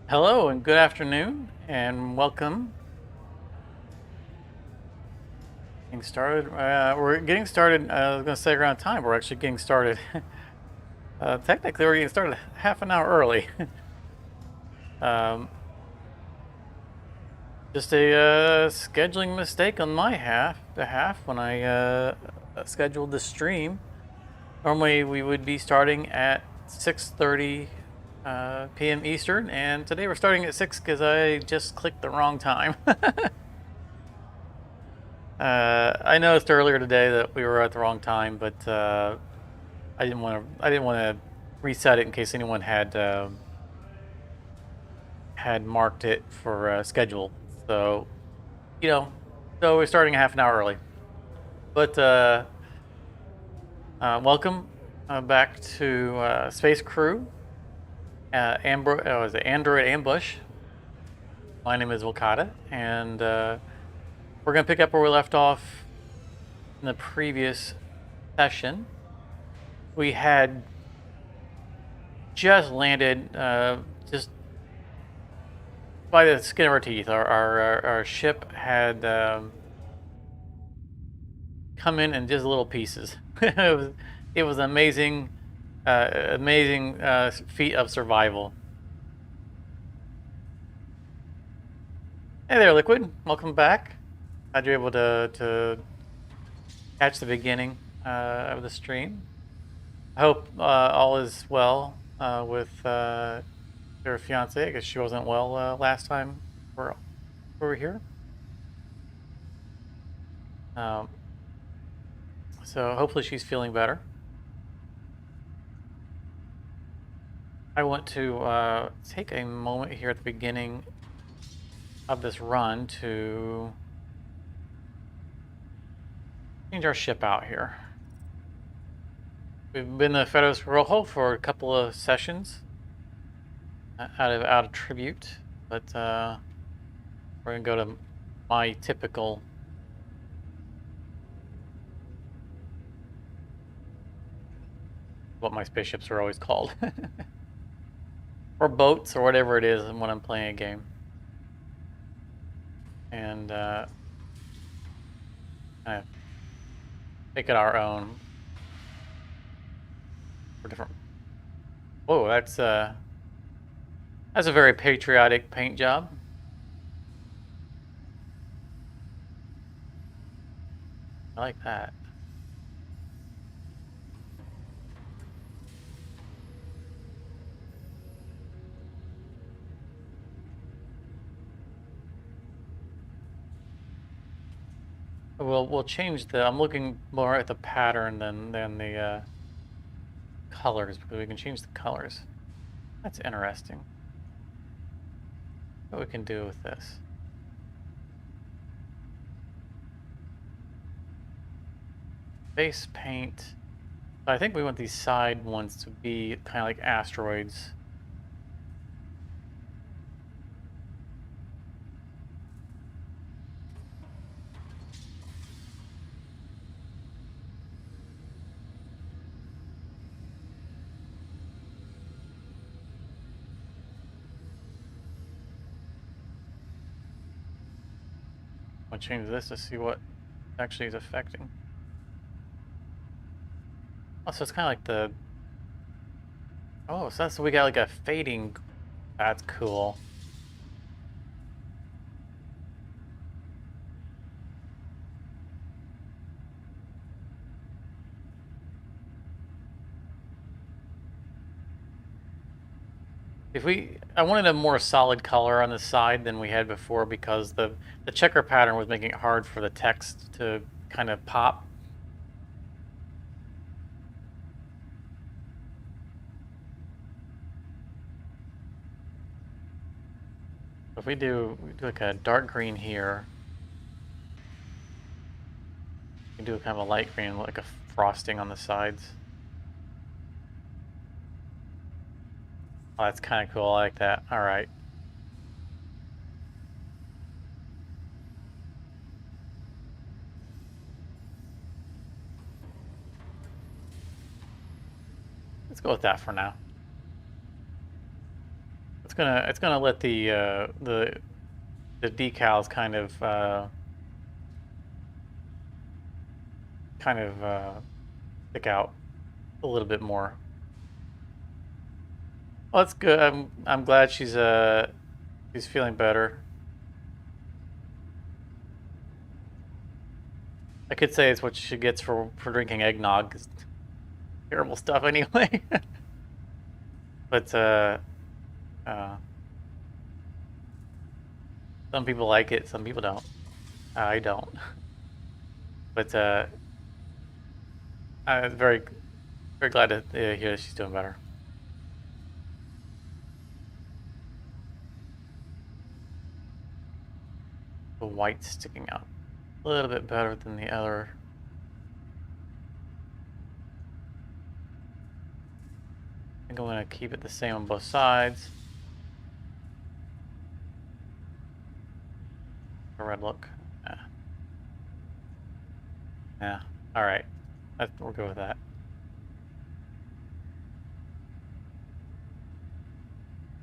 Hello and good afternoon and welcome. Getting started. We're getting started. I was going to say around time. We're actually getting started. Technically, we're getting started half an hour early. um, just a scheduling mistake on my behalf when I scheduled the stream. Normally, we would be starting at 6:30 p.m. Eastern, and today we're starting at 6 because I just clicked the wrong time. I noticed earlier today that we were at the wrong time, but I didn't want to reset it in case anyone had marked it for schedule. So so we're starting a half an hour early. But welcome back to Space Crew. Was it Android Ambush? My name is Wakata, and we're gonna pick up where we left off in the previous session. We had just landed, just by the skin of our teeth. Our ship had come in just little pieces. It was amazing, amazing feat of survival. Hey there, Liquid. Welcome back. Glad you're able to catch the beginning of the stream. I hope all is well with your fiance. I guess she wasn't well last time we were here. Um, so hopefully she's feeling better. I want to take a moment here at the beginning of this run to change our ship out here. We've been the Fedos Rojo for a couple of sessions out of tribute, but we're gonna go to my typical what my spaceships are always called, or boats, or whatever it is when I'm playing a game, and kind of make it our own for different. Whoa, that's a very patriotic paint job. I like that. We'll change the. I'm looking more at the pattern than the colors, because we can change the colors. That's interesting. What we can do with this. Base paint. I think we want these side ones to be kind of like asteroids. I'll change this to see what actually is affecting. Oh, so it's kind of like the. Oh, so we got like a fading. That's cool. I wanted a more solid color on the side than we had before, because the checker pattern was making it hard for the text to kind of pop. If we do like a dark green here, we can do kind of a light green, like a frosting on the sides. Oh, that's kind of cool. I like that. All right. Let's go with that for now. gonna let the decals kind of stick out a little bit more. Well, that's good. I'm glad she's feeling better. I could say it's what she gets for drinking eggnog. It's terrible stuff anyway. But some people like it, some people don't. I don't. But I'm very glad to hear that she's doing better. The white sticking out a little bit better than the other. I think I'm going to keep it the same on both sides. A red look. Yeah. All right. We'll go with that.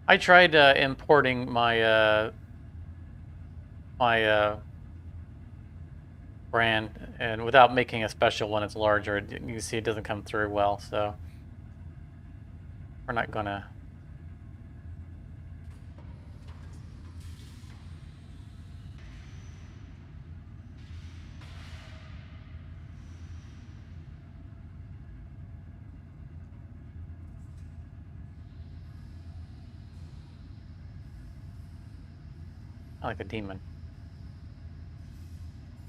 I tried importing my brand, and without making a special one, it's larger. You can see it doesn't come through well, so we're not gonna. I like a demon.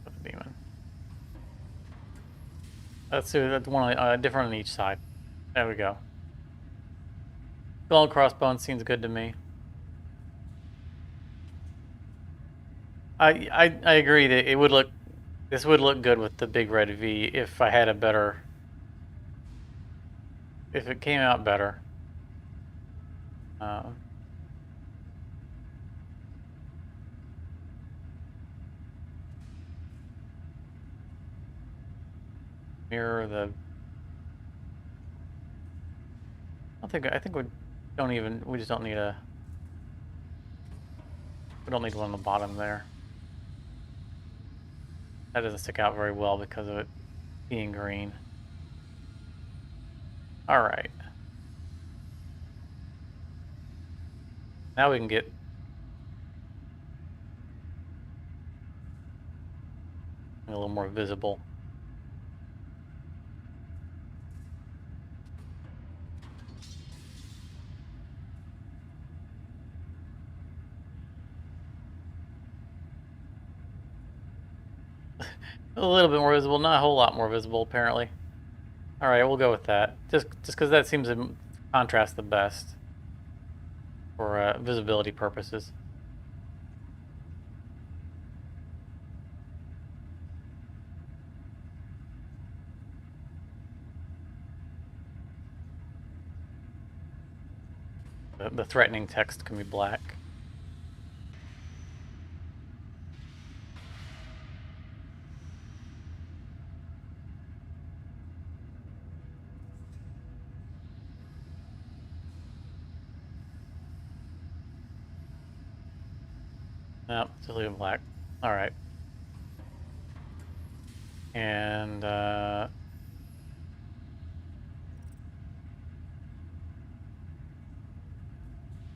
A demon. Let's do that one different on each side. There we go. Skull and crossbones seems good to me. I agree that it would look. This would look good with the big red V if I had a better. If it came out better. Mirror the. I think we don't even. We just don't need a. We don't need one on the bottom there. That doesn't stick out very well because of it being green. All right. Now we can get a little more visible. A little bit more visible, not a whole lot more visible, apparently. All right, we'll go with that. Just because that seems to contrast the best for visibility purposes. The threatening text can be black. No, just leave it black. All right. And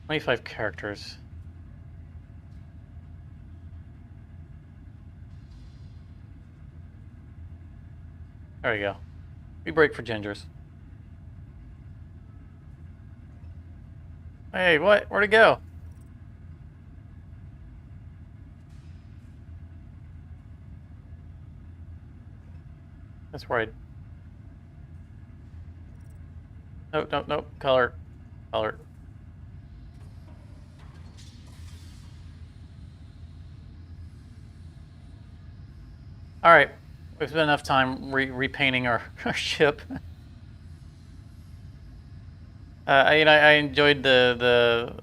25 characters. There we go. We break for gingers. Hey, what? Where'd it go? That's right. Nope, nope, nope. Color. Color. All right. We've spent enough time repainting our ship. I enjoyed the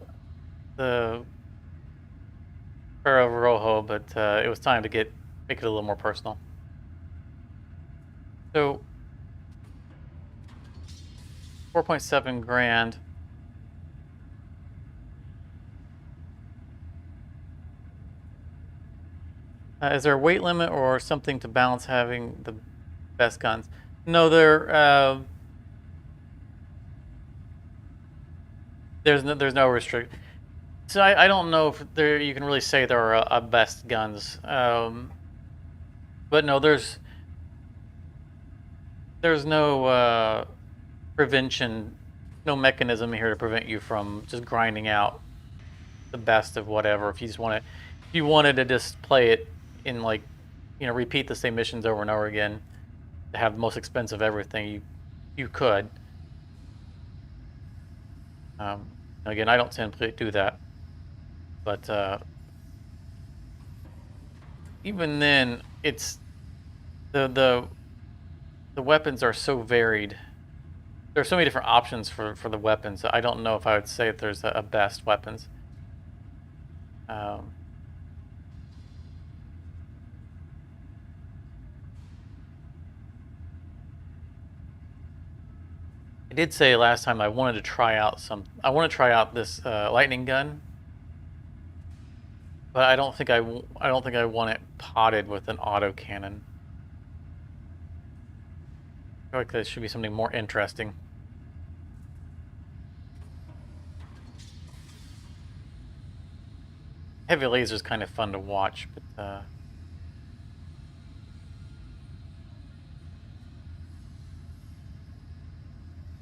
Pharaoh Rojo, but it was time to make it a little more personal. So 4.7 grand. Is there a weight limit or something to balance having the best guns? No, there's no restrict. So I don't know if there you can really say there are a best guns. But no, there's no prevention, no mechanism here to prevent you from just grinding out the best of whatever. If you just want to, if you wanted to just play it in like, repeat the same missions over and over again to have the most expensive everything, you could. Again, I don't simply do that, but even then, it's the weapons are so varied. There are so many different options for the weapons. I don't know if I would say that there's a best weapons. I did say last time I wanted to try out I want to try out this lightning gun, but I don't think I want it potted with an auto cannon. I feel like that should be something more interesting. Heavy laser is kind of fun to watch, but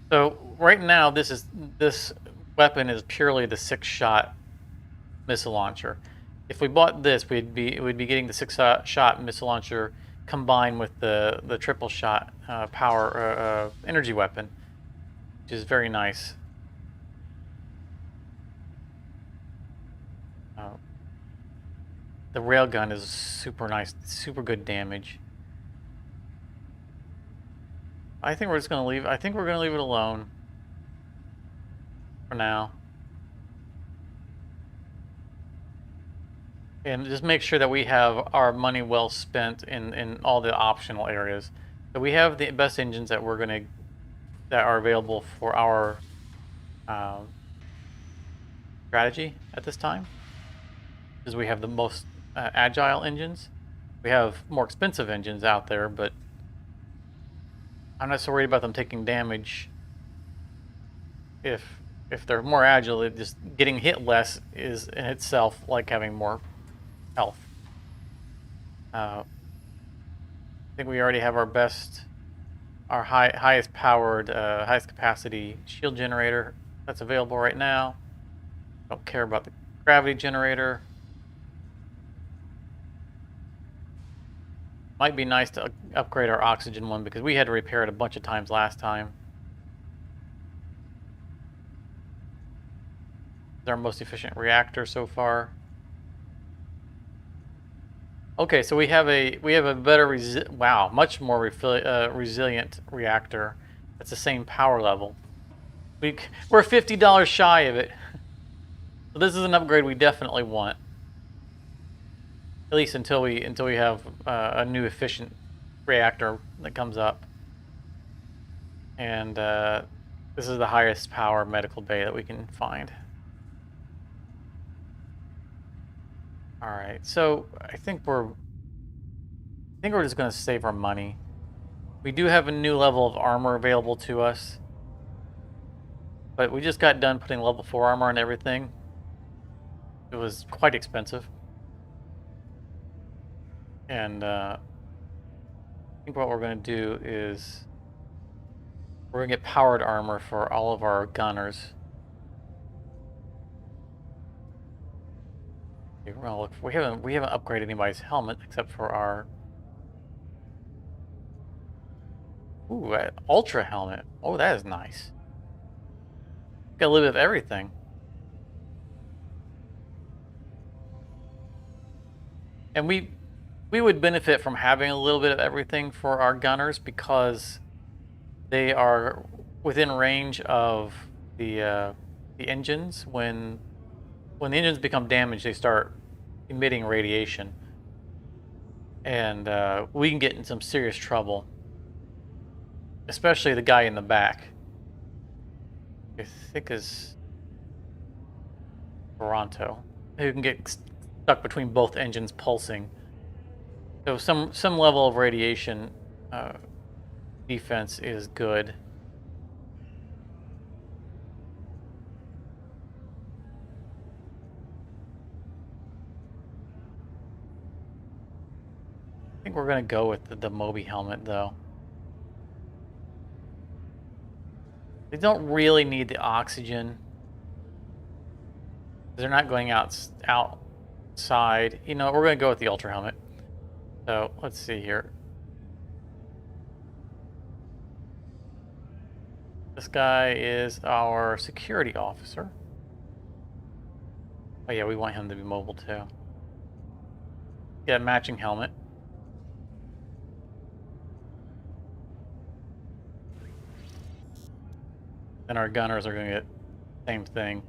so right now this weapon is purely the 6-shot missile launcher. If we bought this, we'd be getting the 6-shot missile launcher combined with the triple shot power energy weapon, which is very nice. The railgun is super nice, super good damage. I think we're just gonna leave. I think we're gonna leave it alone for now, and just make sure that we have our money well spent in all the optional areas. So we have the best engines that are available for our strategy at this time, because we have the most agile engines. We have more expensive engines out there, but I'm not so worried about them taking damage. If they're more agile, just getting hit less is in itself like having more health. I think we already have our highest powered, highest capacity shield generator that's available right now. Don't care about the gravity generator. Might be nice to upgrade our oxygen one because we had to repair it a bunch of times last time. It's our most efficient reactor so far. Okay, so we have a better much more resilient reactor. That's the same power level. We're $50 shy of it. So this is an upgrade we definitely want. At least until we have a new efficient reactor that comes up. And this is the highest power medical bay that we can find. All right, so I think we're just going to save our money. We do have a new level of armor available to us, but we just got done putting level 4 armor on everything. It was quite expensive. And I think what we're going to do is we're going to get powered armor for all of our gunners. Okay, we're gonna look. We haven't upgraded anybody's helmet except for our ultra helmet. Oh, that is nice. Got a little bit of everything. And we would benefit from having a little bit of everything for our gunners because they are within range of the engines. When the engines become damaged, they start emitting radiation, and we can get in some serious trouble. Especially the guy in the back. I think is Toronto, who can get stuck between both engines pulsing. So some level of radiation defense is good. I think we're gonna go with the Moby helmet though. They don't really need the oxygen. They're not going outside. You know, we're gonna go with the Ultra helmet. So let's see here. This guy is our security officer. Oh yeah, we want him to be mobile too. Yeah, matching helmet. And our gunners are going to get same thing,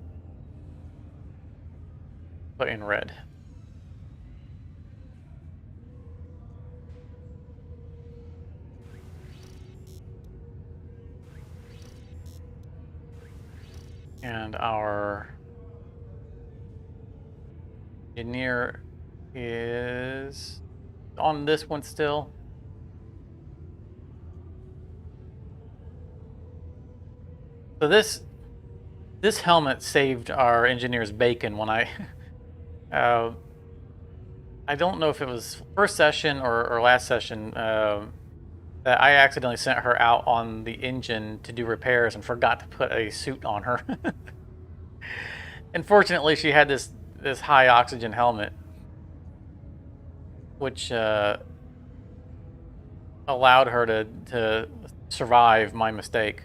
but in red. And our engineer is on this one still. So this helmet saved our engineer's bacon when I I don't know if it was first session or last session that I accidentally sent her out on the engine to do repairs and forgot to put a suit on her. Unfortunately, she had this high oxygen helmet, which allowed her to survive my mistake.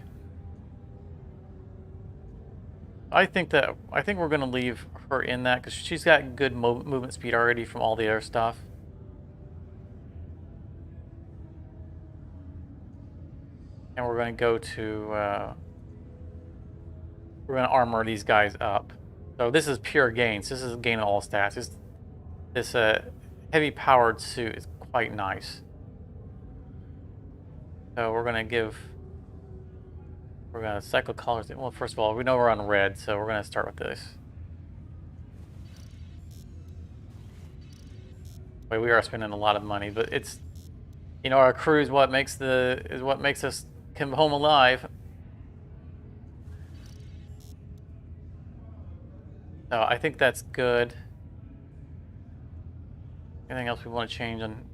I think we're gonna leave her in that because she's got good movement speed already from all the other stuff. And we're gonna go to we're gonna armor these guys up. So this is pure gains. This is gain all stats. This heavy powered suit is quite nice. So we're gonna cycle colors. Well, first of all, we know we're on red, so we're gonna start with this. Wait, we are spending a lot of money, but it's, you know, our crew is what makes us come home alive. So I think that's good. Anything else we want to change on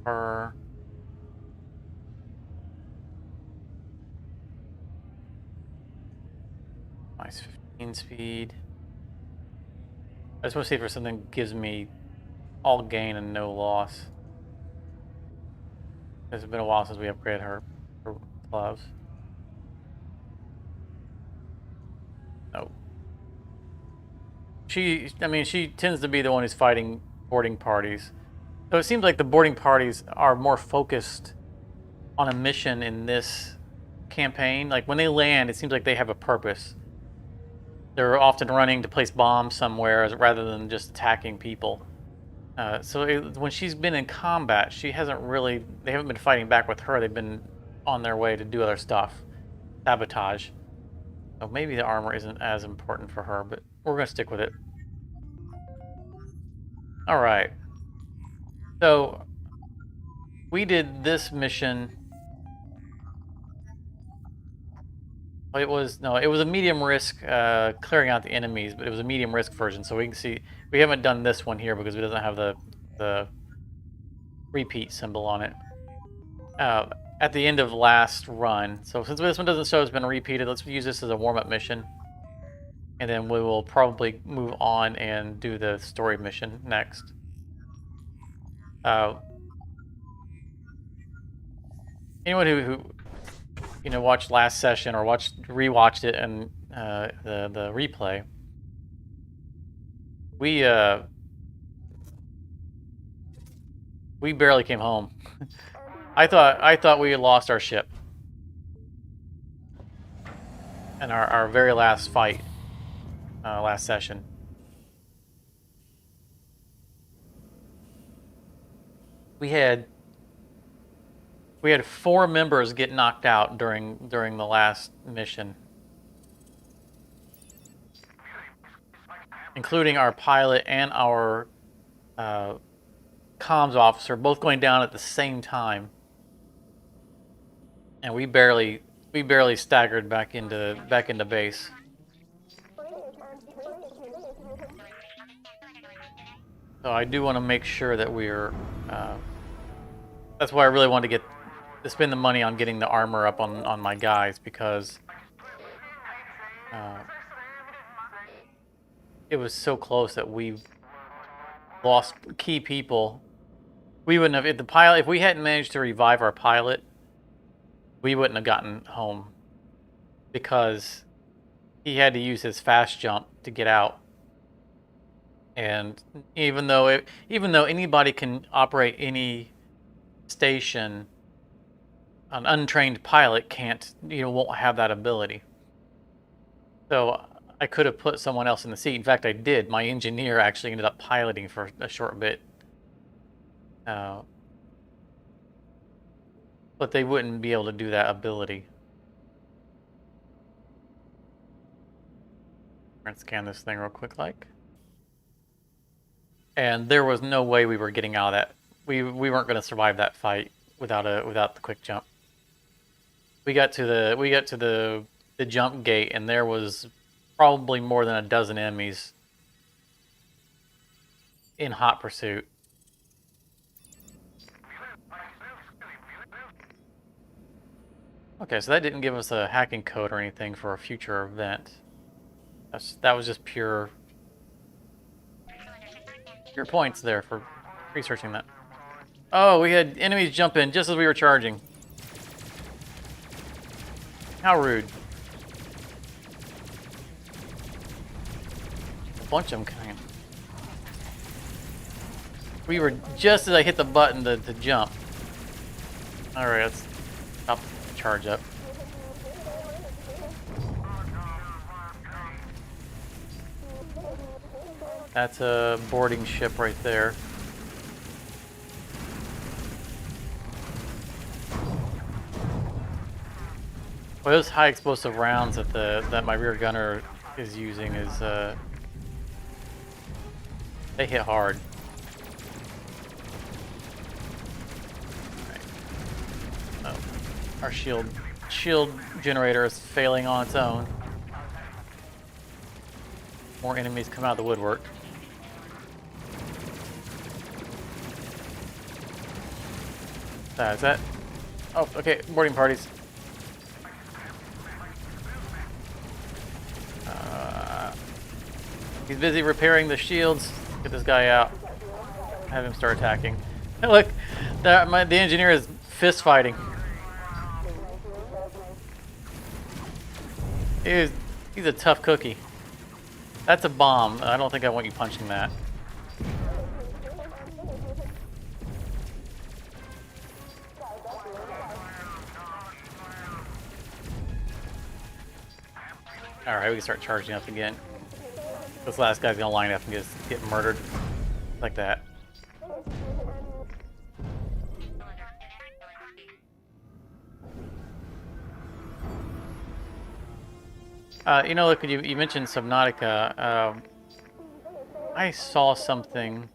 her? Nice 15 speed. I just want to see if there's something that gives me all gain and no loss. It's been a while since we upgraded her gloves. No. She tends to be the one who's fighting boarding parties. So it seems like the boarding parties are more focused on a mission in this campaign. Like when they land, it seems like they have a purpose. They're often running to place bombs somewhere rather than just attacking people. When she's been in combat, they haven't been fighting back with her. They've been on their way to do other stuff, sabotage. So maybe the armor isn't as important for her, but we're gonna stick with it. All right. So we did this mission. It was a medium risk clearing out the enemies, but it was a medium risk version. So we can see we haven't done this one here because it doesn't have the repeat symbol on it. At the end of last run. So since this one doesn't show it's been repeated, let's use this as a warm-up mission. And then we will probably move on and do the story mission next. Anyone who watched last session or rewatched it and the replay, we barely came home. I thought we had lost our ship in our very last fight, last session. We had 4 members get knocked out during the last mission, including our pilot and our comms officer both going down at the same time, and we barely staggered back into base. So I do want to make sure that we're. That's why I really wanted to spend the money on getting the armor up on my guys, because it was so close that we lost key people. We wouldn't have, if we hadn't managed to revive our pilot, we wouldn't have gotten home, because he had to use his fast jump to get out. And even though anybody can operate any station, an untrained pilot won't have that ability. So I could have put someone else in the seat. In fact, I did. My engineer actually ended up piloting for a short bit. But they wouldn't be able to do that ability. We're gonna scan this thing real quick, and there was no way we were getting out of that. We weren't going to survive that fight without the quick jump. We got to the jump gate, and there was probably more than a dozen enemies in hot pursuit. Okay, so that didn't give us a hacking code or anything for a future event. That was just pure points there for researching that. Oh, we had enemies jump in just as we were charging. How rude. A bunch of them coming. We were just as I hit the button to jump. Alright, let's stop the charge up. That's a boarding ship right there. Well, those high explosive rounds that my rear gunner is using they hit hard. Right. Oh, our shield generator is failing on its own. More enemies come out of the woodwork. Is that? Oh, okay. Boarding parties. He's busy repairing the shields. Get this guy out. Have him start attacking. Hey, look, the engineer is fist fighting. He's a tough cookie. That's a bomb. I don't think I want you punching that. Alright, we can start charging up again. This last guy's gonna line up and just get murdered. Like that. Look, you mentioned Subnautica. I saw something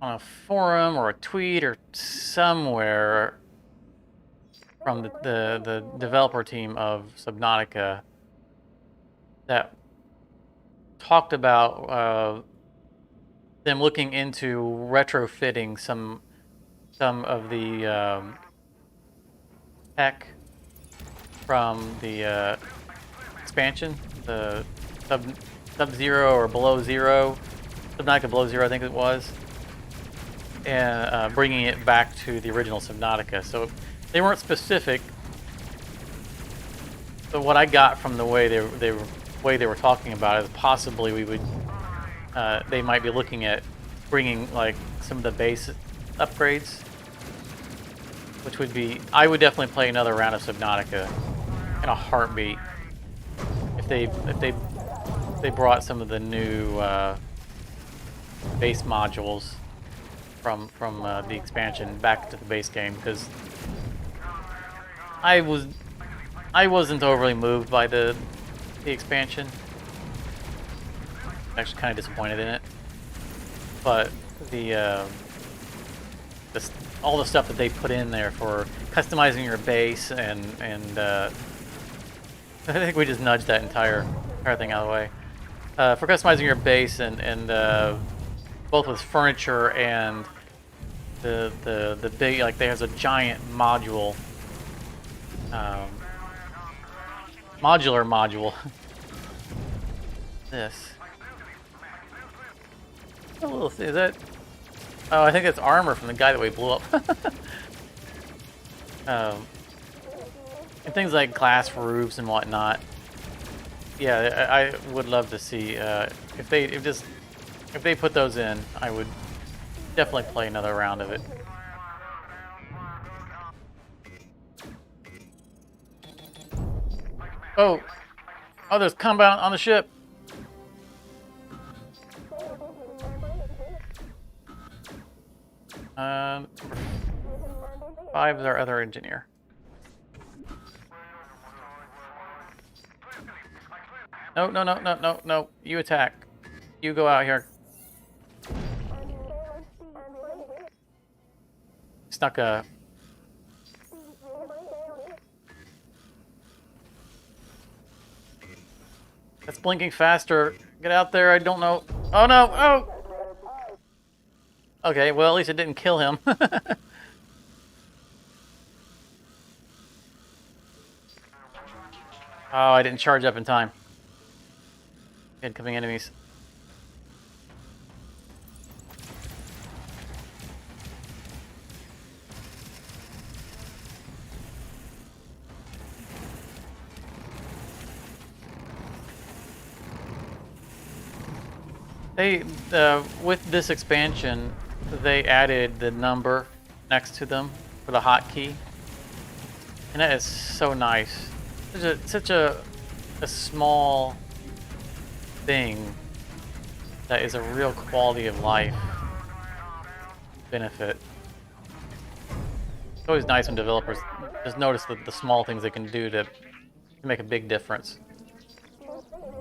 on a forum or a tweet or somewhere from the developer team of Subnautica that talked about them looking into retrofitting some of the tech from the expansion, the Sub-Zero or Below Zero, Subnautica Below Zero I think it was, and bringing it back to the original Subnautica. So they weren't specific, but what I got from the way they were talking about it is possibly we would they might be looking at bringing like some of the base upgrades, which would be, I would definitely play another round of Subnautica in a heartbeat if they brought some of the new base modules from the expansion back to the base game, because I wasn't overly moved by the expansion. Actually, kind of disappointed in it. But all the stuff that they put in there for customizing your base and I think we just nudged that entire thing out of the way. For customizing your base and both with furniture and the big, like there's a giant modular module. This. A little, is that? Oh, I think that's armor from the guy that we blew up. And things like glass roofs and whatnot. Yeah, I would love to see if they put those in. I would definitely play another round of it. Oh, there's combat on the ship. Number 5 is our other engineer. No. You attack. You go out here. Snuck a... That's blinking faster. Get out there, I don't know. Oh no! Oh! Okay, well at least it didn't kill him. Oh, I didn't charge up in time. Incoming enemies. With this expansion, they added the number next to them for the hotkey, and that is so nice. Such a small thing that is a real quality of life benefit. It's always nice when developers just notice the small things they can do to make a big difference.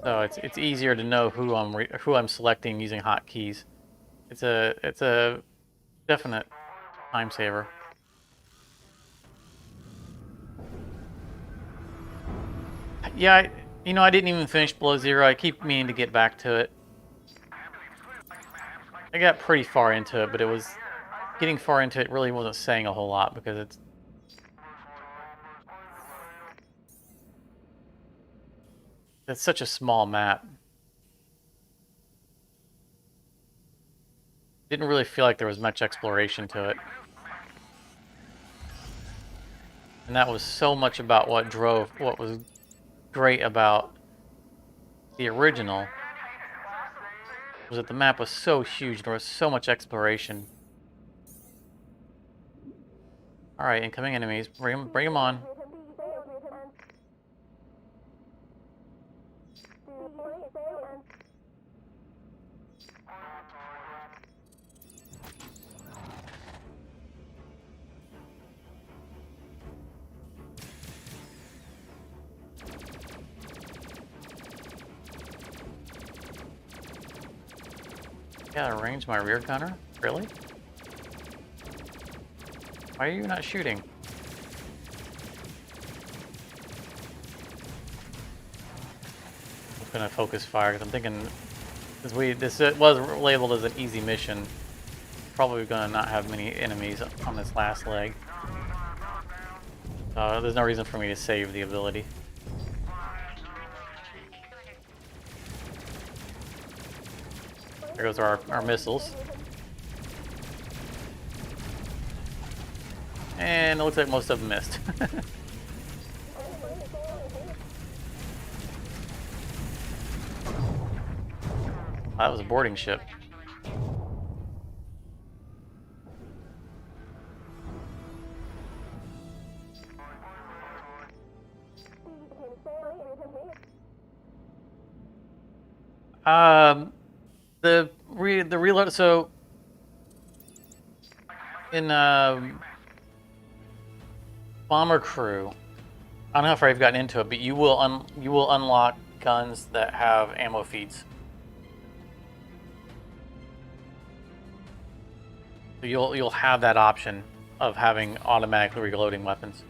So it's easier to know who I'm selecting using hotkeys. It's a definite time saver. Yeah, I didn't even finish Below Zero. I keep meaning to get back to it. I got pretty far into it, but getting far into it really wasn't saying a whole lot because it's such a small map. Didn't really feel like there was much exploration to it. And that was so much about what was great about the original, was that the map was so huge, there was so much exploration. Alright, incoming enemies. Bring them on. Gotta arrange my rear gunner? Really? Why are you not shooting? I'm gonna focus fire because I'm thinking, this was labeled as an easy mission. Probably gonna not have many enemies on this last leg. There's no reason for me to save the ability. There goes our missiles. And it looks like most of them missed. That was a boarding ship. The reload. So in Bomber Crew, I don't know how far you've gotten into it, but you will unlock guns that have ammo feeds. So you'll have that option of having automatically reloading weapons.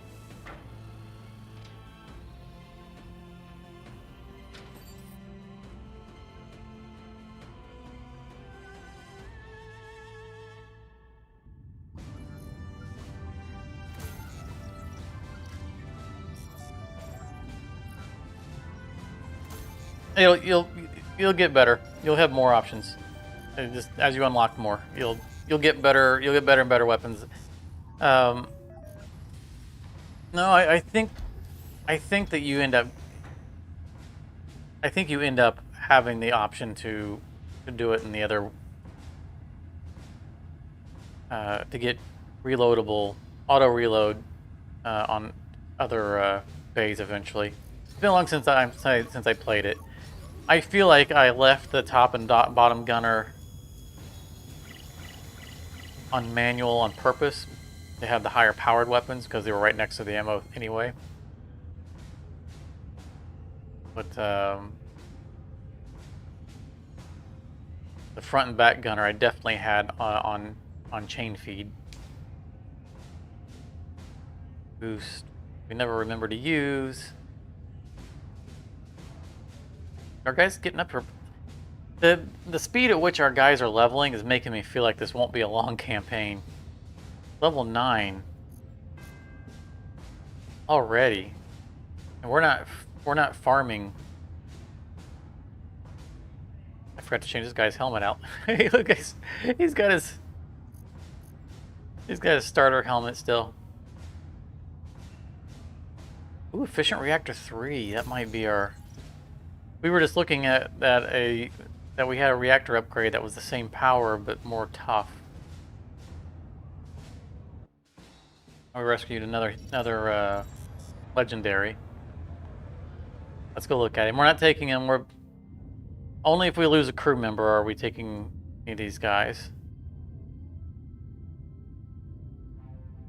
You'll get better. You'll have more options. Just as you unlock more, you'll get better. You'll get better and better weapons. No, I think that you end up. I think you end up having the option to do it in the other to get reloadable auto reload on other bays eventually. It's been long since I played it. I feel like I left the top and bottom gunner on manual on purpose. They have the higher powered weapons because they were right next to the ammo anyway. But the front and back gunner I definitely had on chain feed. Boost we never remember to use. Our guys getting up for the speed at which our guys are leveling is making me feel like this won't be a long campaign. Level 9 already, and we're not farming. I forgot to change this guy's helmet out. Hey, look, guys, he's got his starter helmet still. Ooh, efficient reactor 3. That might be our. We were just looking at that we had a reactor upgrade that was the same power but more tough. We rescued another legendary. Let's go look at him. We're not taking him. We're only if we lose a crew member are we taking any of these guys.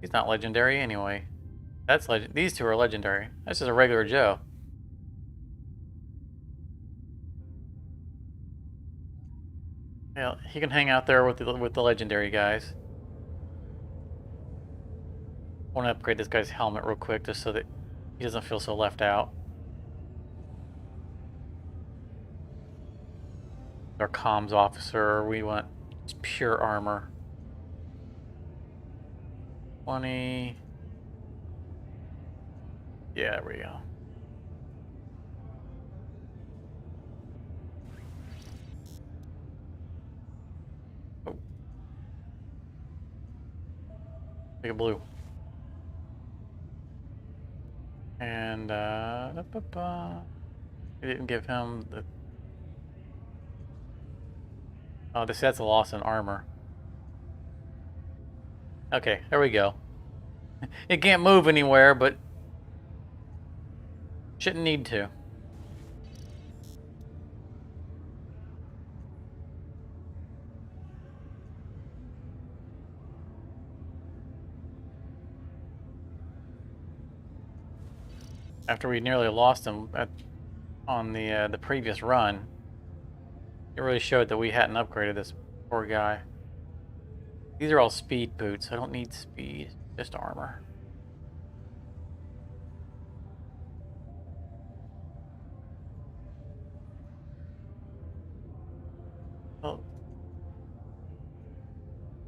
He's not legendary anyway. That's legend. These two are legendary. That's just a regular Joe. Yeah, he can hang out there with the legendary guys. I want to upgrade this guy's helmet real quick just so that he doesn't feel so left out. Our comms officer, we want pure armor. 20. Yeah, there we go. Oh. Take a blue. And we didn't give him the. Oh, that's a loss in armor. Okay, there we go. It can't move anywhere, but shouldn't need to. After we nearly lost him on the previous run, it really showed that we hadn't upgraded this poor guy. These are all speed boots. I don't need speed, just armor. Oh.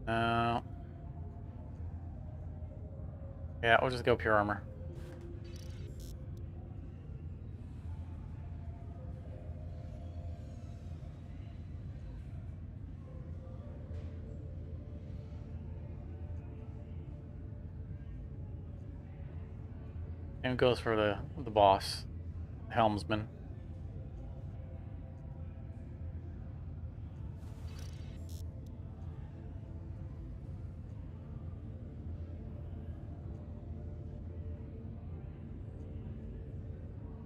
No. Yeah, we'll just go pure armor. And goes for the boss, helmsman.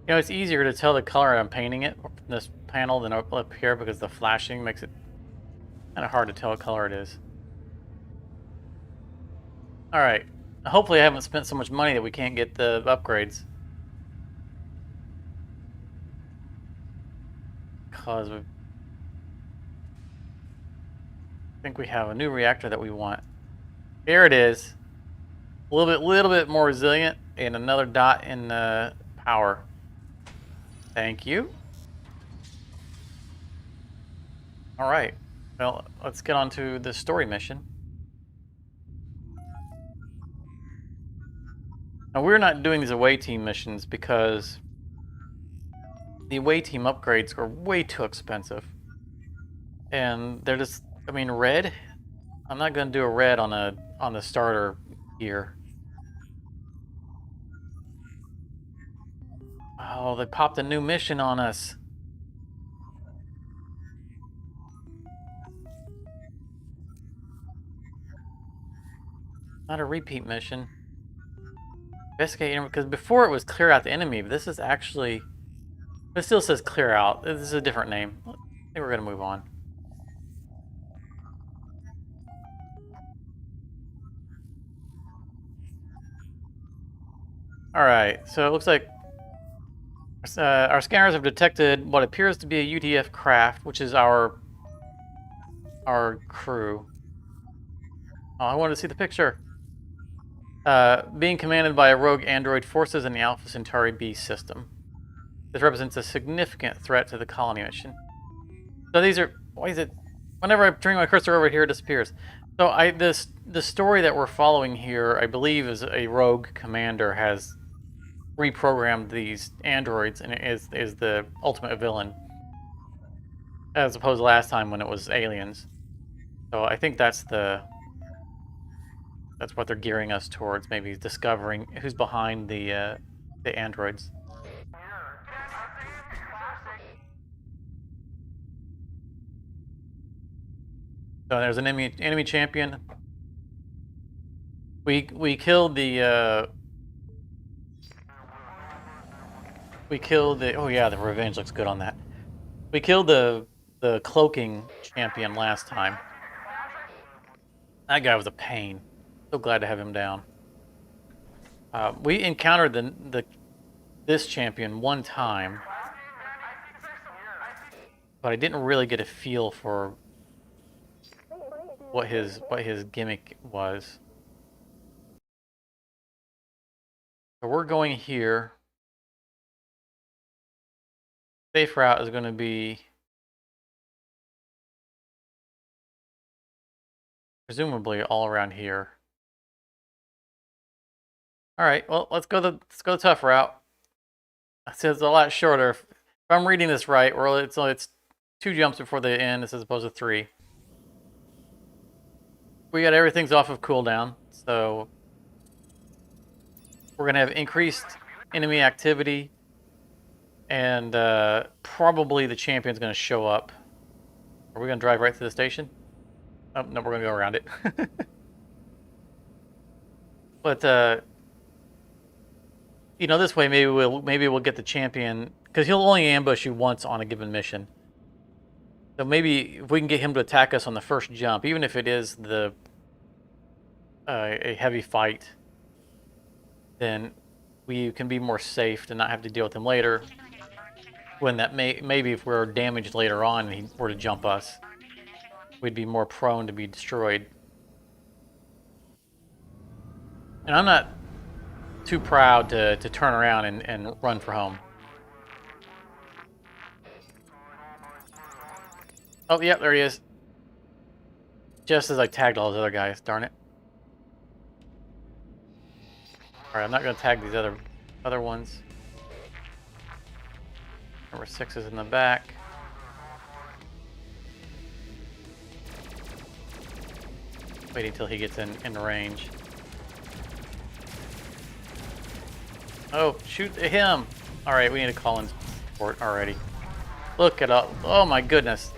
You know, it's easier to tell the color I'm painting it from this panel than up here because the flashing makes it kind of hard to tell what color it is. All right. Hopefully I haven't spent so much money that we can't get the upgrades. Because I think we have a new reactor that we want. Here it is. A little bit more resilient, and another dot in power. Thank you. All right. Well, let's get on to the story mission. Now, we're not doing these away team missions because the away team upgrades are way too expensive. And they're just, I mean, red? I'm not going to do a red on the starter gear. Oh, they popped a new mission on us. Not a repeat mission. Investigate, because before it was clear out the enemy, but this is actually, it still says clear out. This is a different name. I think we're gonna move on. All right, so it looks like our scanners have detected what appears to be a UTF craft, which is our crew. Oh, I wanted to see the picture. Being commanded by a rogue android forces in the Alpha Centauri B system. This represents a significant threat to the colony mission. So these are, why is it, whenever I bring my cursor over here, it disappears. So the story that we're following here, I believe, is a rogue commander has reprogrammed these androids and is the ultimate villain, as opposed to last time when it was aliens. So I think that's what they're gearing us towards, maybe discovering who's behind the androids. So there's an enemy champion. We killed the oh yeah, the revenge looks good on that. We killed the cloaking champion last time. That guy was a pain. So glad to have him down. We encountered this champion one time, but I didn't really get a feel for what his gimmick was. So we're going here. Safe route is going to be presumably all around here. All right, well, let's go the tough route. It's a lot shorter. If I'm reading this right, it's 2 jumps before the end as opposed to 3. We got everything's off of cooldown, so we're gonna have increased enemy activity, and probably the champion's gonna show up. Are we gonna drive right to the station? Oh no, we're gonna go around it. But you know, this way maybe we'll get the champion, because he'll only ambush you once on a given mission. So maybe if we can get him to attack us on the first jump, even if it is a heavy fight, then we can be more safe to not have to deal with him later. When that maybe if we're damaged later on and he were to jump us, we'd be more prone to be destroyed. And I'm not too proud to turn around and run for home. Oh, yep, there he is. Just as I tagged all those other guys, darn it. Alright, I'm not going to tag these other ones. Number 6 is in the back. Waiting until he gets in range. Oh, shoot him! Alright, we need to call in support already. Look at all. Oh my goodness.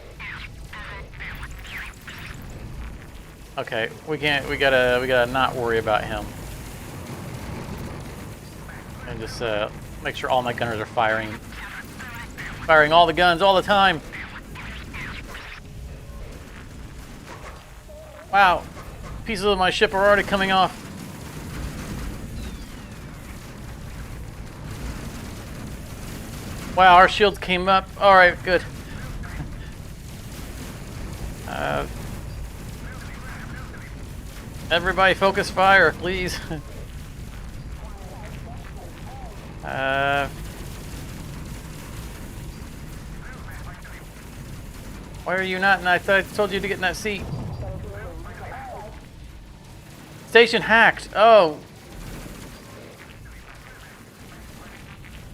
Okay, we gotta not worry about him. And just make sure all my gunners are firing all the guns all the time. Wow, pieces of my ship are already coming off. Wow, our shields came up. All right, good. Everybody focus fire, please. Why are you not? And I thought I told you to get in that seat. Station hacked. Oh.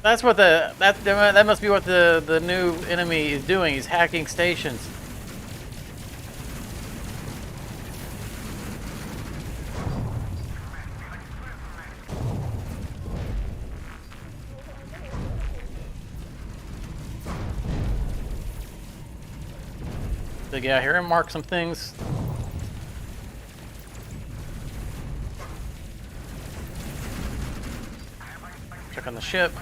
That's what that must be what the new enemy is doing. He's hacking stations. So get out here and mark some things. Check on the ship.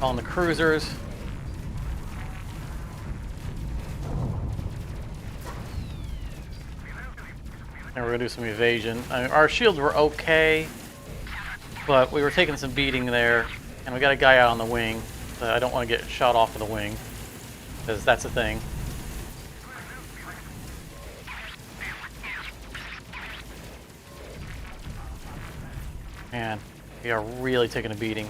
On the cruisers. And we're gonna do some evasion. I mean, our shields were okay, but we were taking some beating there, and we got a guy out on the wing. So I don't want to get shot off of the wing, because that's a thing. Man, we are really taking a beating.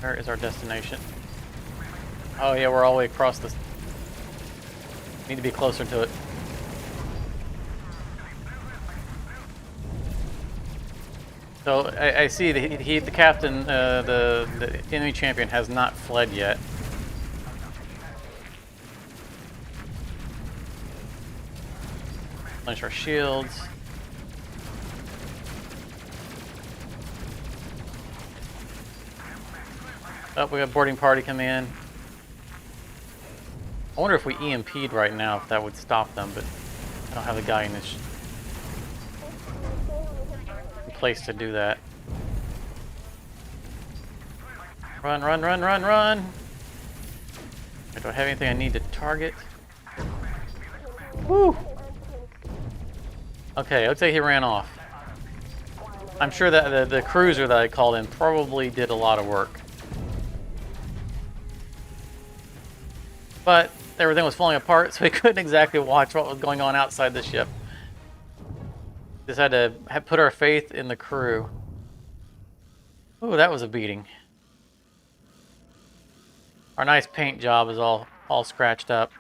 Where is our destination? Oh yeah, we're all the way across this. Need to be closer to it. So I see the captain, the enemy champion has not fled yet. Launch our shields. Oh, we got boarding party come in. I wonder if we EMP'd right now, if that would stop them, but I don't have a guy in this place to do that. Run, run, run, run, run! Do I have anything I need to target? Woo! Okay, I'd say he ran off. I'm sure that the cruiser that I called in probably did a lot of work. But everything was falling apart, so we couldn't exactly watch what was going on outside the ship. Just had to put our faith in the crew. Ooh, that was a beating. Our nice paint job is all scratched up.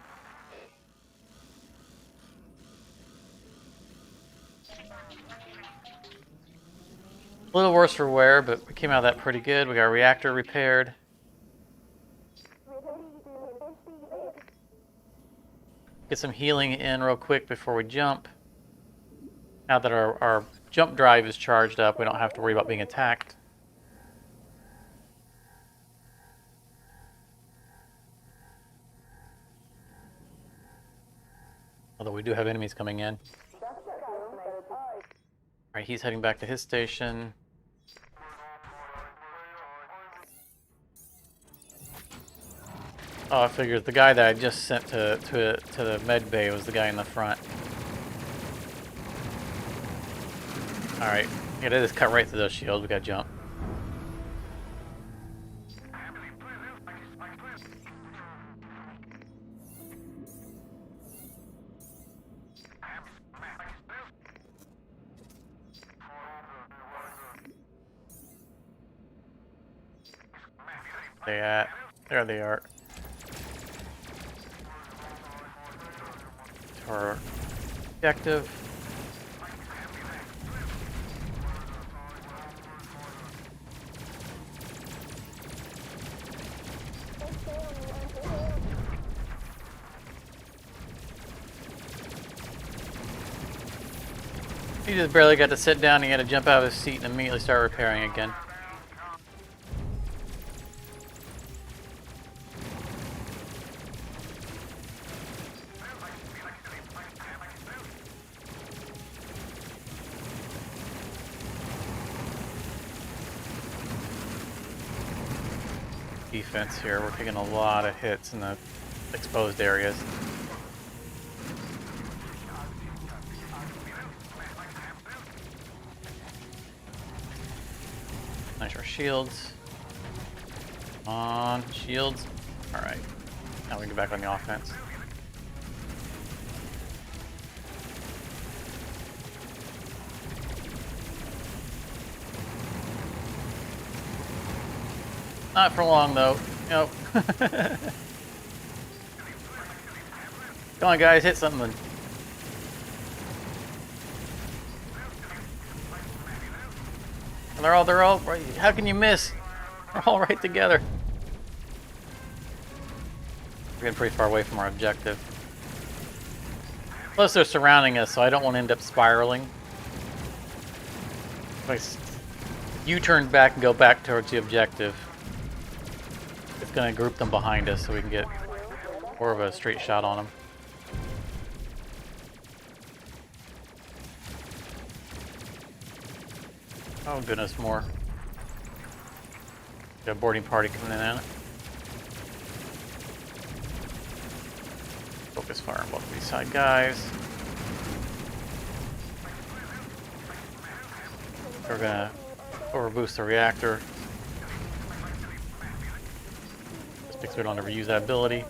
A little worse for wear, but we came out of that pretty good. We got our reactor repaired. Get some healing in real quick before we jump. Now that our jump drive is charged up, we don't have to worry about being attacked. Although we do have enemies coming in. Alright, he's heading back to his station. Oh, I figured the guy that I just sent to the med bay was the guy in the front. Alright, yeah, they just cut right through those shields. We gotta jump. They at? There they are. To our objective. He just barely got to sit down. He had to jump out of his seat and immediately start repairing again. Defense here. We're taking a lot of hits in the exposed areas. shields. On shields. All right. Now we can get back on the offense. Not for long though. Nope. Come on, guys, hit something. And they're all right. How can you miss? They're all right together. We're getting pretty far away from our objective. Plus they're surrounding us, so I don't want to end up spiraling. If I U-turn back and go back towards the objective, it's going to group them behind us so we can get more of a straight shot on them. Oh goodness, more. Got a boarding party coming in. Focus fire on both of these side guys. We're gonna overboost the reactor. Just because we don't ever use that ability.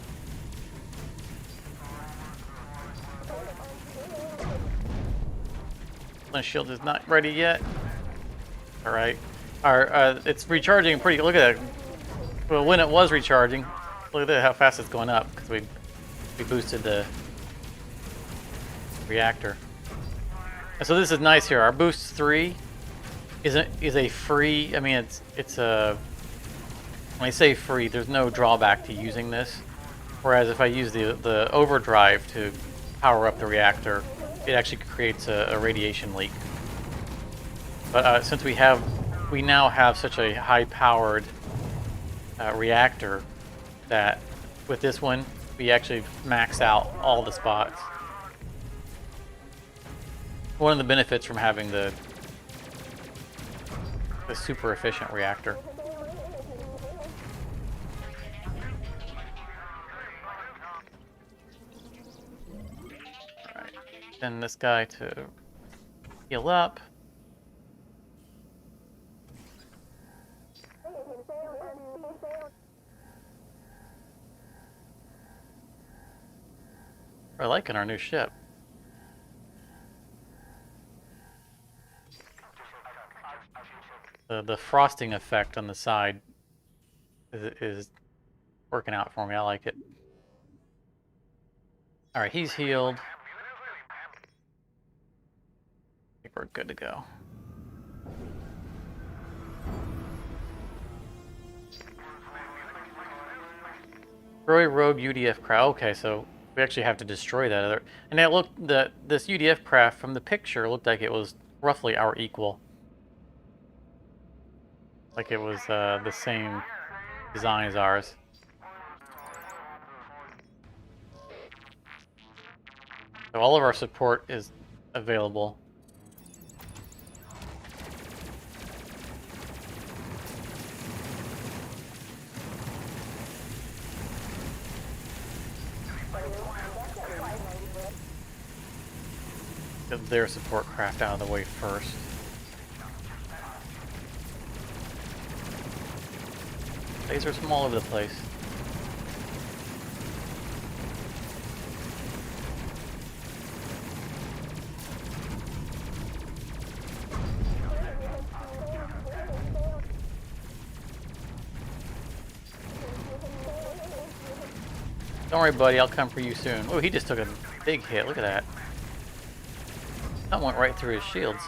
My shield is not ready yet. All right, it's recharging pretty. Look at that. Well, when it was recharging, look at that, how fast it's going up because we boosted the reactor. And so this is nice here. Our boost 3 is a free. I mean, it's a. When I say free, there's no drawback to using this. Whereas if I use the overdrive to power up the reactor, it actually creates a radiation leak. But since we now have such a high-powered reactor that with this one we actually max out all the spots. One of the benefits from having the super efficient reactor. All right, send this guy to heal up. I like in our new ship. The frosting effect on the side is working out for me. I like it. All right, he's healed. I think we're good to go. Destroy rogue UDF craft. Okay, so we actually have to destroy that other. And it looked that this UDF craft from the picture looked like it was roughly our equal. Like it was the same design as ours. So all of our support is available. Get their support craft out of the way first. Lasers from all over the place. Don't worry, buddy. I'll come for you soon. Oh, he just took a big hit. Look at that. That went right through his shields.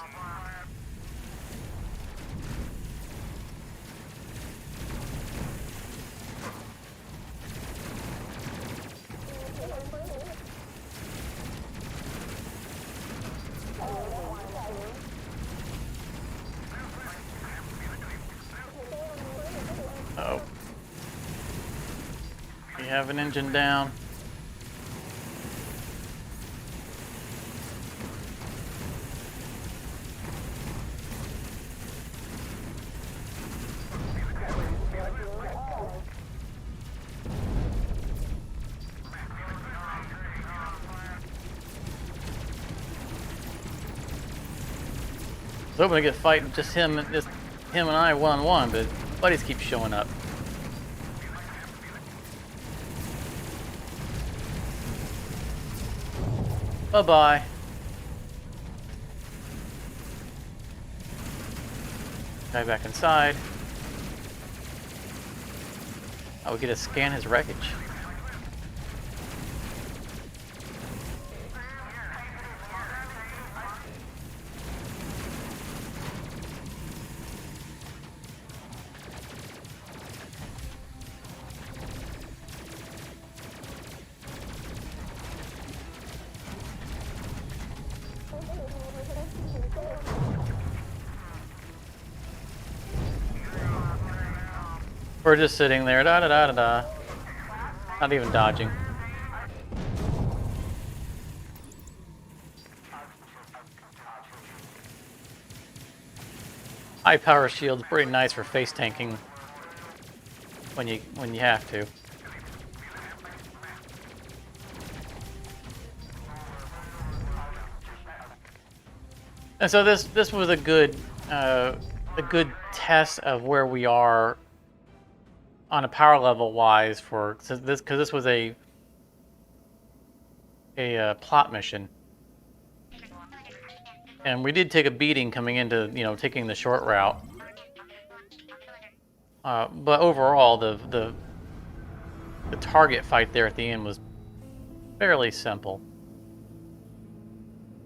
Uh-oh. We have an engine down. So I'm gonna get fighting just him and just him and I one-on-one, but buddies keep showing up. Bye-bye. Guy back inside. Oh, we get to scan his wreckage. We're just sitting there, da da da da da. Not even dodging. High power shield's pretty nice for face tanking when you have to. And so this was a good test of where we are on a power level wise for this, because this was a plot mission, and we did take a beating coming into taking the short route. But overall, the target fight there at the end was fairly simple.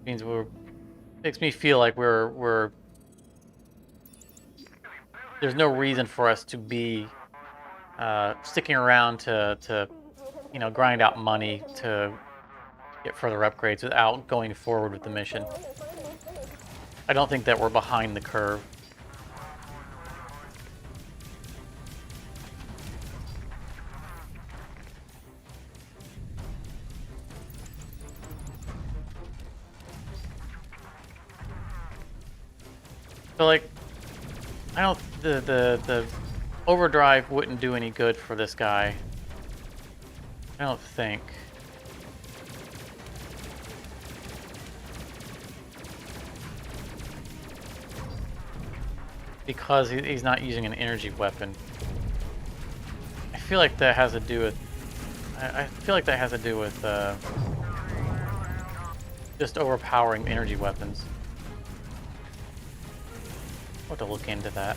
Means makes me feel like we're there's no reason for us to be sticking around to grind out money to get further upgrades without going forward with the mission. I don't think that we're behind the curve. So like, I don't the overdrive wouldn't do any good for this guy. I don't think. Because he's not using an energy weapon. I feel like that has to do with. I feel like that has to do with just overpowering energy weapons. I'll have to look into that.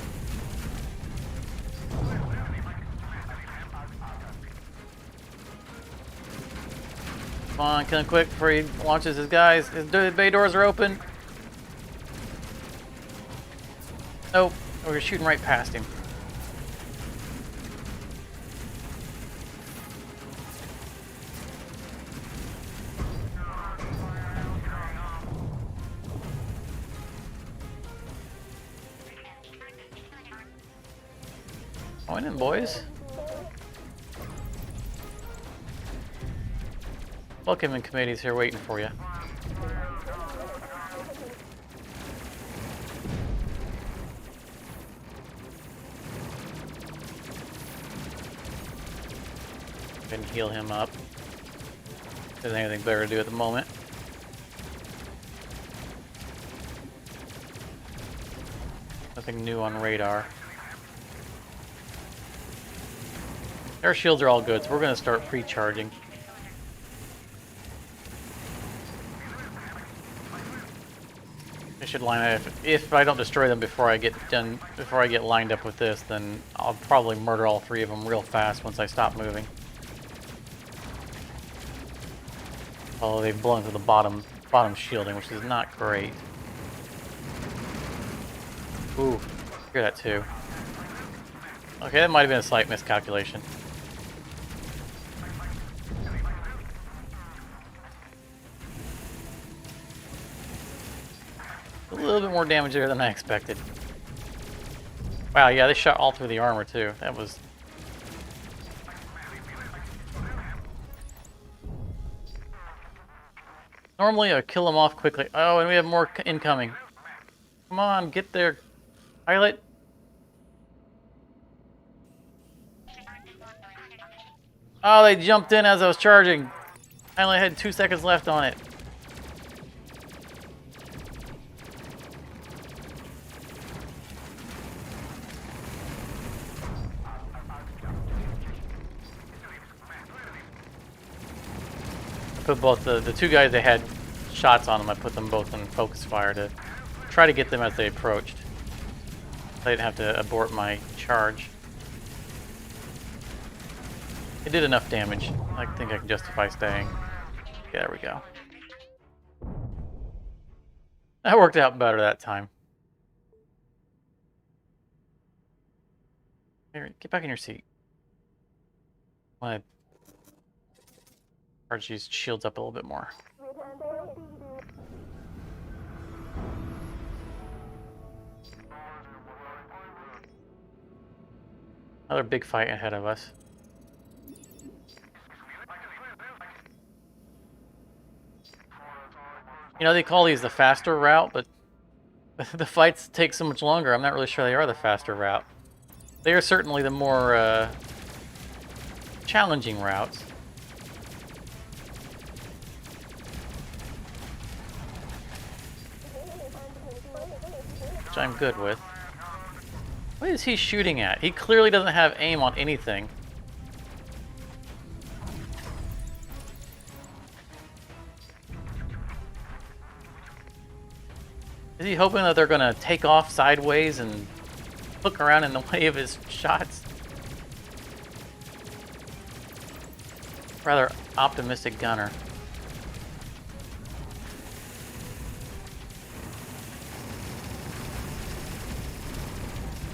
Come on, kill him quick before he launches his guys. His bay doors are open. Nope, we're shooting right past him. Join in, boys. Welcoming committee's here waiting for you. And heal him up. There's anything better to do at the moment. Nothing new on radar. Air shields are all good, so we're going to start pre-charging. I should line up. If I don't destroy them before I get lined up with this, then I'll probably murder all three of them real fast once I stop moving. Although they've blown through the bottom shielding, which is not great. Ooh, hear that too. Okay, that might have been a slight miscalculation. A little bit more damage there than I expected. Wow, yeah, they shot all through the armor too. That was... Normally I kill them off quickly. Oh, and we have more incoming. Come on, get there, pilot. Oh, they jumped in as I was charging. I only had 2 seconds left on it. put both the two guys that had shots on them, I put them both in focus fire to try to get them as they approached. I didn't have to abort my charge. It did enough damage. I think I can justify staying. Yeah, there we go. That worked out better that time. Here, get back in your seat. I want to charge these shields up a little bit more. Another big fight ahead of us. You know, they call these the faster route, but the fights take so much longer. I'm not really sure they are the faster route. They are certainly the more challenging routes. Which I'm good with. What is he shooting at? He clearly doesn't have aim on anything. Is he hoping that they're going to take off sideways and hook around in the way of his shots? Rather optimistic gunner.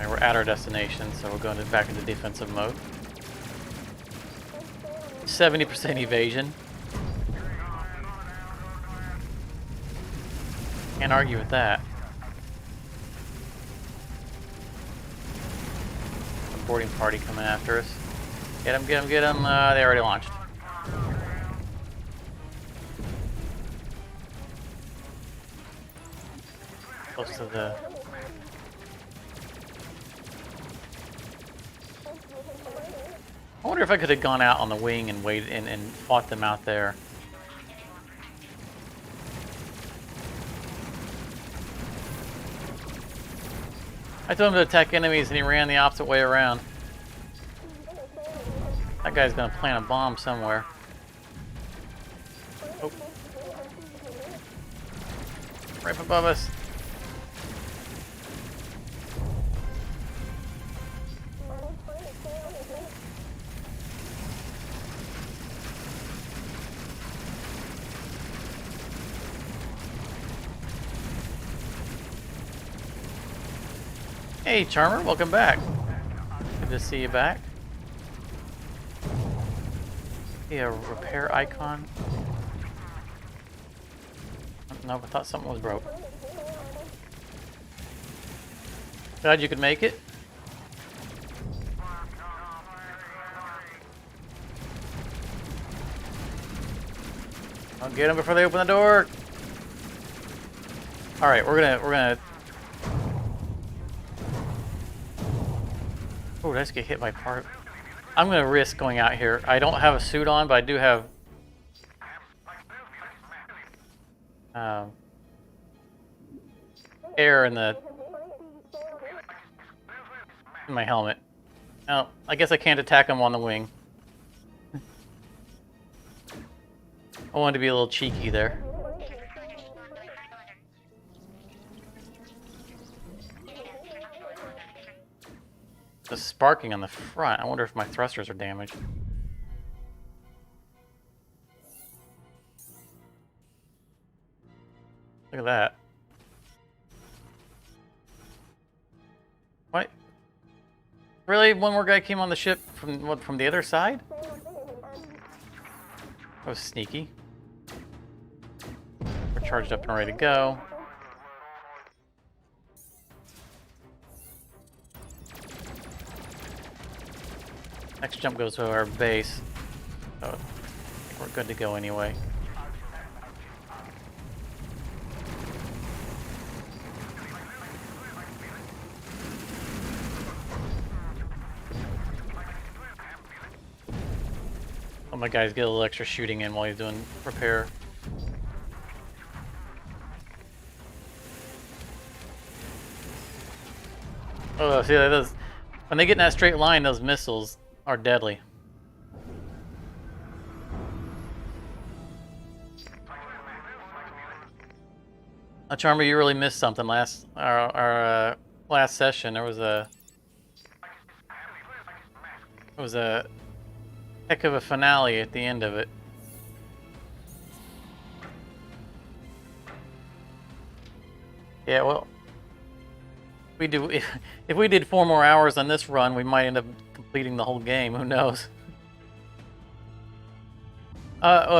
Okay, we're at our destination, so we're going back into defensive mode. 70% evasion. Can't argue with that. A boarding party coming after us. Get him, get him, get him. They already launched. Close to the... I wonder if I could have gone out on the wing and waited and fought them out there. I told him to attack enemies and he ran the opposite way around. That guy's gonna plant a bomb somewhere. Oh. Right above us. Hey Charmer, welcome back. Good to see you back. Yeah, repair icon. Nope, I thought something was broke. Glad you could make it. I'll get them before they open the door. All right, we're gonna. Oh, let's get hit by part. I'm gonna risk going out here. I don't have a suit on, but I do have air in my helmet. Now, I guess I can't attack them on the wing. I wanted to be a little cheeky there. The sparking on the front. I wonder if my thrusters are damaged. Look at that. What? Really? One more guy came on the ship from the other side? That was sneaky. We're charged up and ready to go. Next jump goes to our base, so I think we're good to go anyway. Oh, my guys get a little extra shooting in while he's doing repair. Oh, see, those, when they get in that straight line, those missiles are deadly. Charmer, you really missed something our last session. There was a heck of a finale at the end of it. Yeah, well, if we did 4 more hours on this run, we might end up completing the whole game. Who knows?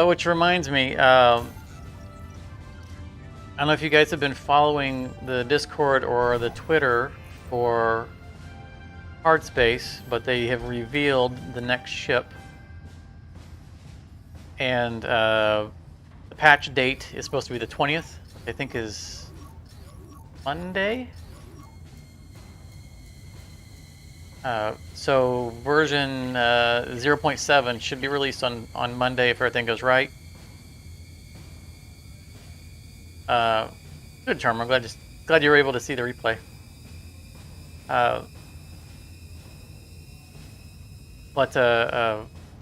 Which reminds me, I don't know if you guys have been following the Discord or the Twitter for Hard Space, but they have revealed the next ship, and the patch date is supposed to be the 20th. I think is Monday. So version 0.7 should be released on Monday if everything goes right. Good, Charmer. I'm glad you were able to see the replay. But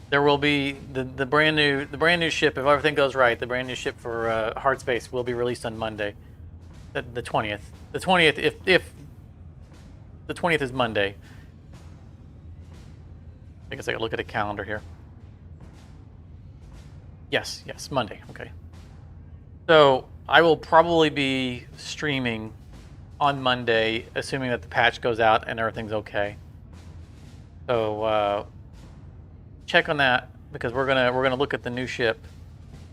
there will be the brand new ship, if everything goes right. The brand new ship for Hard Space will be released on Monday, the 20th. The 20th, if the 20th is Monday. I guess I could look at a calendar here. Yes, Monday. Okay. So I will probably be streaming on Monday, assuming that the patch goes out and everything's okay. So check on that, because we're gonna look at the new ship.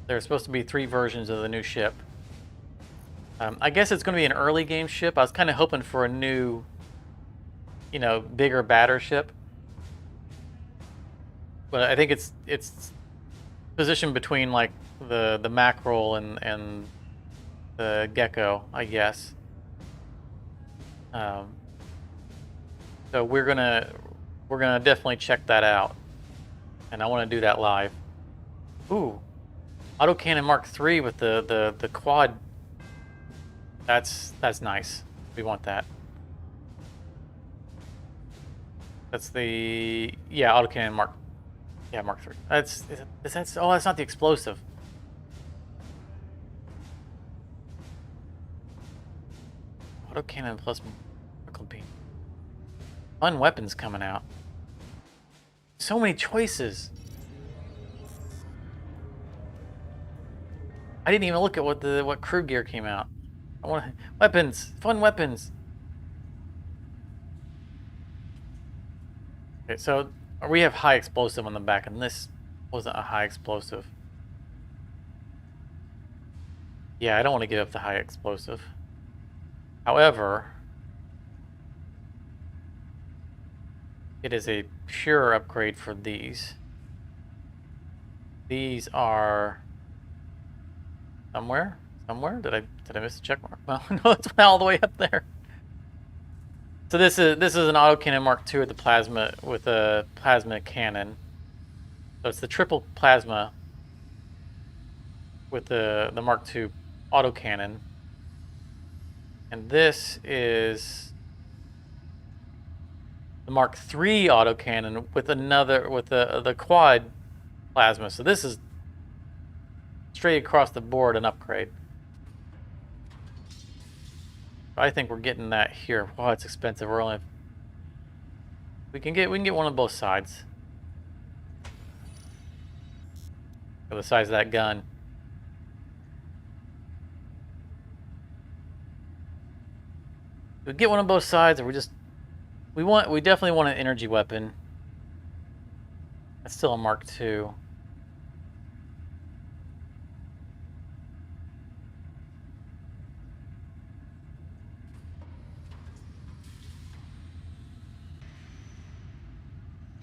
There's supposed to be 3 versions of the new ship. I guess it's gonna be an early game ship. I was kind of hoping for a new, bigger, badder ship. But I think it's positioned between like the mackerel and the gecko, I guess. So we're gonna definitely check that out, and I want to do that live. Ooh, autocannon Mark III with the quad. That's nice. We want that. That's the autocannon Mark. Yeah, Mark III. That's not the explosive. Autocannon plus vertical beam. Fun weapons coming out. So many choices. I didn't even look at what crew gear came out. I want weapons, fun weapons. Okay, so we have high explosive on the back, and this wasn't a high explosive. Yeah, I don't want to give up the high explosive. However, it is a pure upgrade for these. These are somewhere. Did I miss a check mark? Well, no, it's all the way up there. So this is an autocannon Mark II with a plasma cannon. So it's the triple plasma with the Mark II autocannon. And this is the Mark III autocannon with the quad plasma. So this is straight across the board an upgrade. I think we're getting that here. Wow, it's expensive. We can get one on both sides. For the size of that gun. We get one on both sides, or we definitely want an energy weapon. That's still a Mark II.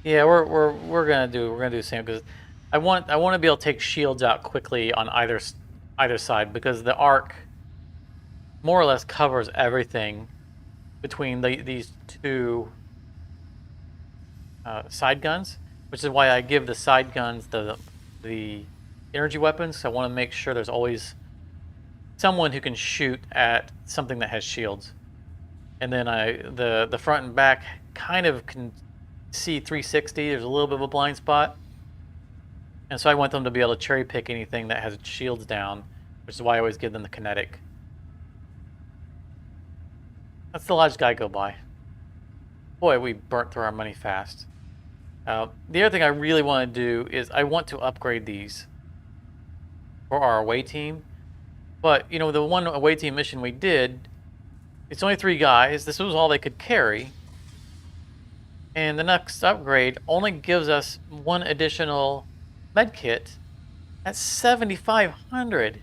Yeah, we're gonna do the same, because I want to be able to take shields out quickly on either side, because the arc more or less covers everything between these two side guns, which is why I give the side guns the energy weapons. So I want to make sure there's always someone who can shoot at something that has shields, and then the front and back kind of can see 360. There's a little bit of a blind spot, and so I want them to be able to cherry pick anything that has shields down, which is why I always give them the kinetic. Let's the large guy go by. Boy, we burnt through our money fast. The other thing I really want to do is I want to upgrade these for our away team. But, you know, the one away team mission we did, it's only 3 guys. This was all they could carry. And the next upgrade only gives us 1 additional med kit at 7,500.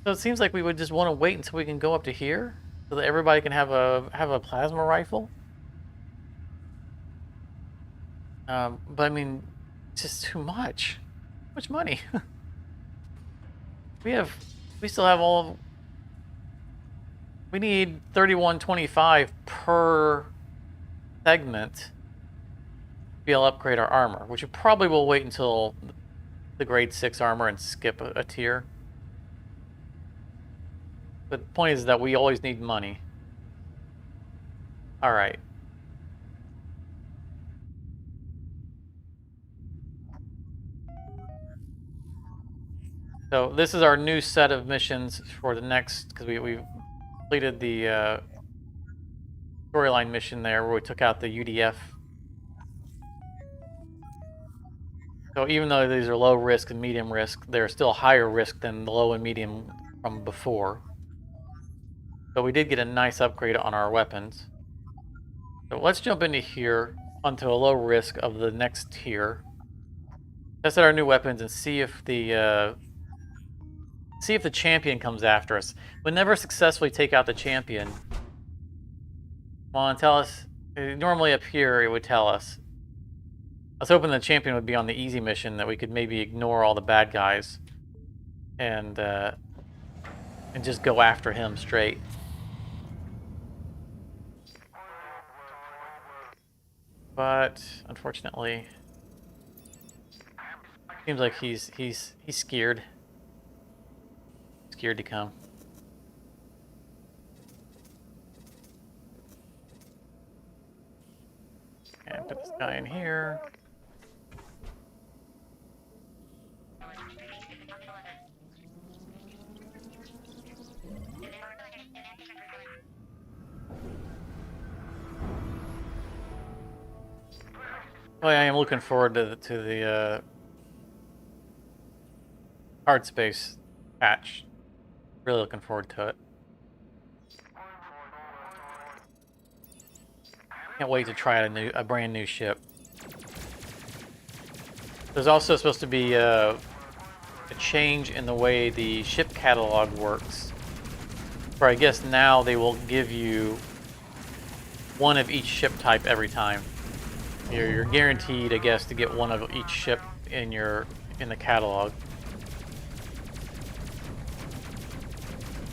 So it seems like we would just want to wait until we can go up to here so that everybody can have a plasma rifle. But I mean, it's just too much. Too much money. We still have all. We need 3125 per segment to be able to upgrade our armor, which we probably will wait until the grade 6 armor and skip a tier. But the point is that we always need money. All right. So this is our new set of missions for the next, because we've completed the storyline mission there where we took out the UDF. So even though these are low risk and medium risk, they're still higher risk than the low and medium from before. So we did get a nice upgrade on our weapons. So let's jump into here onto a low risk of the next tier. Test out our new weapons and see if the champion comes after us. We'll never successfully take out the champion. Well, and tell us. Normally up here it would tell us. I was hoping the champion would be on the easy mission, that we could maybe ignore all the bad guys and just go after him straight. But unfortunately, seems like he's scared. Scared to come. And put this guy in here. Oh yeah, I am looking forward to the hard space patch. Really looking forward to it. Can't wait to try a brand new ship. There's also supposed to be a change in the way the ship catalog works. Where I guess now they will give you 1 of each ship type every time. You're guaranteed, I guess, to get 1 of each ship in the catalog.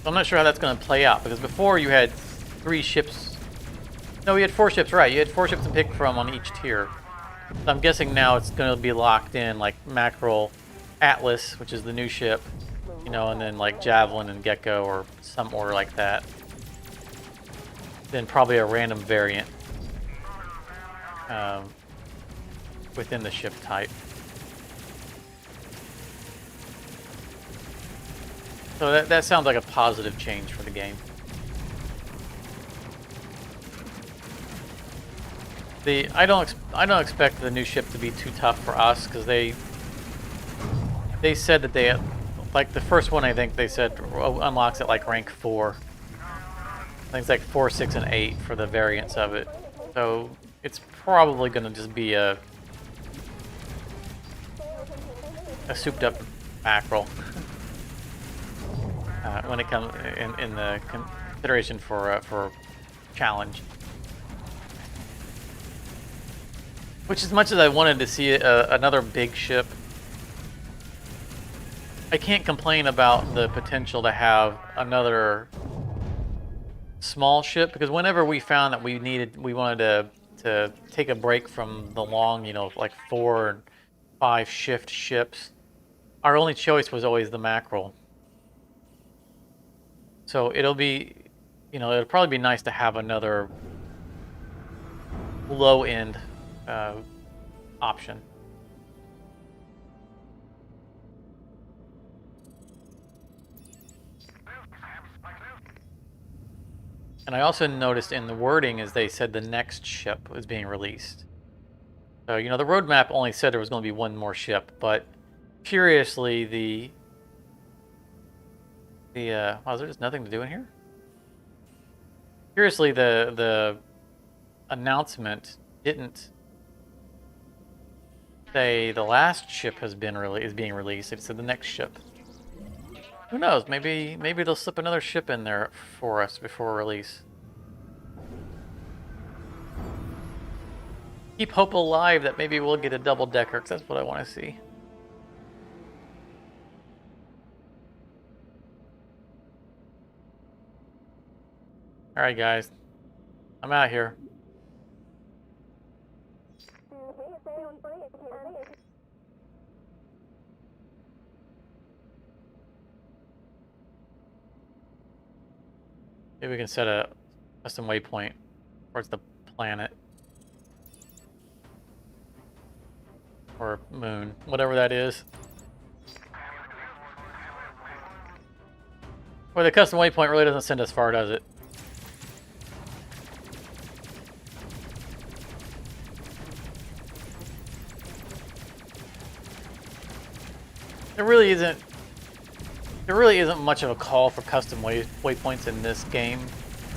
So I'm not sure how that's going to play out, because before you had 3 ships. No, you had 4 ships, right? You had 4 ships to pick from on each tier. So I'm guessing now it's going to be locked in, like Mackerel, Atlas, which is the new ship, you know, and then like Javelin and Gecko or some order like that. Then probably a random variant within the ship type. So that sounds like a positive change for the game. I don't expect the new ship to be too tough for us, because they said that they, like the first one, I think they said unlocks at like rank 4. I think it's like 4, 6, and 8 for the variants of it. So it's probably going to just be a souped up mackerel when it comes in the consideration for challenge. Which, as much as I wanted to see another big ship, I can't complain about the potential to have another small ship, because whenever we found that we wanted to take a break from the long, you know, like 4 and 5 shift ships, our only choice was always the mackerel. So it'll be, you know, it'll probably be nice to have another low end option. And I also noticed in the wording is they said the next ship was being released. So, you know, the roadmap only said there was going to be one more ship, but curiously, wow, is there just nothing to do in here? Curiously, the announcement didn't say the last ship is being released. It said the next ship. Who knows? Maybe they'll slip another ship in there for us before release. Keep hope alive that maybe we'll get a double decker, because that's what I want to see. All right, guys, I'm out here. Maybe we can set a custom waypoint towards the planet. Or moon, whatever that is. Well, the custom waypoint really doesn't send us far, does it? There really isn't much of a call for custom waypoints in this game.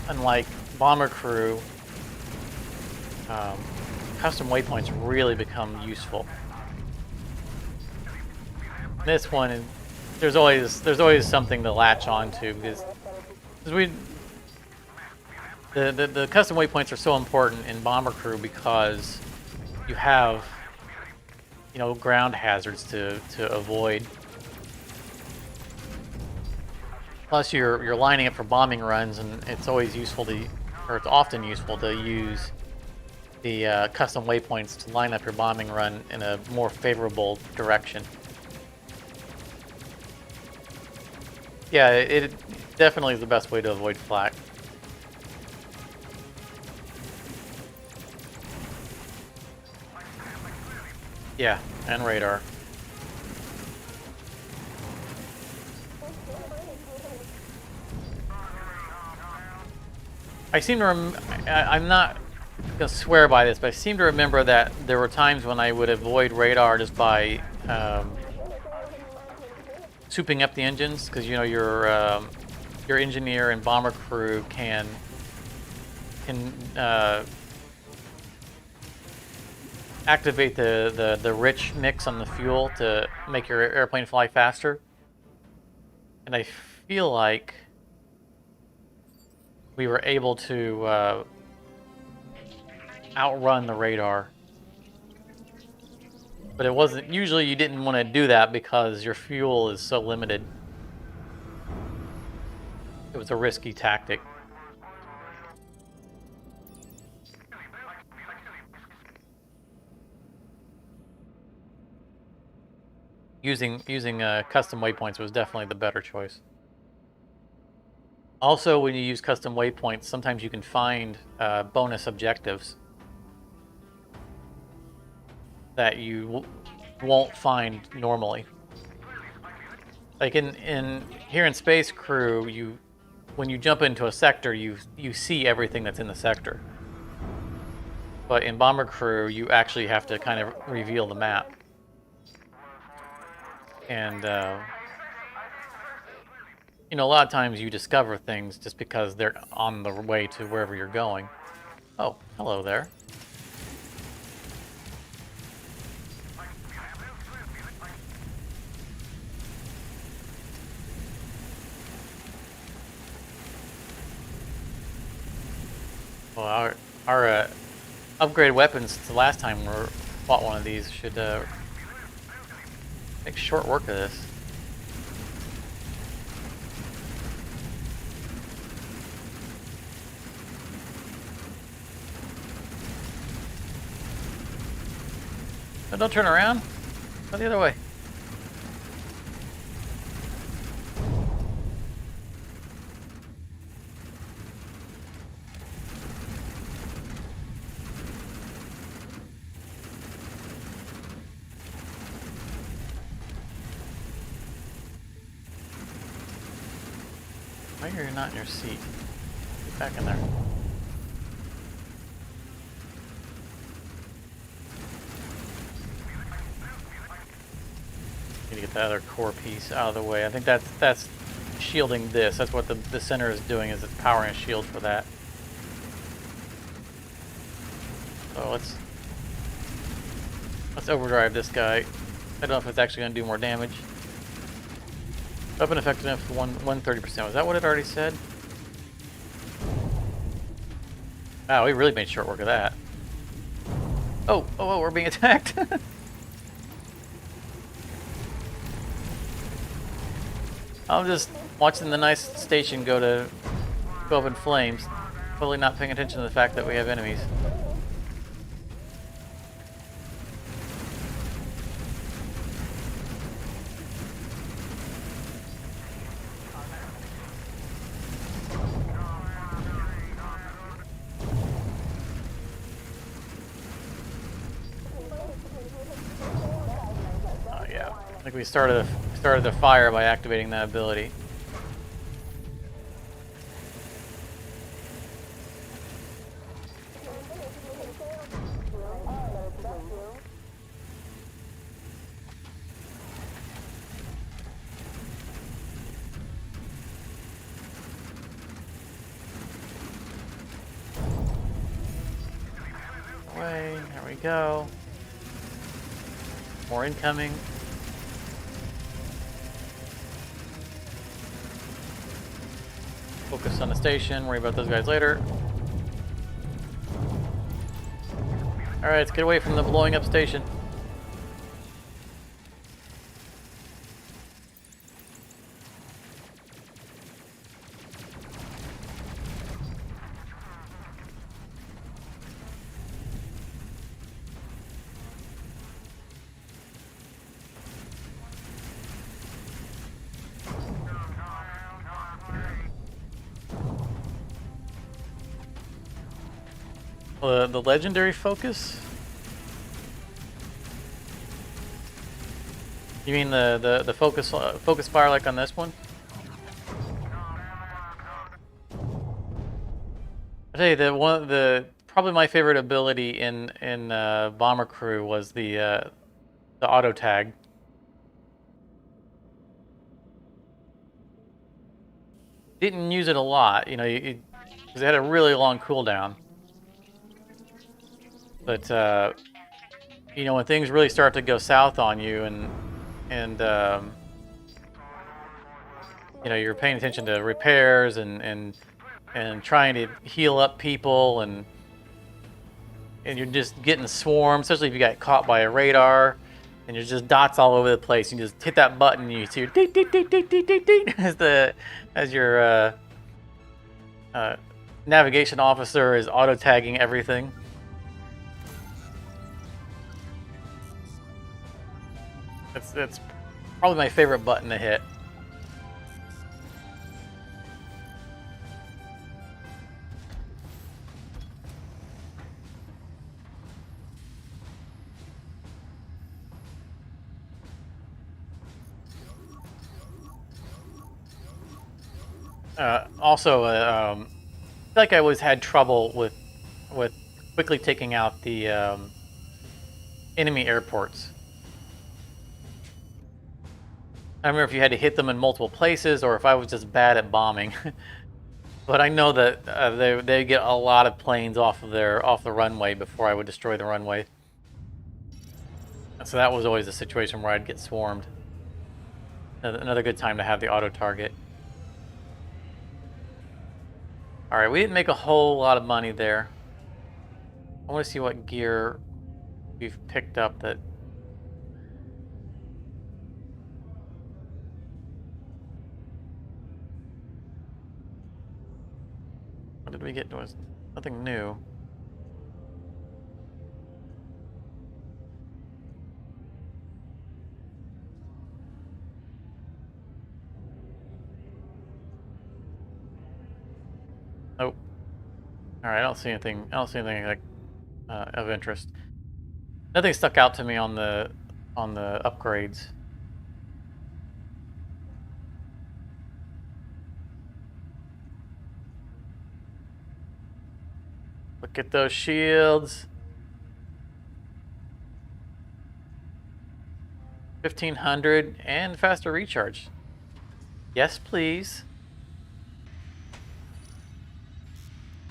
Unlike Bomber Crew, custom waypoints really become useful. This one, there's always something to latch onto because the custom waypoints are so important in Bomber Crew because you have, you know, ground hazards to avoid. Plus, you're lining up for bombing runs, and it's always useful it's often useful to use the custom waypoints to line up your bombing run in a more favorable direction. Yeah, it definitely is the best way to avoid flak. Yeah, and radar. I seem to I'm not gonna swear by this, but I seem to remember that there were times when I would avoid radar just by souping up the engines, because you know your engineer and bomber crew can activate the rich mix on the fuel to make your airplane fly faster. And I feel like we were able to outrun the radar. But it wasn't, usually you didn't want to do that because your fuel is so limited. It was a risky tactic. Using custom waypoints was definitely the better choice. Also, when you use custom waypoints, sometimes you can find bonus objectives that you won't find normally. Like here in Space Crew, when you jump into a sector, you see everything that's in the sector. But in Bomber Crew, you actually have to kind of reveal the map. And you know, a lot of times you discover things just because they're on the way to wherever you're going. Oh, hello there. Well, our upgraded weapons since the last time we fought one of these should make short work of this. No, don't turn around. Go the other way. Why are you not in your seat? Back in there. Need to get that other core piece out of the way. I think that's shielding this. That's what the center is doing, is it's powering a shield for that. So let's overdrive this guy. I don't know if it's actually going to do more damage. Weapon effectiveness 130%. Was that what it already said? Wow, we really made short work of that. Oh, we're being attacked. I'm just watching the nice station go up in flames, totally not paying attention to the fact that we have enemies. Yeah, I think we started the fire by activating that ability. Away, there we go. More incoming. Focus on the station, worry about those guys later. Alright, let's get away from the blowing up station. The legendary focus? You mean the focus fire like on this one? I tell you, probably my favorite ability in Bomber Crew was the auto tag. Didn't use it a lot, you know, because it had a really long cooldown. But you know, when things really start to go south on you, and you know, you're paying attention to repairs and trying to heal up people, and you're just getting swarmed, especially if you got caught by a radar, and there's just dots all over the place. You just hit that button, and you see your deet deet deet deet deet deet deet as your navigation officer is auto tagging everything. It's probably my favorite button to hit. Also, I feel like I always had trouble with quickly taking out the enemy airports. I remember if you had to hit them in multiple places, or if I was just bad at bombing. But I know that they get a lot of planes off the runway before I would destroy the runway. So that was always a situation where I'd get swarmed. Another good time to have the auto target. All right, we didn't make a whole lot of money there. I want to see what gear we've picked up that. What did we get? There was nothing new. Nope. All right, I don't see anything. I don't see anything like of interest. Nothing stuck out to me on the upgrades. Look at those shields. 1500 and faster recharge. Yes, please.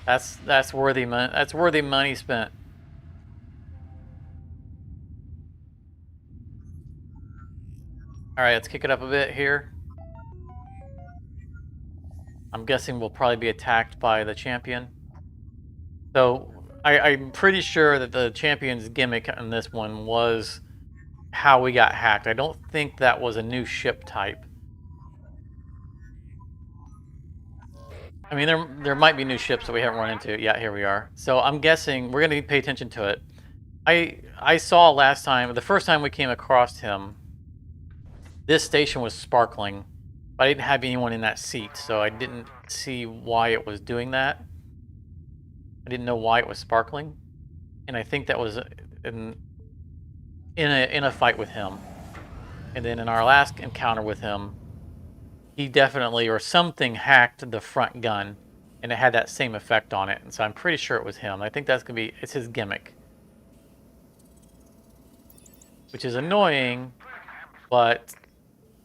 That's worthy money. That's worthy money spent. All right, let's kick it up a bit here. I'm guessing we'll probably be attacked by the champion. So I'm pretty sure that the champion's gimmick in this one was how we got hacked. I don't think that was a new ship type. I mean, there might be new ships that we haven't run into. Yeah, here we are. So I'm guessing we're going to pay attention to it. I saw last time, the first time we came across him, this station was sparkling. But I didn't have anyone in that seat, so I didn't see why it was doing that. I didn't know why it was sparkling. And I think that was in a fight with him. And then in our last encounter with him, he definitely, or something, hacked the front gun, and it had that same effect on it. And so I'm pretty sure it was him. I think that's gonna be, it's his gimmick, which is annoying, but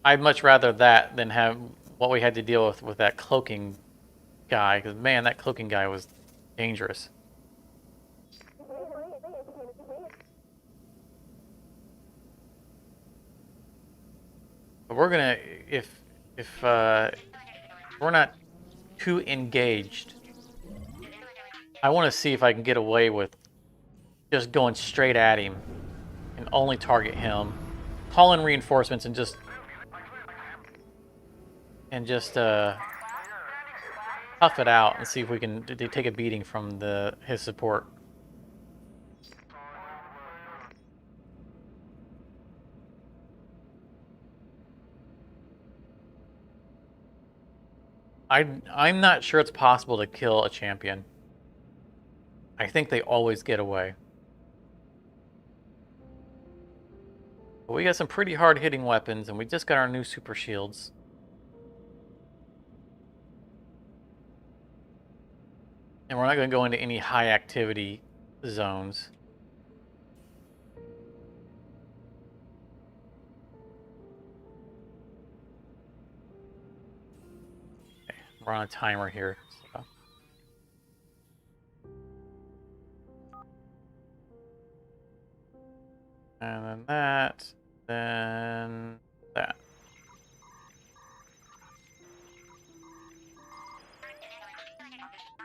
I'd much rather that than have what we had to deal with that cloaking guy. Because man, that cloaking guy was dangerous. But we're gonna, if we're not too engaged, I want to see if I can get away with just going straight at him and only target him, call in reinforcements, and just tough it out and see if we can take a beating from his support. I'm not sure it's possible to kill a champion. I think they always get away. But we got some pretty hard-hitting weapons, and we just got our new super shields. And we're not going to go into any high-activity zones. We're on a timer here. So. And then that. Then that.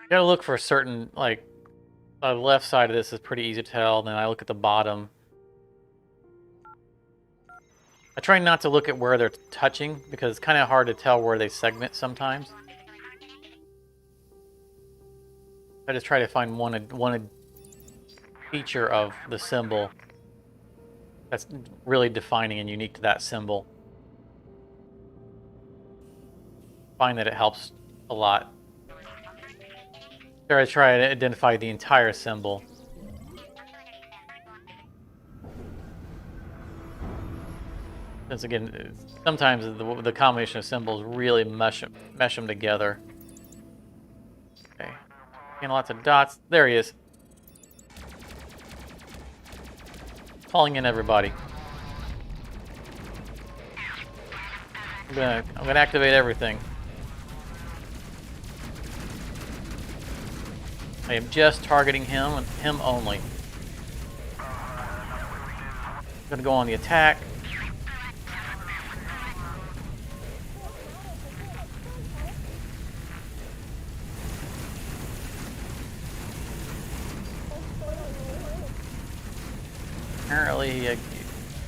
You gotta look for a certain, like, the left side of this is pretty easy to tell. Then I look at the bottom. I try not to look at where they're touching because it's kind of hard to tell where they segment sometimes. I just try to find one feature of the symbol that's really defining and unique to that symbol. Find that it helps a lot. There I try to identify the entire symbol. Since again, sometimes the combination of symbols really mesh them together. Okay. And lots of dots. There he is. Calling in everybody. I'm gonna activate everything. I am just targeting him and him only. I'm gonna go on the attack. Apparently, he's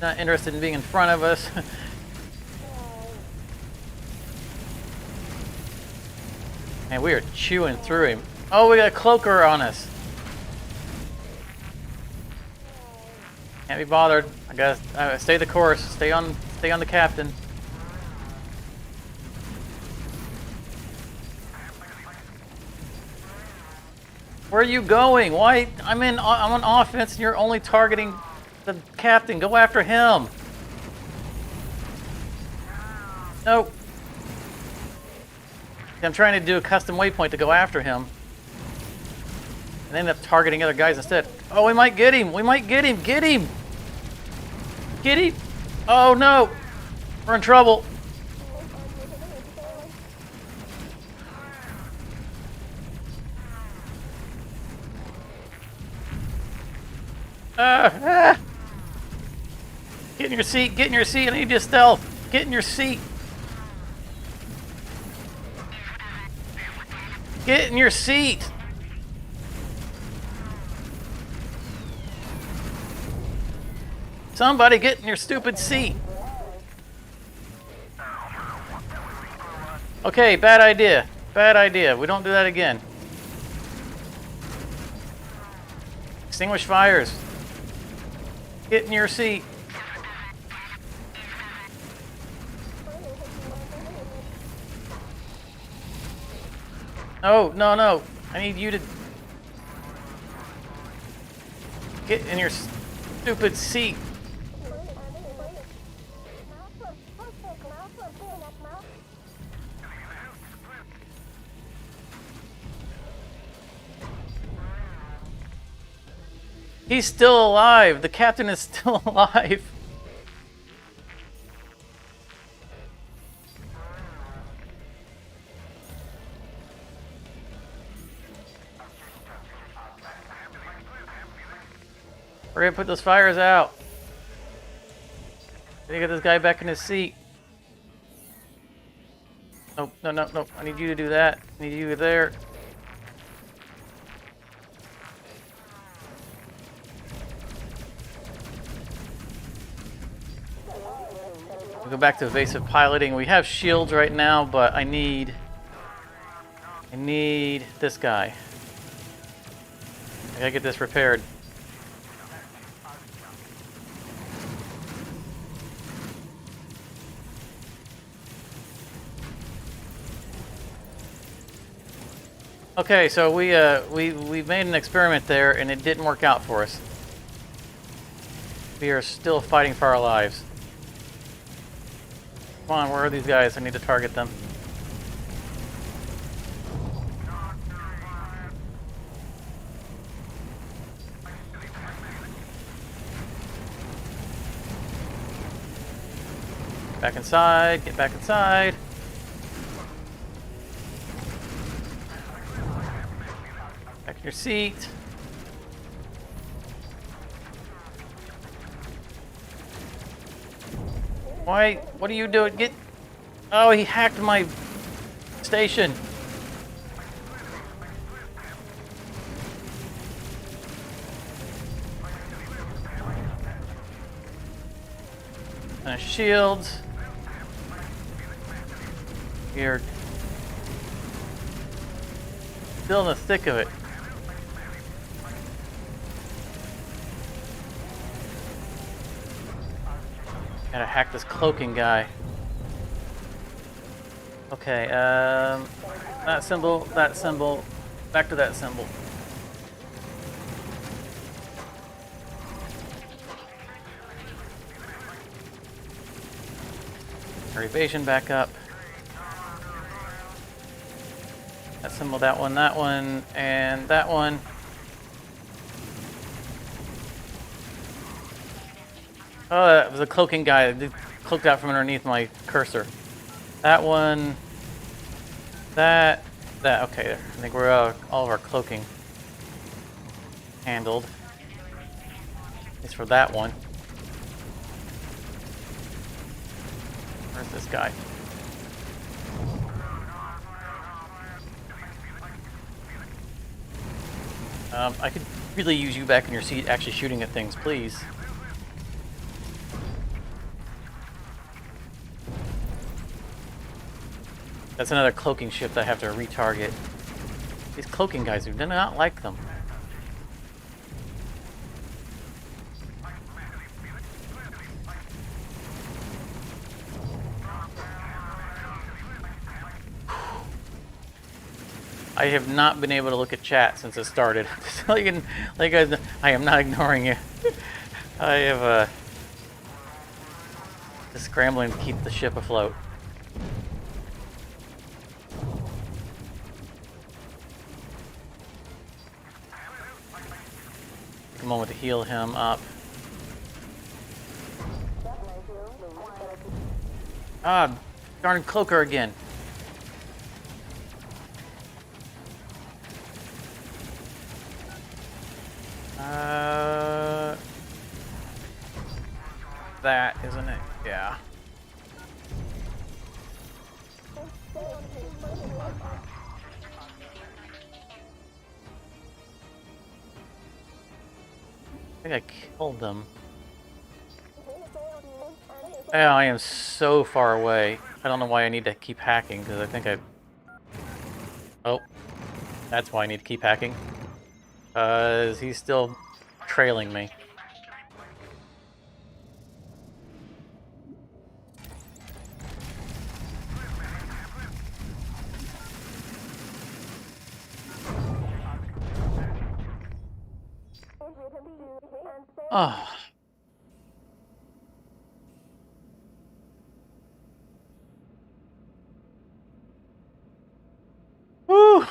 not interested in being in front of us. Man, we are chewing through him. Oh, we got a cloaker on us. Can't be bothered. I gotta stay the course. Stay on the captain. Where are you going? Why? I'm on offense, and you're only targeting the captain. Go after him. Nope. I'm trying to do a custom waypoint to go after him. and end up targeting other guys instead. Oh, we might get him. We might get him. Get him. Get him. Oh, no. We're in trouble. Get in your seat. Get in your seat. I need you to stealth. Get in your seat. Get in your seat. Somebody get in your stupid seat. Okay, bad idea. Bad idea. We don't do that again. Extinguish fires. Get in your seat. No, no, no. I need you to get in your stupid seat. He's still alive. The captain is still alive. We're gonna put those fires out. Gonna get this guy back in his seat. Nope, no, no, no. I need you to do that. I need you there. We'll go back to evasive piloting. We have shields right now, but I need this guy. I gotta get this repaired. Okay, so we made an experiment there, and it didn't work out for us. We are still fighting for our lives. Come on, where are these guys? I need to target them. Back inside, get back inside. Back in your seat. Why? What are you doing? Get... Oh, he hacked my station. And shields. Here. Still in the thick of it. Gotta hack this cloaking guy. Okay, that symbol, back to that symbol. Our evasion back up. That symbol, that one, and that one. Oh, that was a cloaking guy that cloaked out from underneath my cursor. That one, that, okay, I think we're all of our cloaking handled. It's for that one. Where's this guy? I could really use you back in your seat actually shooting at things, please. That's another cloaking ship that I have to retarget. These cloaking guys do not like them. I have not been able to look at chat since it started. So you guys know, I am not ignoring you. I have just scrambling to keep the ship afloat. a moment to heal him up. Ah, darn cloaker again. That, isn't it? Yeah. I think I killed them. Oh, I am so far away. I don't know why I need to keep hacking, because I think I... Oh. That's why I need to keep hacking. He's still trailing me. Oh. Woo!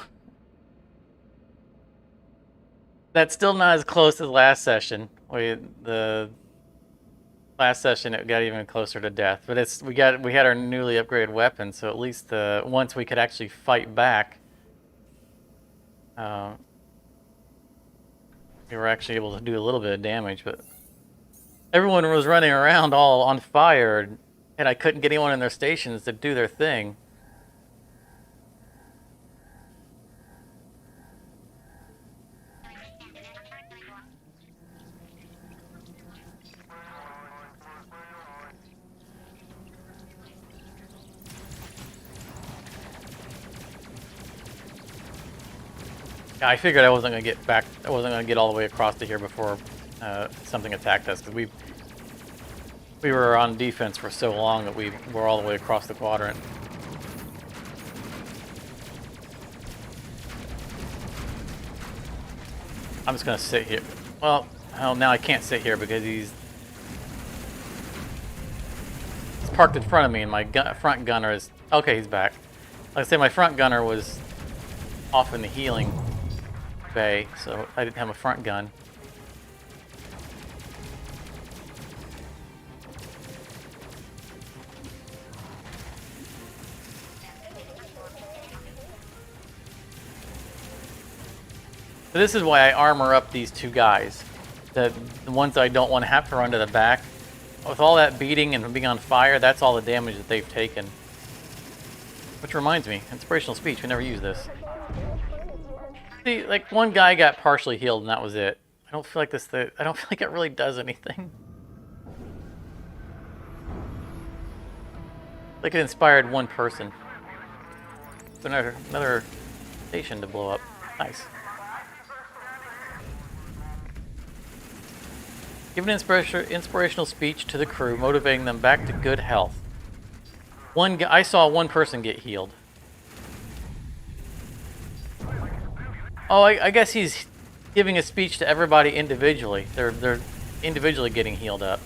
That's still not as close as last session. The last session it got even closer to death, but we had our newly upgraded weapon, so at least once we could actually fight back, we were actually able to do a little bit of damage. But everyone was running around all on fire, and I couldn't get anyone in their stations to do their thing. I figured I wasn't gonna get back. I wasn't gonna get all the way across to here before something attacked us, because we were on defense for so long that we were all the way across the quadrant. I'm just gonna sit here. Well, now I can't sit here because he's parked in front of me, and my front gunner is okay. He's back. Like I say, my front gunner was off in the healing bay, so I didn't have a front gun. So this is why I armor up these two guys. The ones I don't want to have to run to the back. With all that beating and being on fire, that's all the damage that they've taken. Which reminds me, inspirational speech, we never use this. See, like, one guy got partially healed and that was it. I don't feel like I don't feel like it really does anything. Like it inspired one person. Another station to blow up. Nice. Give an inspirational speech to the crew, motivating them back to good health. I saw one person get healed. Oh, I guess he's giving a speech to everybody individually. They're individually getting healed up.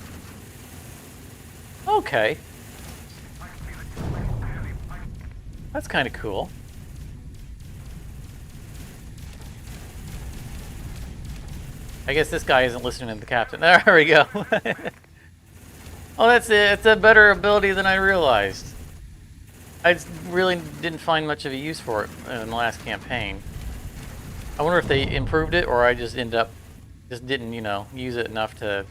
Okay. That's kind of cool. I guess this guy isn't listening to the captain. There we go. Oh, that's it. It's a better ability than I realized. I really didn't find much of a use for it in the last campaign. I wonder if they improved it, or I just didn't, use it enough to...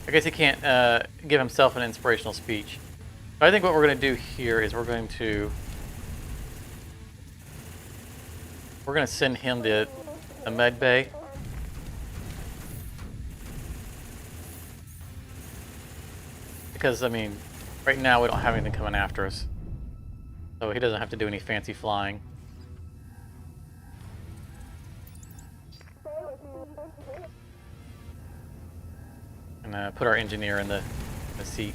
I guess he can't give himself an inspirational speech. But I think what we're going to do here is we're going to send him to the med bay. Because, I mean, right now we don't have anything coming after us. So he doesn't have to do any fancy flying. And put our engineer in the seat.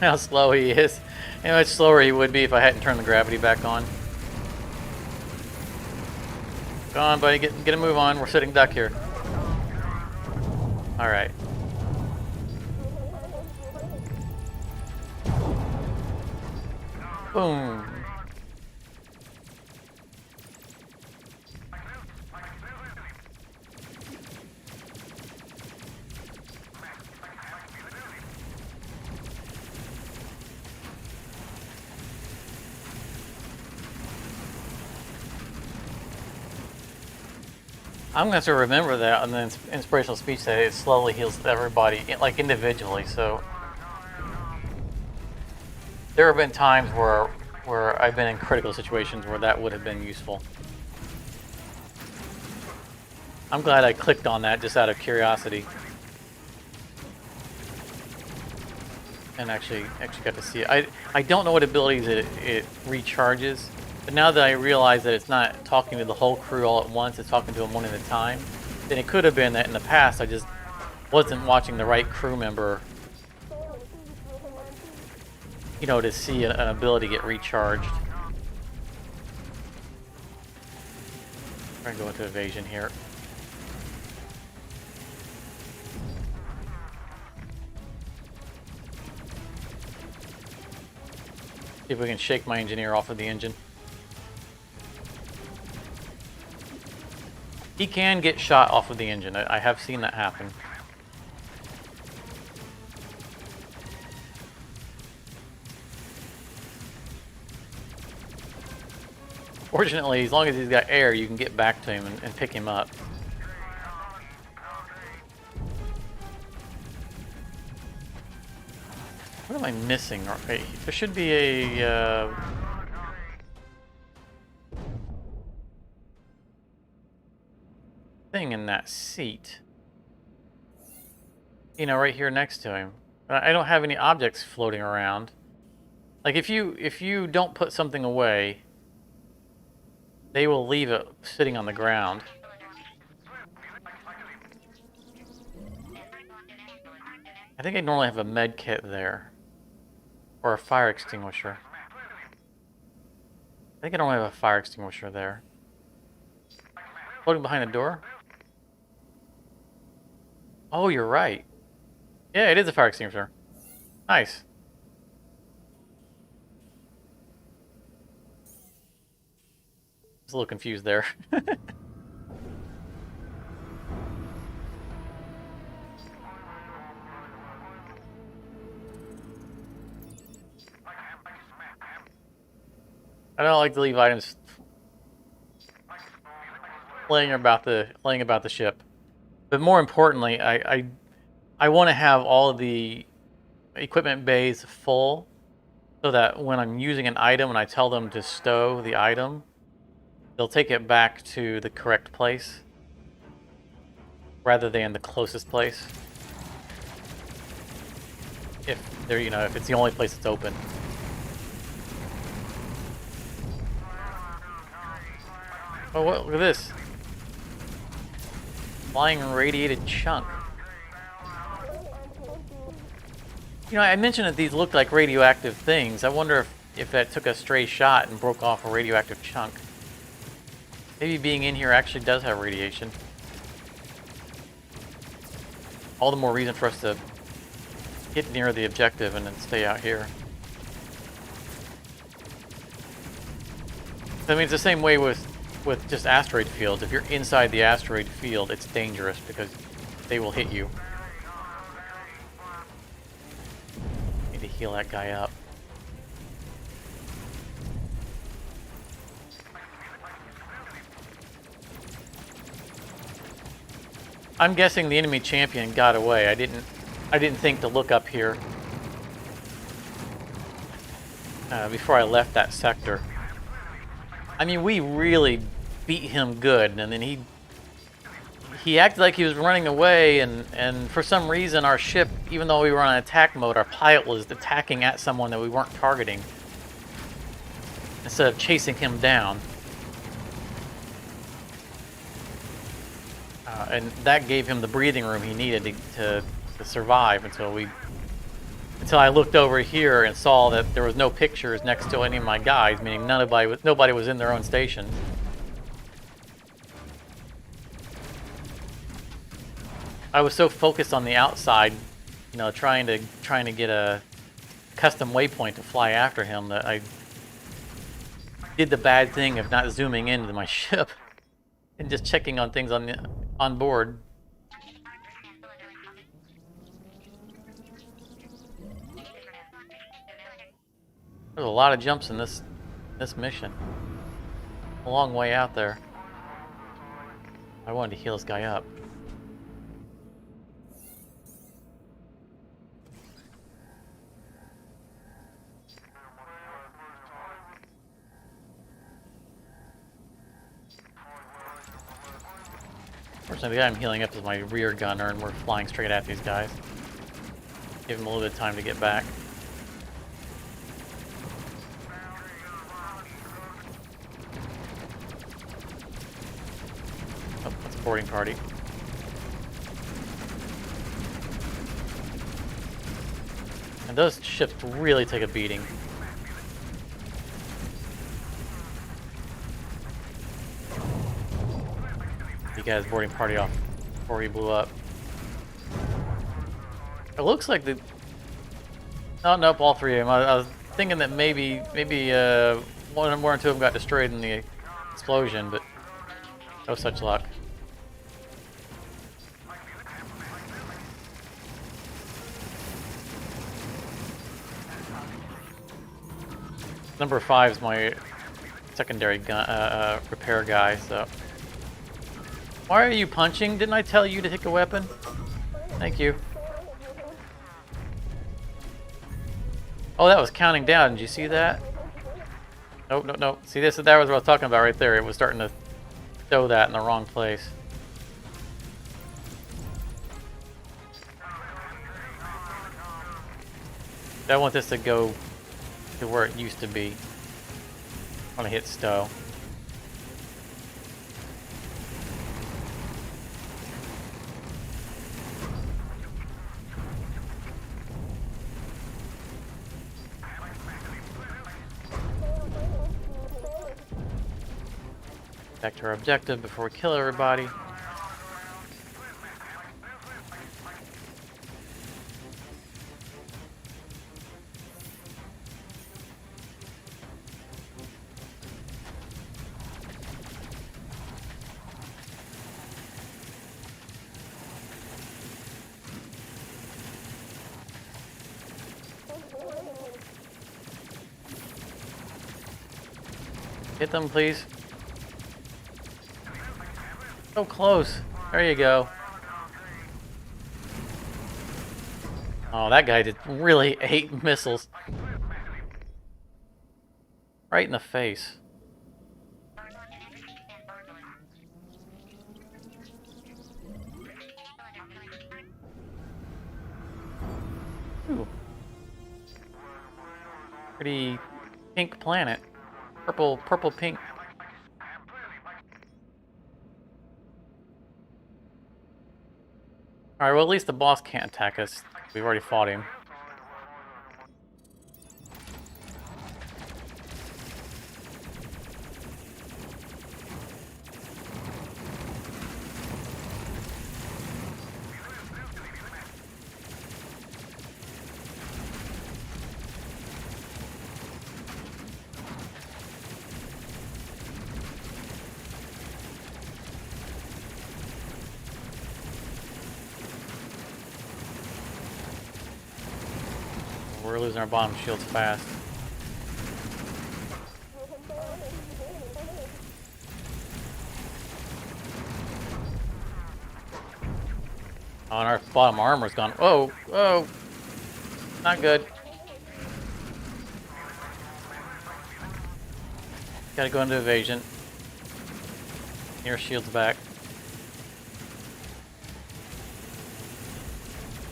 How slow he is. How much slower he would be if I hadn't turned the gravity back on. Go on, buddy, get a move on. We're sitting duck here. Alright. Boom. I'm going to remember that on the inspirational speech that it slowly heals everybody, like individually. So there have been times where I've been in critical situations where that would have been useful. I'm glad I clicked on that just out of curiosity. And actually got to see it. I don't know what abilities it recharges. But now that I realize that it's not talking to the whole crew all at once, it's talking to them one at a time, then it could have been that in the past I just wasn't watching the right crew member, you know, to see an ability get recharged. We're gonna go into evasion here. See if we can shake my engineer off of the engine. He can get shot off of the engine. I have seen that happen. Fortunately, as long as he's got air, you can get back to him and pick him up. What am I missing? There should be a... thing in that seat, you know, right here next to him. I don't have any objects floating around. Like if you don't put something away, they will leave it sitting on the ground. I think I normally have a med kit there, or a fire extinguisher. I think I normally have a fire extinguisher there. Floating behind the door? Oh, you're right. Yeah, it is a fire extinguisher. Nice. I was a little confused there. I don't like to leave items laying about the ship. But more importantly, I want to have all of the equipment bays full so that when I'm using an item and I tell them to stow the item, they'll take it back to the correct place rather than the closest place. If they're, you know, if it's the only place that's open. Oh, look at this. Flying radiated chunk. You know, I mentioned that these looked like radioactive things. I wonder if that took a stray shot and broke off a radioactive chunk. Maybe being in here actually does have radiation. All the more reason for us to get near the objective and then stay out here. I mean, it's the same way with just asteroid fields. If you're inside the asteroid field, it's dangerous because they will hit you. Need to heal that guy up. I'm guessing the enemy champion got away. I didn't think to look up here before I left that sector. I mean, we really beat him good, and then he acted like he was running away, and for some reason our ship, even though we were on attack mode, our pilot was attacking at someone that we weren't targeting instead of chasing him down. And that gave him the breathing room he needed to survive until I looked over here and saw that there was no pictures next to any of my guys, meaning nobody was in their own station. I was so focused on the outside, you know, trying to get a custom waypoint to fly after him that I did the bad thing of not zooming into my ship and just checking on things on board. There's a lot of jumps in this mission. A long way out there. I wanted to heal this guy up. Fortunately, the guy I'm healing up is my rear gunner, and we're flying straight at these guys. Give him a little bit of time to get back. Oh, that's a boarding party. And those ships really take a beating. You guys boarding party off before he blew up. It looks like the... Oh, nope, all three of them. I was thinking that maybe one or two of them got destroyed in the explosion, but no such luck. Number 5 is my secondary gun, repair guy, so... Why are you punching? Didn't I tell you to take a weapon? Thank you. Oh, that was counting down. Did you see that? Nope, nope, nope. See, that was what I was talking about right there. It was starting to show that in the wrong place. I want this to go to where it used to be. I want to hit stow. Back to our objective before we kill everybody. Hit them, please. So close. There you go. Oh, that guy did really 8 missiles. Right in the face. Ooh. Pretty pink planet. Purple pink. Alright, well at least the boss can't attack us. We've already fought him. We're losing our bottom shields fast. Oh, and our bottom armor's gone. Oh, oh, not good. Gotta go into evasion. Your shield's back.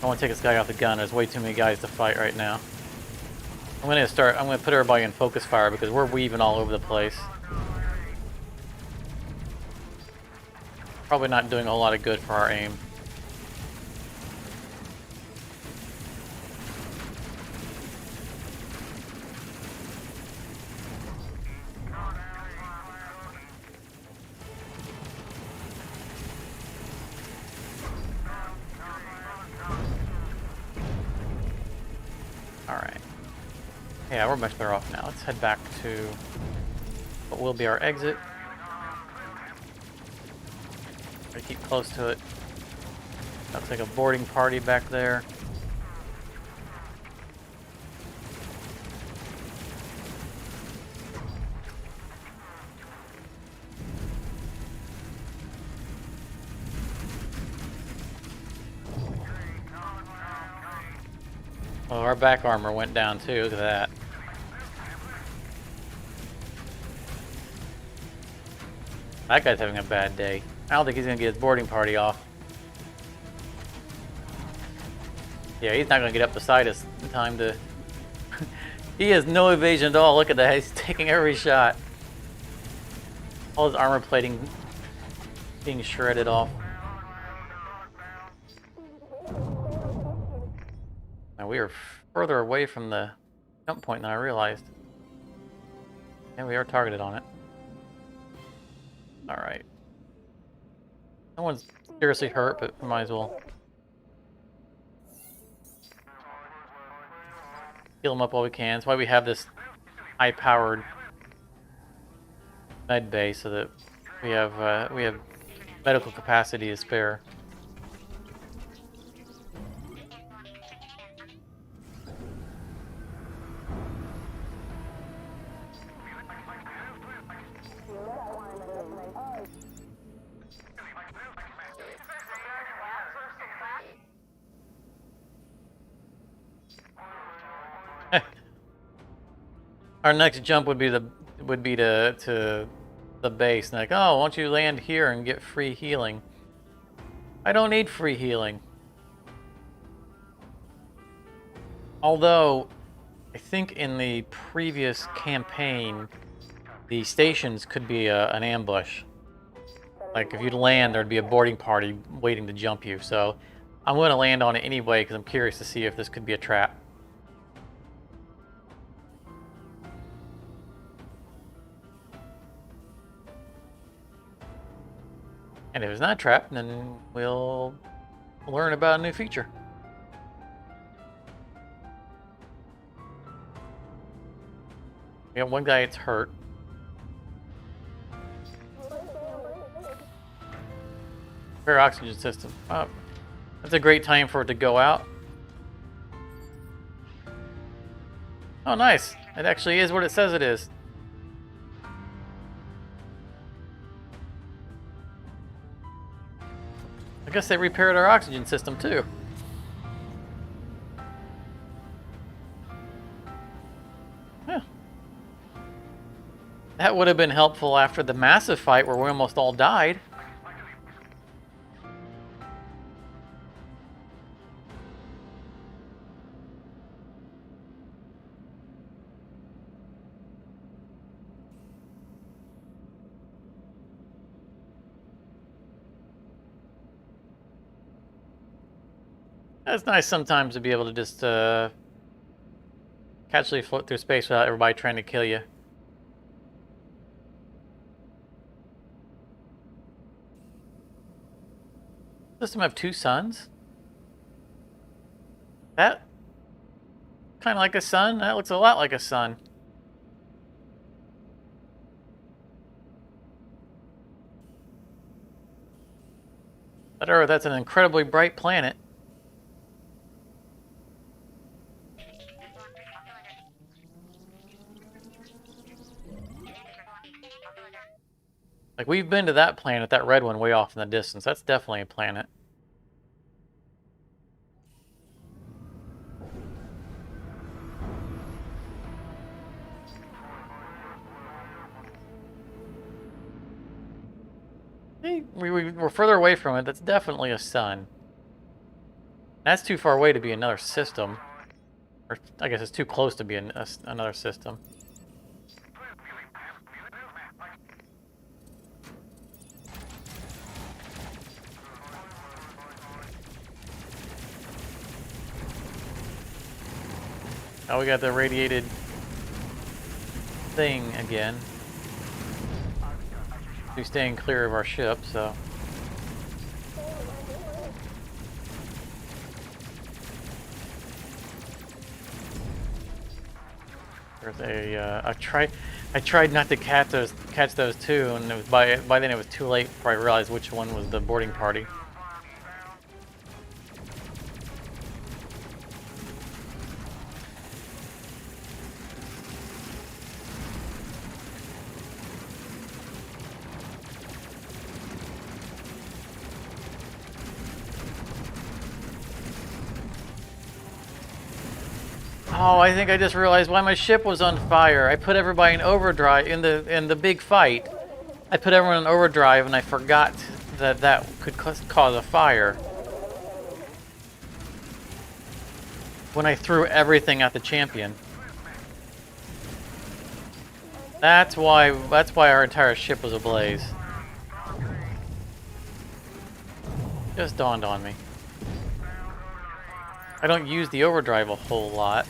I want to take this guy off the gun. There's way too many guys to fight right now. I'm gonna put everybody in focus fire because we're weaving all over the place. Probably not doing a lot of good for our aim. Alright. Yeah, we're much better off now. Let's head back to what will be our exit. Try to keep close to it. Looks like a boarding party back there. Oh, our back armor went down too, look at that. That guy's having a bad day. I don't think he's gonna get his boarding party off. Yeah, he's not gonna get up beside us in time to... He has no evasion at all, look at that, he's taking every shot. All his armor plating being shredded off. Now we are further away from the jump point than I realized. And we are targeted on it. Alright. No one's seriously hurt, but we might as well heal them up while we can. That's why we have this high-powered med bay, so that we have medical capacity to spare. Our next jump would be to the base. And like, oh, why don't you land here and get free healing? I don't need free healing. Although, I think in the previous campaign, the stations could be an ambush. Like if you'd land, there'd be a boarding party waiting to jump you. So I'm going to land on it anyway because I'm curious to see if this could be a trap. And if it's not a trap, then we'll learn about a new feature. We got one guy that's hurt. Spare oxygen system. Oh, that's a great time for it to go out. Oh, nice. It actually is what it says it is. I guess they repaired our oxygen system too. Yeah. That would have been helpful after the massive fight where we almost all died. It's nice sometimes to be able to just casually float through space without everybody trying to kill you. System have 2 suns? That kind of like a sun? That looks a lot like a sun. But Earth, that's an incredibly bright planet. Like, we've been to that planet, that red one way off in the distance. That's definitely a planet. Hey, we're further away from it. That's definitely a sun. That's too far away to be another system. Or, I guess it's too close to be another system. Oh, we got the radiated thing again. We're staying clear of our ship, so. There's a I tried not to catch those two, and it was by then it was too late before I realized which one was the boarding party. Oh, I think I just realized why my ship was on fire. I put everybody in overdrive in the big fight. I put everyone in overdrive, and I forgot that could cause a fire. When I threw everything at the champion. That's why our entire ship was ablaze. Just dawned on me. I don't use the overdrive a whole lot.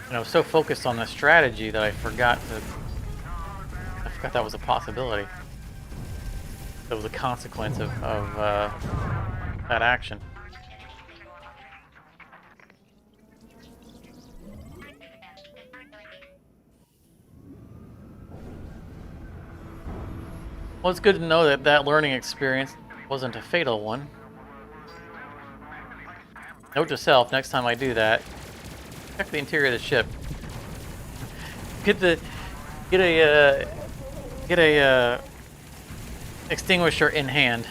And I was so focused on the strategy that I forgot that was a possibility. That was a consequence of that action. Well, it's good to know that learning experience wasn't a fatal one. Note to self, next time I do that, check the interior of the ship. Get a extinguisher in hand.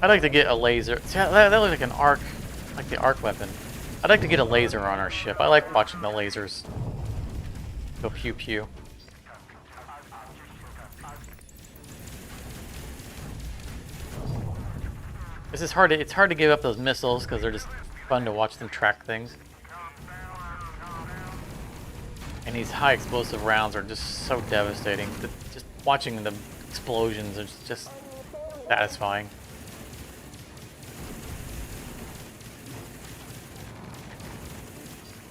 I'd like to get a laser. See, that looks like an arc, like the arc weapon. I'd like to get a laser on our ship. I like watching the lasers go pew pew. This is hard. It's hard to give up those missiles because they're just fun to watch them track things. And these high explosive rounds are just so devastating. Just watching the explosions is just satisfying.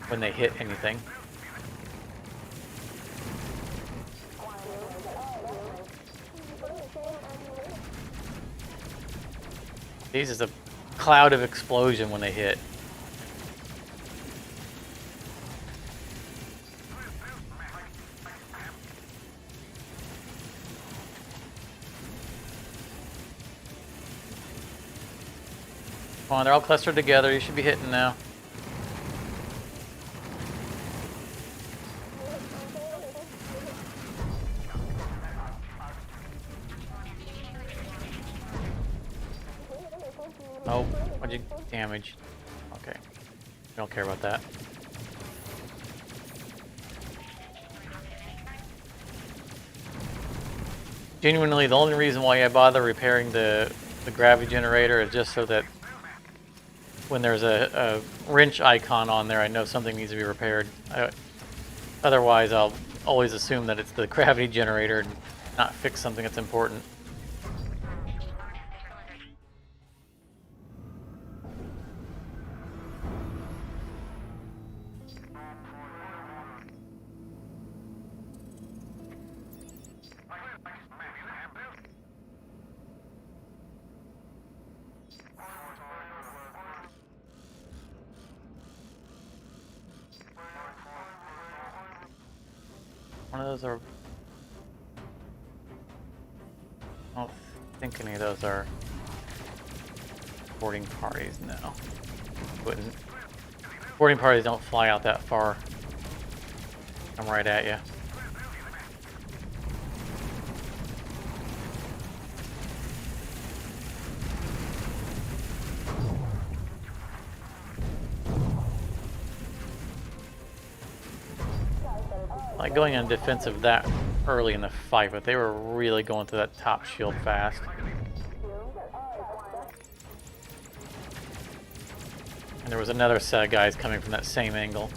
When they hit anything. These is a cloud of explosion when they hit. Come on, they're all clustered together. You should be hitting now. Oh, what'd you damage? Okay. We don't care about that. Genuinely, the only reason why I bother repairing the gravity generator is just so that when there's a wrench icon on there, I know something needs to be repaired. Otherwise, I'll always assume that it's the gravity generator and not fix something that's important. One of those are... I don't think any of those are boarding parties, no. Wouldn't. Boarding parties don't fly out that far. Come right at you. Like going on defensive that early in the fight, but they were really going through that top shield fast. And there was another set of guys coming from that same angle.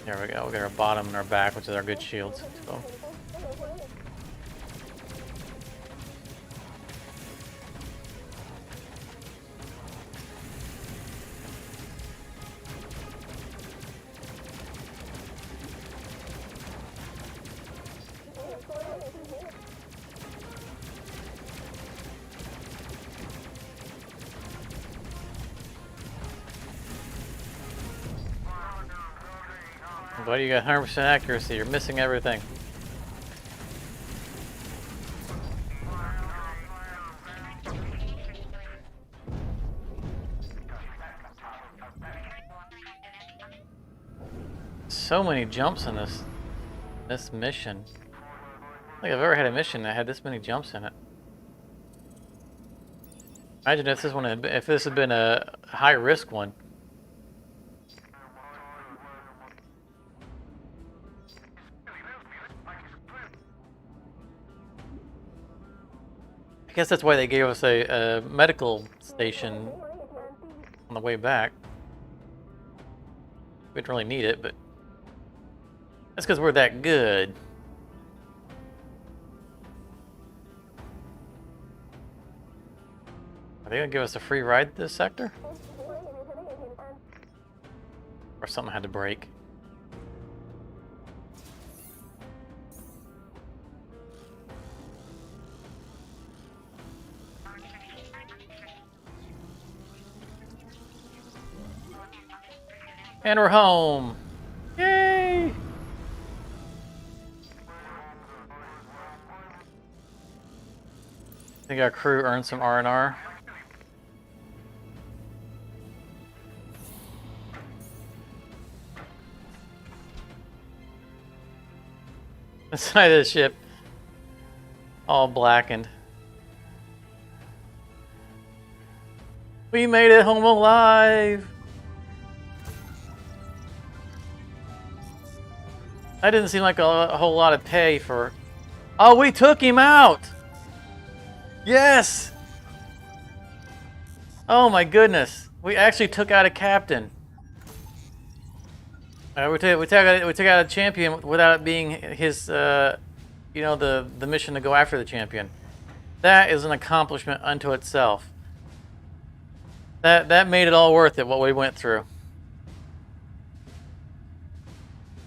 There we go. We got our bottom and our back, which is our good shields. So. But you got 100% accuracy. You're missing everything. So many jumps in this mission. I don't think I've ever had a mission that had this many jumps in it. Imagine if this had been a high risk one. I guess that's why they gave us a medical station on the way back. We didn't really need it, but that's because we're that good. Are they gonna give us a free ride to this sector? Or something had to break. And we're home! Yay! I think our crew earned some R&R. The side of the ship, all blackened. We made it home alive! That didn't seem like a whole lot of pay for... Oh, we took him out! Yes! Oh my goodness. We actually took out a captain. We took out a champion without it being his, you know, the mission to go after the champion. That is an accomplishment unto itself. That made it all worth it, what we went through.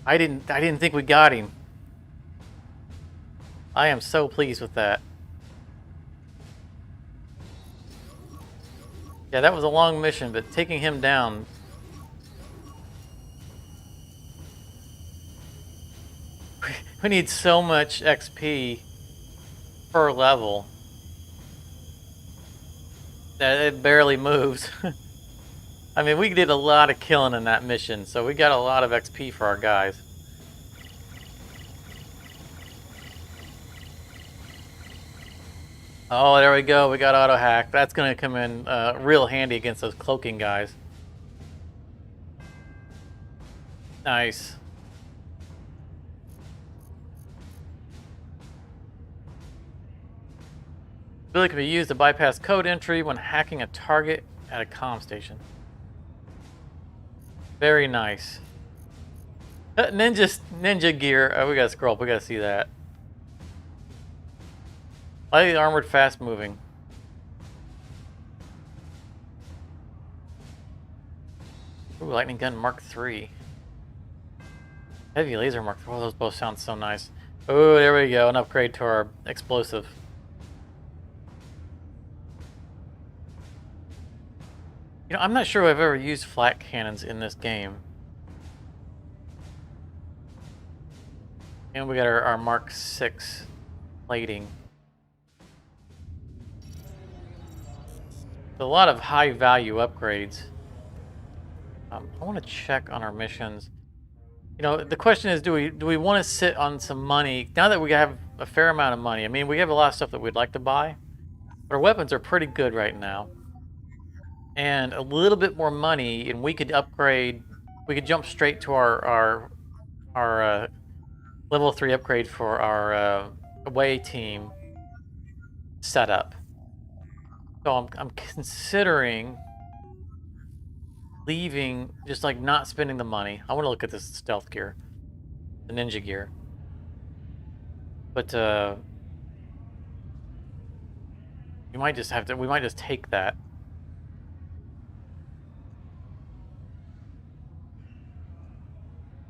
I didn't think we got him. I am so pleased with that. Yeah, that was a long mission, but taking him down. We need so much XP per level that it barely moves. I mean, we did a lot of killing in that mission, so we got a lot of XP for our guys. Oh, there we go. We got auto hack. That's going to come in real handy against those cloaking guys. Nice. Ability can be used to bypass code entry when hacking a target at a comm station. Very nice. Ninja gear. Oh, we gotta scroll up. We gotta see that. Lightly armored, fast moving. Ooh, lightning gun Mark III. Heavy laser Mark III. Oh, those both sound so nice. Oh, there we go. An upgrade to our explosive. You know, I'm not sure I've ever used flak cannons in this game. And we got our Mark VI plating. A lot of high value upgrades. I want to check on our missions. You know, the question is, do we want to sit on some money now that we have a fair amount of money? I mean, we have a lot of stuff that we'd like to buy, but our weapons are pretty good right now. And a little bit more money, and we could upgrade. We could jump straight to our level 3 upgrade for our away team setup. So I'm considering leaving, just like not spending the money. I want to look at this stealth gear, the ninja gear. But we might just take that.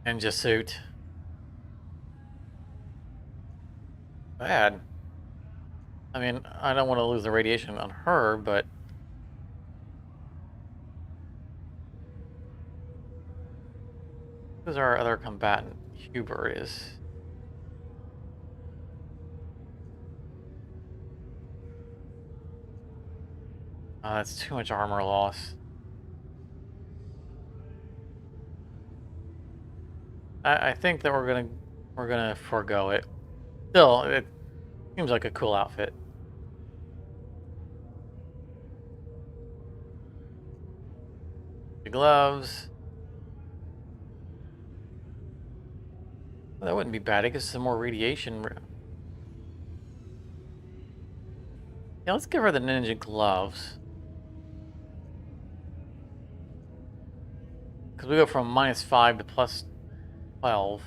Ninja suit. Bad. I mean, I don't want to lose the radiation on her, but who's our other combatant? Huber is. That's too much armor loss. I think that we're gonna forego it. Still, it seems like a cool outfit. The gloves. Well, that wouldn't be bad. It gives some more radiation. Yeah, let's give her the ninja gloves. Because we go from -5 to +12.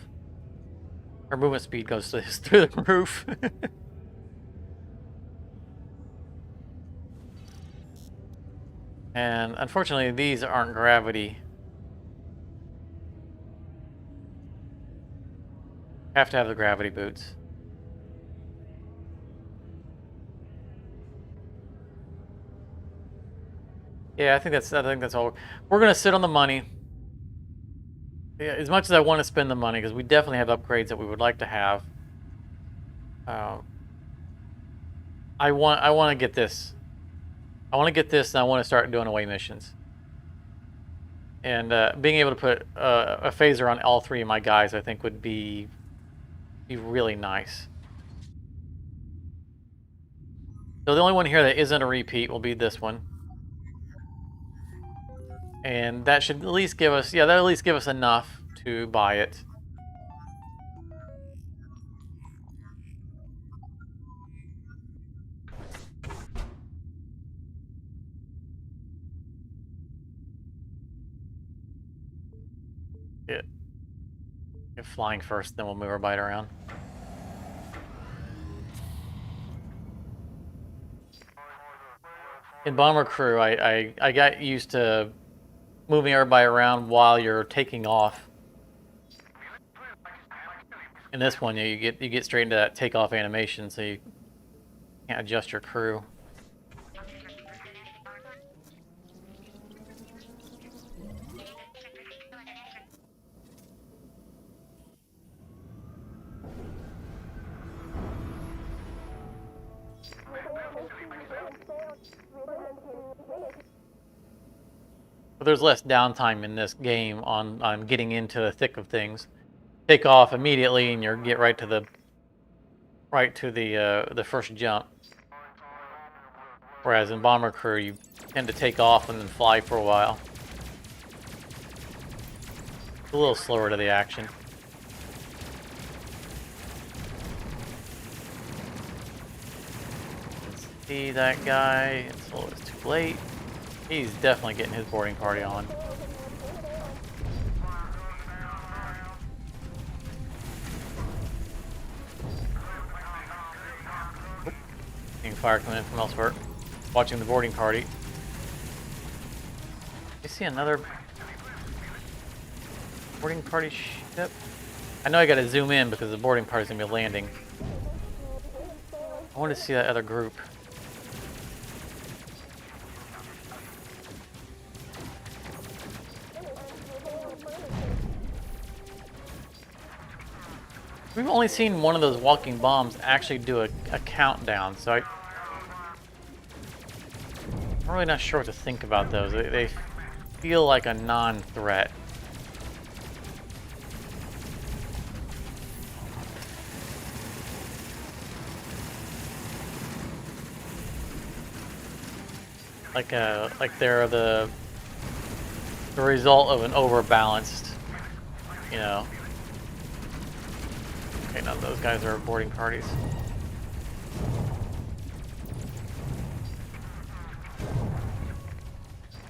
Her movement speed goes through the roof. And unfortunately, these aren't gravity. Have to have the gravity boots. Yeah, I think that's all. We're gonna sit on the money. Yeah, as much as I want to spend the money, because we definitely have upgrades that we would like to have. I want to get this. I want to get this, and I want to start doing away missions. And being able to put a phaser on all 3 of my guys, I think, would be really nice. So the only one here that isn't a repeat will be this one. And that should at least give us, that'll at least give us enough to buy it. Get flying first, then we'll move our bite around. In Bomber Crew, I got used to moving everybody around while you're taking off. In this one, you get straight into that takeoff animation, so you can't adjust your crew. But there's less downtime in this game on getting into the thick of things. Take off immediately, and you get right to the first jump. Whereas in Bomber Crew, you tend to take off and then fly for a while. It's a little slower to the action. Let's see that guy. It's too late. He's definitely getting his boarding party on. Seeing fire coming in from elsewhere. Watching the boarding party. You see another boarding party ship? I know I gotta zoom in because the boarding party's gonna be landing. I want to see that other group. We've only seen one of those walking bombs actually do a countdown, so I'm really not sure what to think about those. They feel like a non-threat. Like they're the result of an overbalanced, you know. Okay, none of those guys are boarding parties.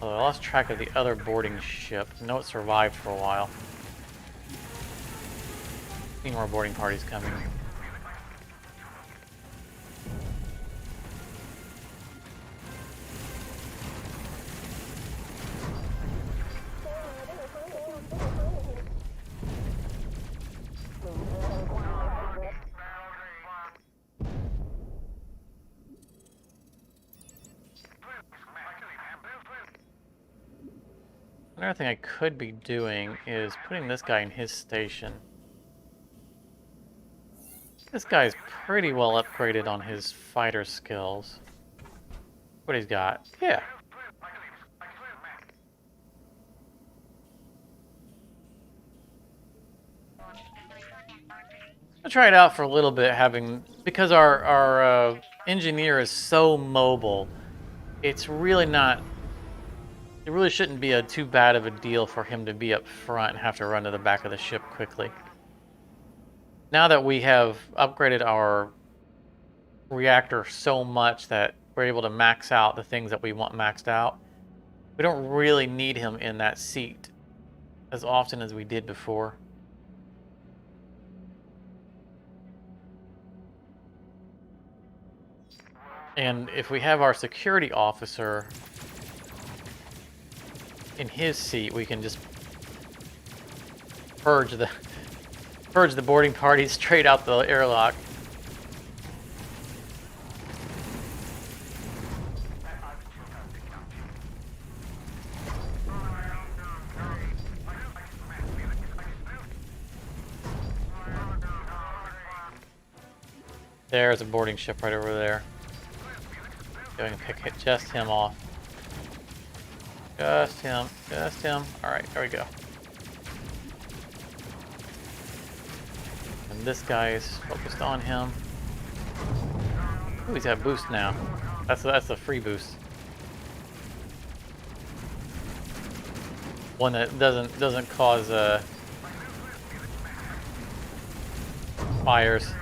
Although I lost track of the other boarding ship. I know it survived for a while. See more boarding parties coming. Another thing I could be doing is putting this guy in his station. This guy's pretty well upgraded on his fighter skills. What he's got? Yeah. I'll try it out for a little bit, because our engineer is so mobile. It's really not. It really shouldn't be too bad of a deal for him to be up front and have to run to the back of the ship quickly. Now that we have upgraded our reactor so much that we're able to max out the things that we want maxed out, we don't really need him in that seat as often as we did before. And if we have our security officer in his seat, we can just purge the boarding party straight out the airlock. There's a boarding ship right over there. Going to pick just him off. Just him. Just him. Alright, there we go. And this guy is focused on him. Ooh, he's got boost now. That's a free boost. One that doesn't cause fires.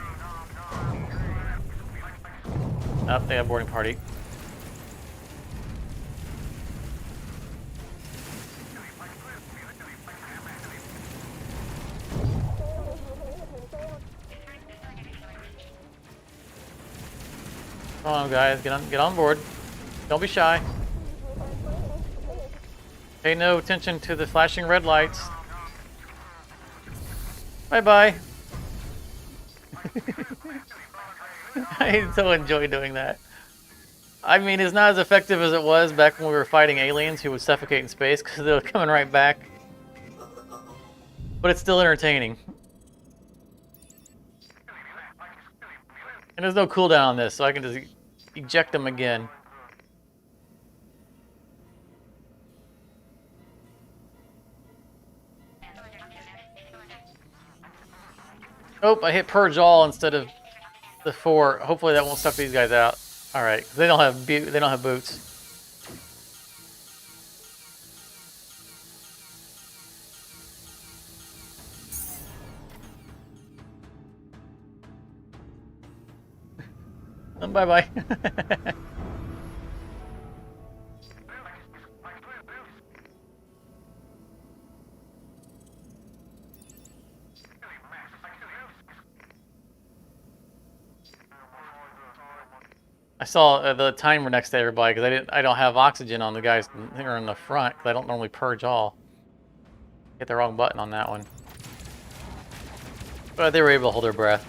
Oh, they have boarding party. Come on, guys, get on board. Don't be shy. Pay no attention to the flashing red lights. Bye bye. I so enjoy doing that. I mean, it's not as effective as it was back when we were fighting aliens who would suffocate in space because they were coming right back. But it's still entertaining. And there's no cooldown on this, so I can just eject them again. Oh, I hit purge all instead of the 4. Hopefully that won't suck these guys out. All right, they don't have boots. Bye bye. I saw the timer next to everybody because I don't have oxygen on the guys that are in the front because I don't normally purge all. Hit the wrong button on that one. But they were able to hold their breath.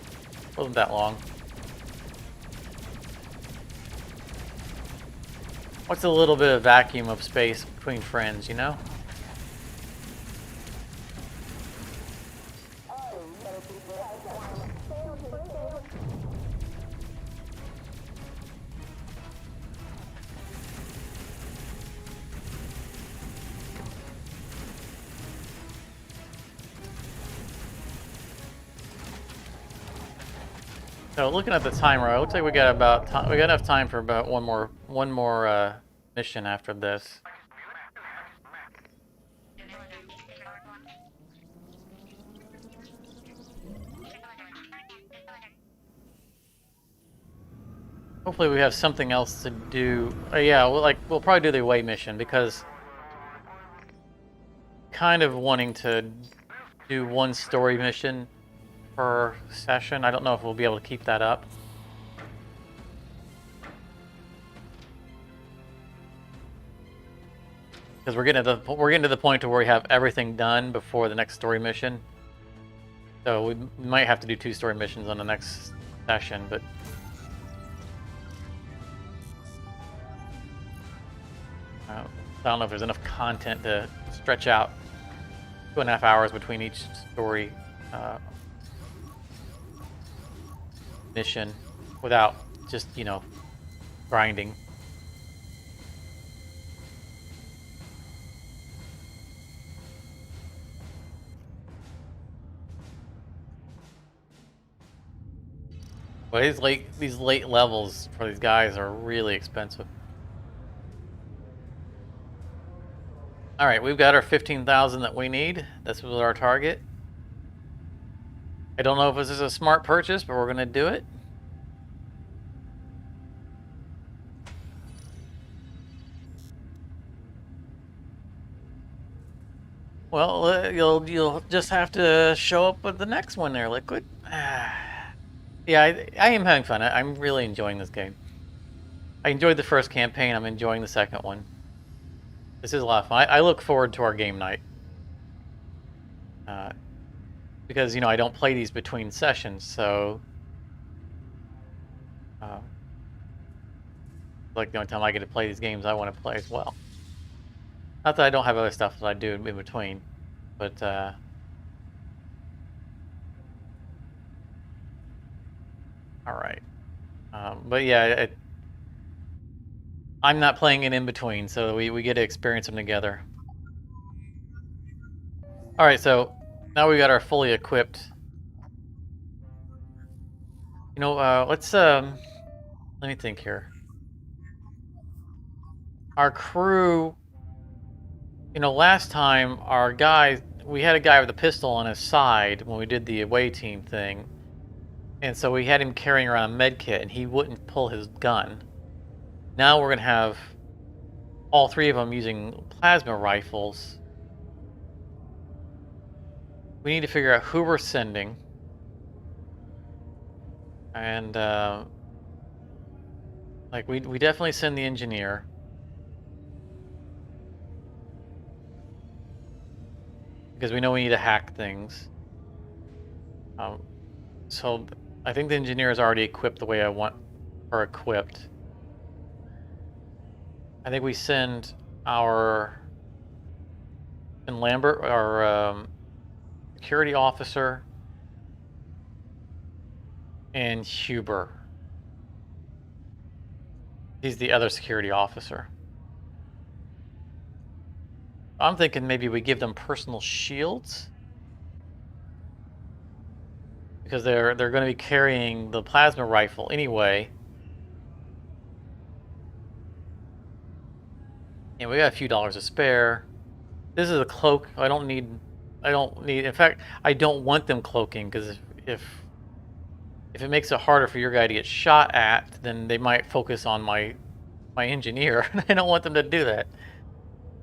Wasn't that long. What's a little bit of vacuum of space between friends, you know? So looking at the timer, it looks like we got enough time for about one more mission after this. Hopefully we have something else to do. Yeah, we'll probably do the away mission because kind of wanting to do one story mission per session. I don't know if we'll be able to keep that up. Because we're getting to the point where we have everything done before the next story mission. So we might have to do 2 story missions on the next session, but I don't know if there's enough content to stretch out 2.5 hours between each story mission without just, you know, grinding. But these late levels for these guys are really expensive. All right, we've got our 15,000 that we need. This was our target. I don't know if this is a smart purchase, but we're going to do it. Well, you'll just have to show up with the next one there, Liquid. Yeah, I am having fun. I'm really enjoying this game. I enjoyed the first campaign. I'm enjoying the second one. This is a lot of fun. I look forward to our game night. Because, you know, I don't play these between sessions, so... like, the only time I get to play these games I want to play as well. Not that I don't have other stuff that I do in between, but... Alright. But yeah, I'm not playing it in between, so we get to experience them together. Alright, so now we got our fully equipped. You know, let's let me think here. Our crew, you know, last time our guy, we had a guy with a pistol on his side when we did the away team thing. And so we had him carrying around a med kit, and he wouldn't pull his gun. Now we're going to have all 3 of them using plasma rifles. We need to figure out who we're sending. And, like, we definitely send the engineer. Because we know we need to hack things. So... I think the engineer is already equipped the way I want her equipped. I think we send our Lambert, our security officer, and Huber. He's the other security officer. I'm thinking maybe we give them personal shields. Because they're going to be carrying the plasma rifle anyway. And we got a few dollars to spare. This is a cloak. I don't need, in fact, I don't want them cloaking, because if it makes it harder for your guy to get shot at, then they might focus on my engineer. I don't want them to do that.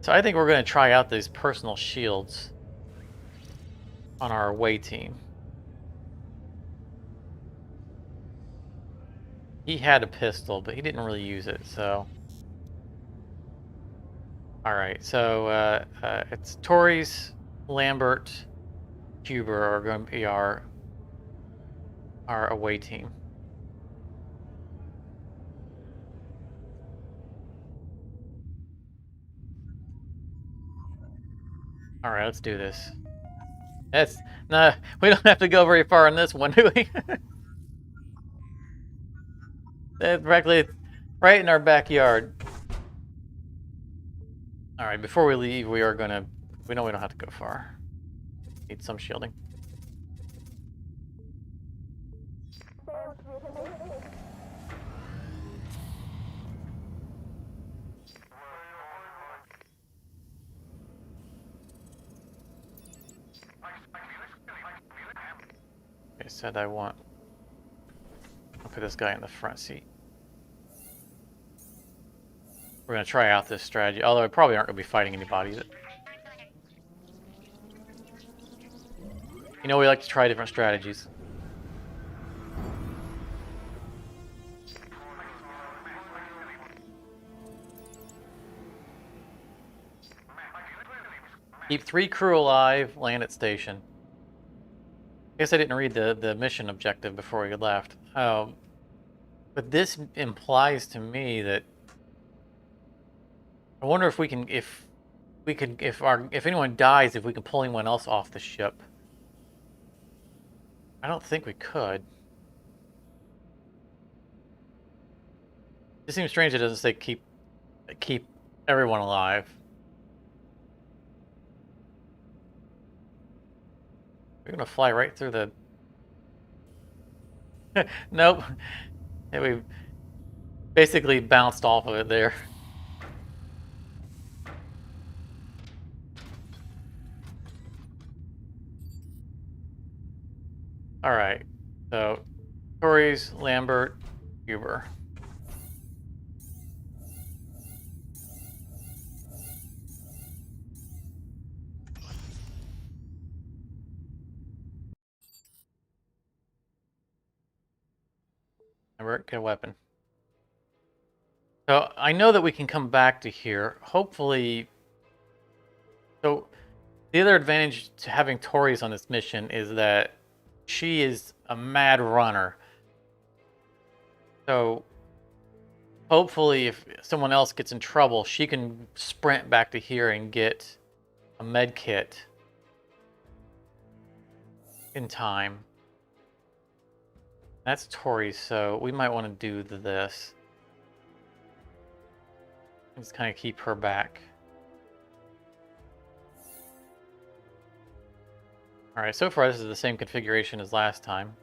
So I think we're going to try out these personal shields on our away team. He had a pistol, but he didn't really use it, so... Alright, so it's Torres, Lambert, Huber are going to be our away team. Alright, let's do this. No, we don't have to go very far in this one, do we? That's directly right in our backyard. Alright, before we leave, we know we don't have to go far. Need some shielding. I said I'll put this guy in the front seat. We're going to try out this strategy, although I probably aren't going to be fighting anybody. You know, we like to try different strategies. Keep 3 crew alive, land at station. I guess I didn't read the mission objective before we left. But this implies to me that I wonder if we can, if anyone dies, if we can pull anyone else off the ship. I don't think we could. It seems strange it doesn't say keep everyone alive. We're gonna fly right through the... Nope. Yeah, we basically bounced off of it there. Alright. So, Torres, Lambert, Huber. Lambert, get a weapon. So I know that we can come back to here. Hopefully... So, the other advantage to having Torres on this mission is that she is a mad runner. So, hopefully if someone else gets in trouble, she can sprint back to here and get a med kit in time. That's Torres, so we might want to do this. Just kind of keep her back. Alright, so far this is the same configuration as last time.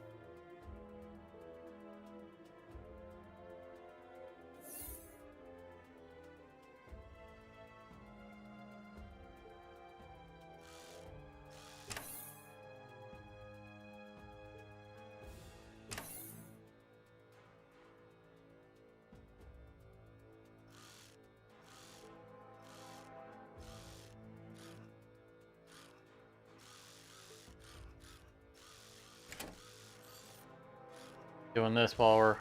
Doing this while we're...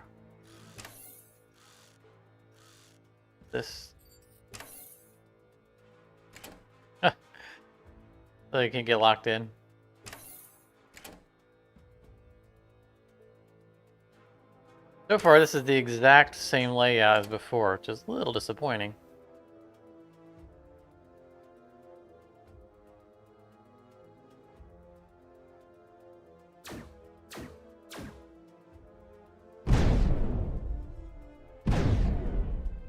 This... So you can get locked in. So far, this is the exact same layout as before, which is a little disappointing.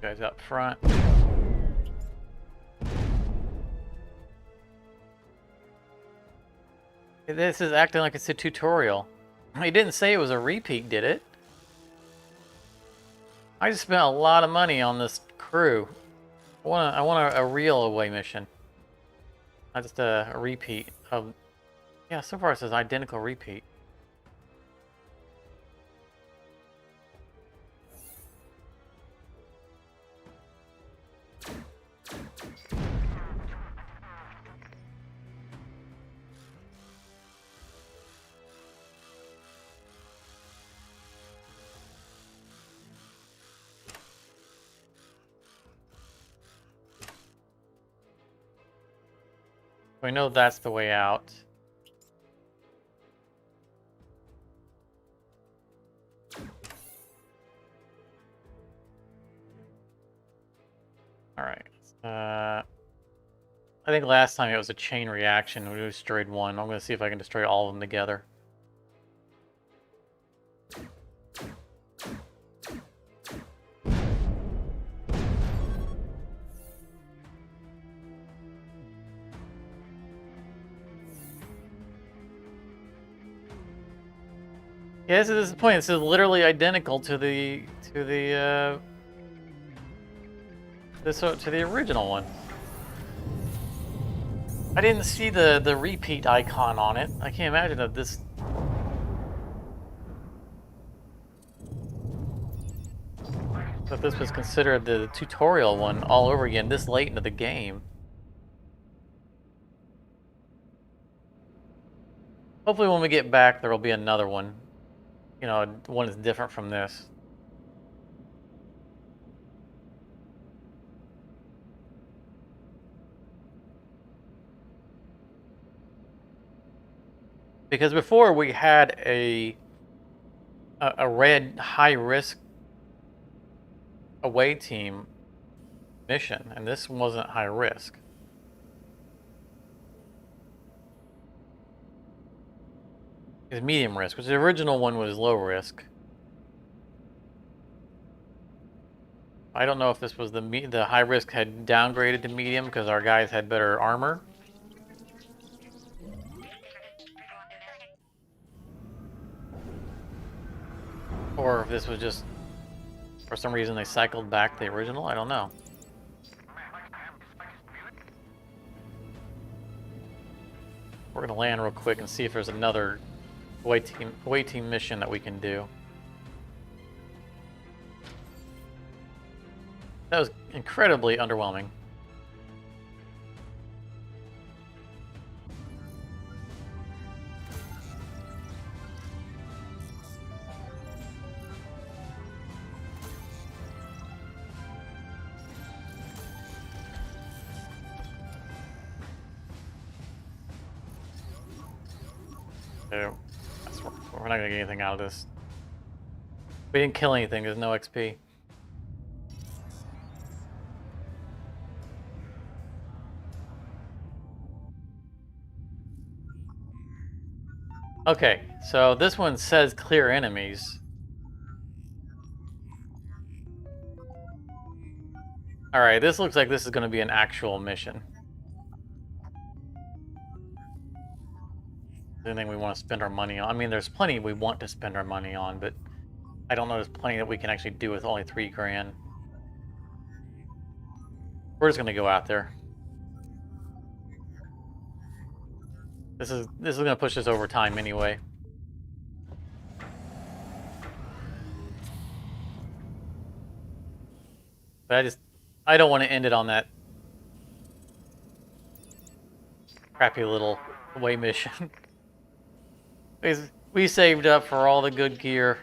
Guys up front. This is acting like it's a tutorial. He didn't say it was a repeat, did it? I just spent a lot of money on this crew. I want a real away mission. Not just a repeat of... Yeah, so far it says identical repeat. We know that's the way out. All right. I think last time it was a chain reaction. We destroyed one. I'm going to see if I can destroy all of them together. Yeah, this is the point. This is literally identical to the original one. I didn't see the repeat icon on it. I can't imagine that this... that this was considered the tutorial one all over again this late into the game. Hopefully when we get back, there will be another one. You know, one that's different from this. Because before we had a red high risk away team mission, and this wasn't high risk. It's medium risk, which the original one was low risk. I don't know if this was the high risk had downgraded to medium because our guys had better armor. Or if this was just, for some reason, they cycled back the original. I don't know. We're going to land real quick and see if there's another away team mission that we can do. That was incredibly underwhelming. So, we're not going to get anything out of this. We didn't kill anything, there's no XP. Okay, so this one says clear enemies. Alright, this looks like this is going to be an actual mission. Anything we want to spend our money on. I mean, there's plenty we want to spend our money on, but I don't know there's plenty that we can actually do with only 3 grand. We're just going to go out there. This is going to push us over time anyway. But I don't want to end it on that crappy little away mission. We saved up for all the good gear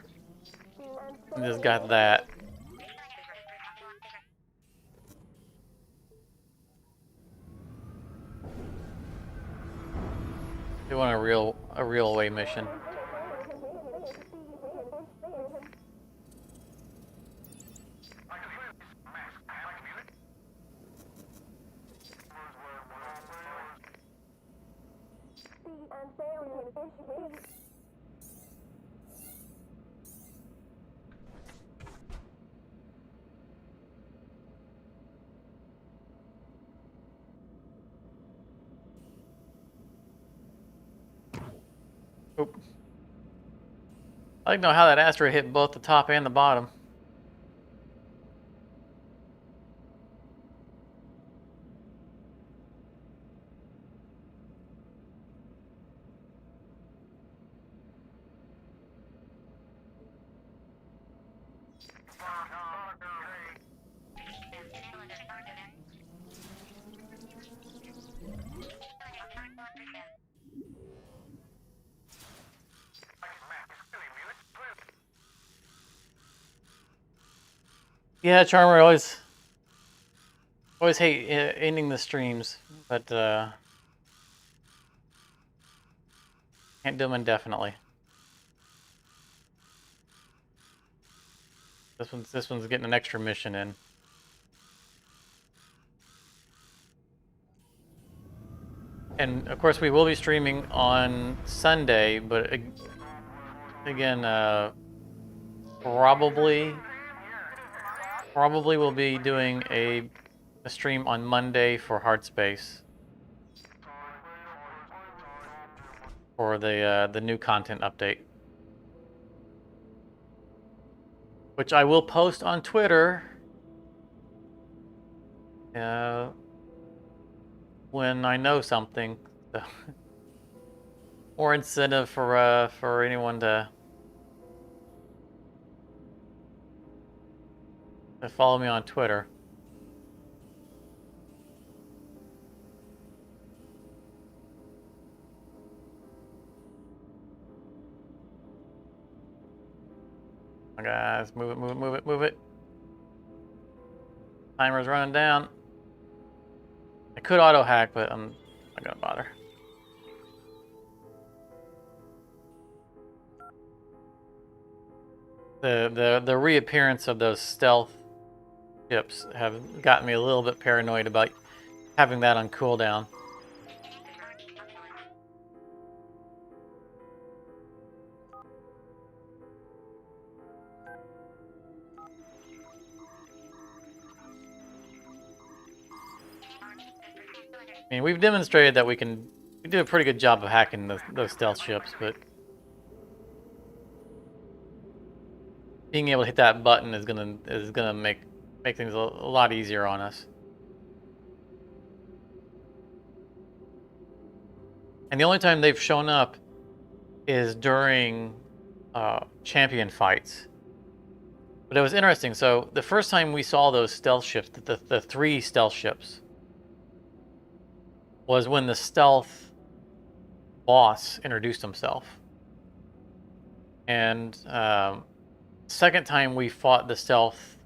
and just got that. We want a real away mission. Oop. I don't know how that asteroid hit both the top and the bottom. Yeah, Charmer, always hate ending the streams, but can't do them indefinitely. This one's getting an extra mission in. And of course, we will be streaming on Sunday, but again, probably we'll be doing a stream on Monday for Hard Space for the new content update, which I will post on Twitter when I know something. So more incentive for anyone to follow me on Twitter. on, guys. Move it, move it, move it, move it. Timer's running down. I could auto hack, but I'm not gonna bother. The reappearance of those stealth ships have gotten me a little bit paranoid about having that on cooldown. I mean, we've demonstrated that we do a pretty good job of hacking those stealth ships, but being able to hit that button is gonna make things a lot easier on us. And the only time they've shown up is during champion fights. But it was interesting. So the first time we saw those stealth ships, the 3 stealth ships, was when the stealth boss introduced himself. And second time we fought the stealth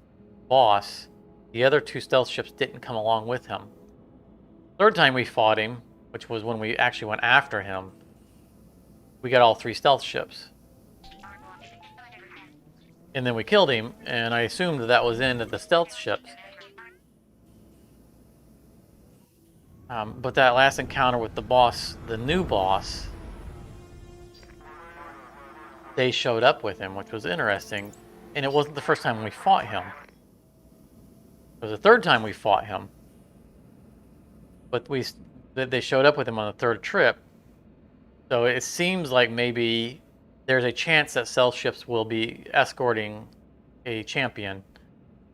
boss, the other 2 stealth ships didn't come along with him. Third time we fought him, which was when we actually went after him, we got all 3 stealth ships. And then we killed him, and I assumed that was the end of the stealth ships. But that last encounter with the boss, the new boss, they showed up with him, which was interesting. And it wasn't the first time we fought him. It was the third time we fought him. But they showed up with him on the 3rd trip. So it seems like maybe there's a chance that stealth ships will be escorting a champion.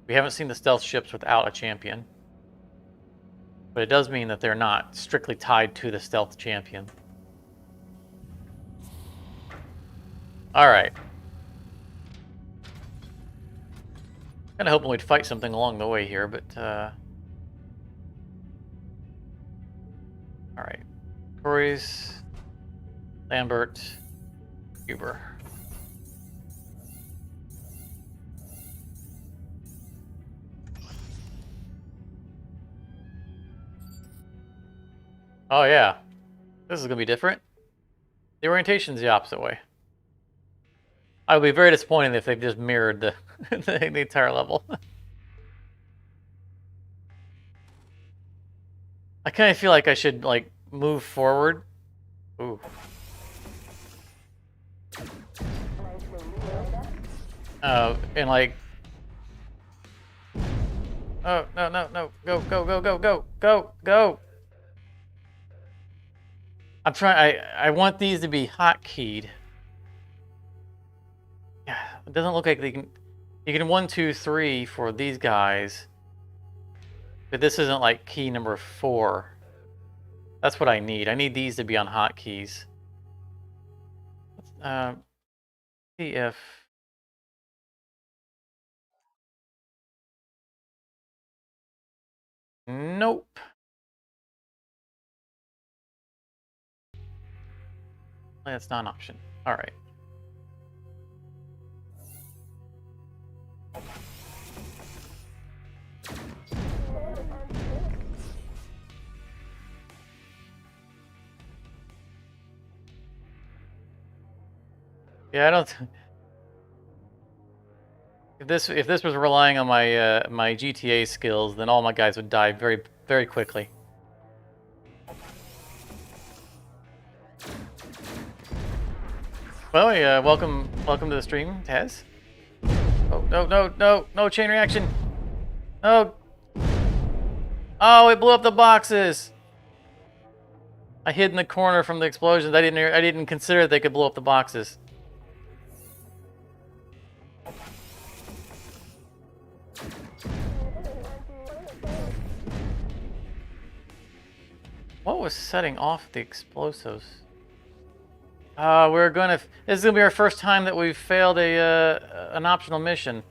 We haven't seen the stealth ships without a champion. But it does mean that they're not strictly tied to the stealth champion. Alright. Kinda hoping we'd fight something along the way here, but alright. Corey's, Lambert, Huber. Oh yeah, this is gonna be different. The orientation's the opposite way. I would be very disappointed if they've just mirrored the the entire level. I kind of feel like I should like move forward. Ooh. And like. Oh no no no! Go go go go go go go! I'm trying. I want these to be hotkeyed. Yeah, it doesn't look like they can. You can 1, 2, 3 for these guys, but this isn't like key number 4. That's what I need. I need these to be on hotkeys. See if. Nope. That's not an option. All right. Yeah, I don't. If this was relying on my my GTA skills, then all my guys would die very very quickly. Well, yeah, welcome to the stream, Taz. Oh no chain reaction. No. Oh, it blew up the boxes. I hid in the corner from the explosions. I didn't consider they could blow up the boxes. What was setting off the explosives? This is gonna be our first time that we've failed an optional mission.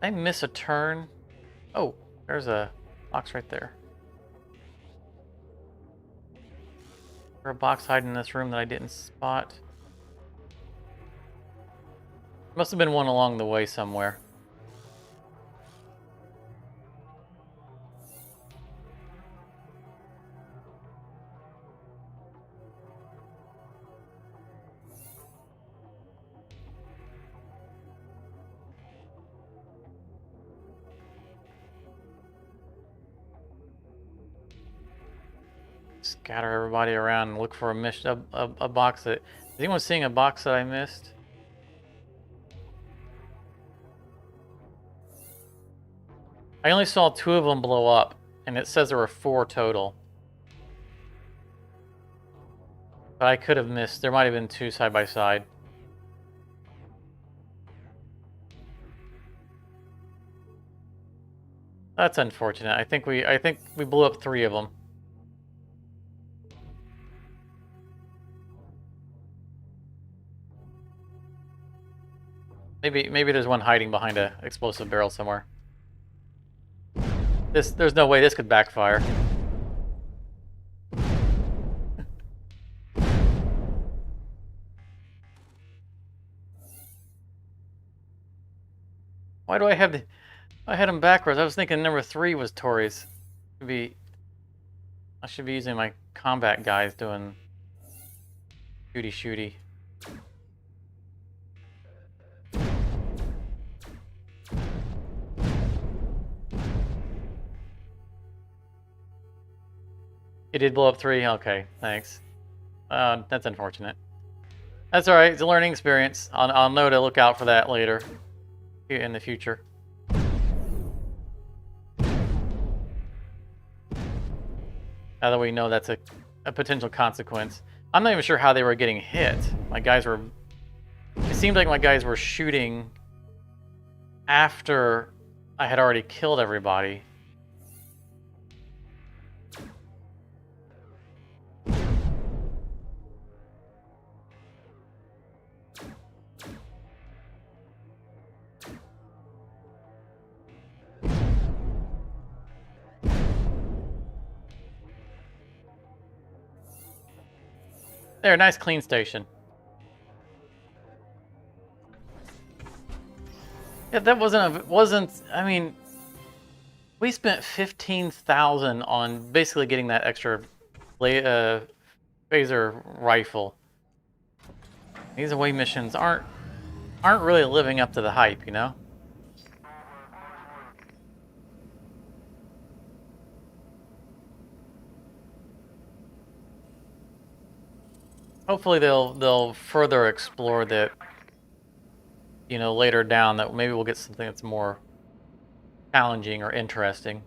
Did I miss a turn? Oh, there's a box right there. There's a box hiding in this room that I didn't spot. Must have been one along the way somewhere. Scatter everybody around and look for a box that... Is anyone seeing a box that I missed? I only saw 2 of them blow up, and it says there were 4 total. But I could have missed. There might have been 2 side by side. That's unfortunate. I think we blew up 3 of them. Maybe there's one hiding behind a explosive barrel somewhere. There's no way this could backfire. Why do I have I had them backwards. I was thinking number 3 was Tori's. I should be using my combat guys doing shooty. It did blow up 3? Okay, thanks. That's unfortunate. That's alright, it's a learning experience. I'll know to look out for that later. In the future. Now that we know that's a potential consequence. I'm not even sure how they were getting hit. It seemed like my guys were shooting after I had already killed everybody. There, nice clean station. Yeah, that wasn't. I mean, we spent 15,000 on basically getting that extra phaser rifle. These away missions aren't really living up to the hype, you know. Hopefully they'll further explore that, you know, later down, that maybe we'll get something that's more challenging or interesting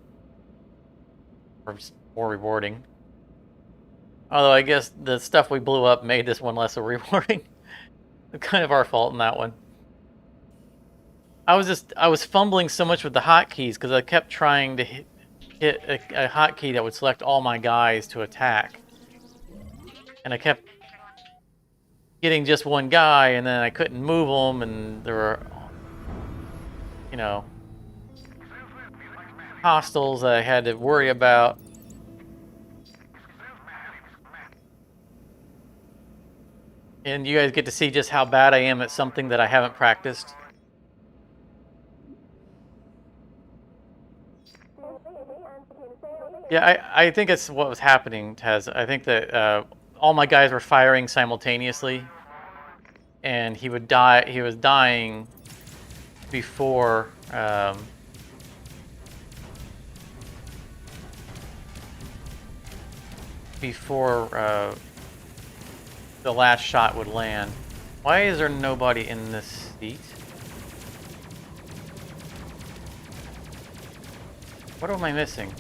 or more rewarding. Although I guess the stuff we blew up made this one less rewarding. Kind of our fault in that one. I was fumbling so much with the hotkeys because I kept trying to hit a hotkey that would select all my guys to attack, and I kept getting just one guy, and then I couldn't move them, and there were, you know, hostiles that I had to worry about. And you guys get to see just how bad I am at something that I haven't practiced. Yeah, I think it's what was happening, Taz. I think that all my guys were firing simultaneously, and he would die. He was dying before the last shot would land. Why is there nobody in this seat? What am I missing?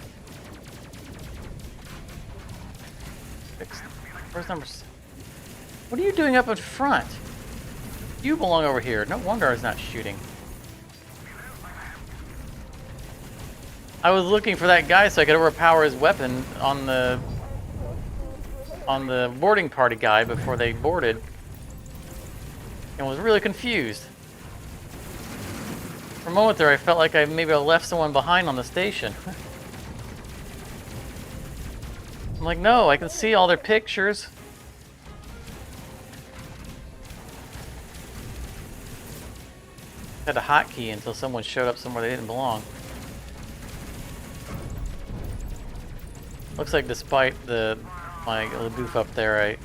Where's number 6? What are you doing up in front? You belong over here. No wonder I was not shooting. I was looking for that guy so I could overpower his weapon on the boarding party guy before they boarded, and was really confused. For a moment there, I felt like I maybe left someone behind on the station. I'm like, no, I can see all their pictures. Had a hotkey until someone showed up somewhere they didn't belong. Looks like despite my little goof up there, I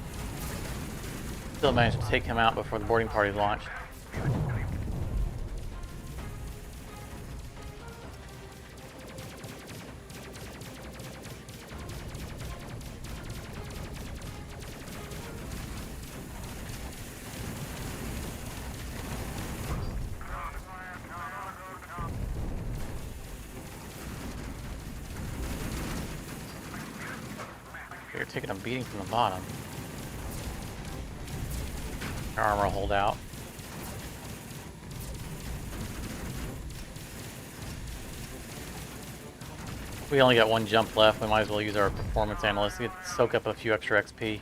still managed to take him out before the boarding party launched. You're taking a beating from the bottom. Our armor will hold out. We only got one jump left. We might as well use our performance analyst to soak up a few extra XP.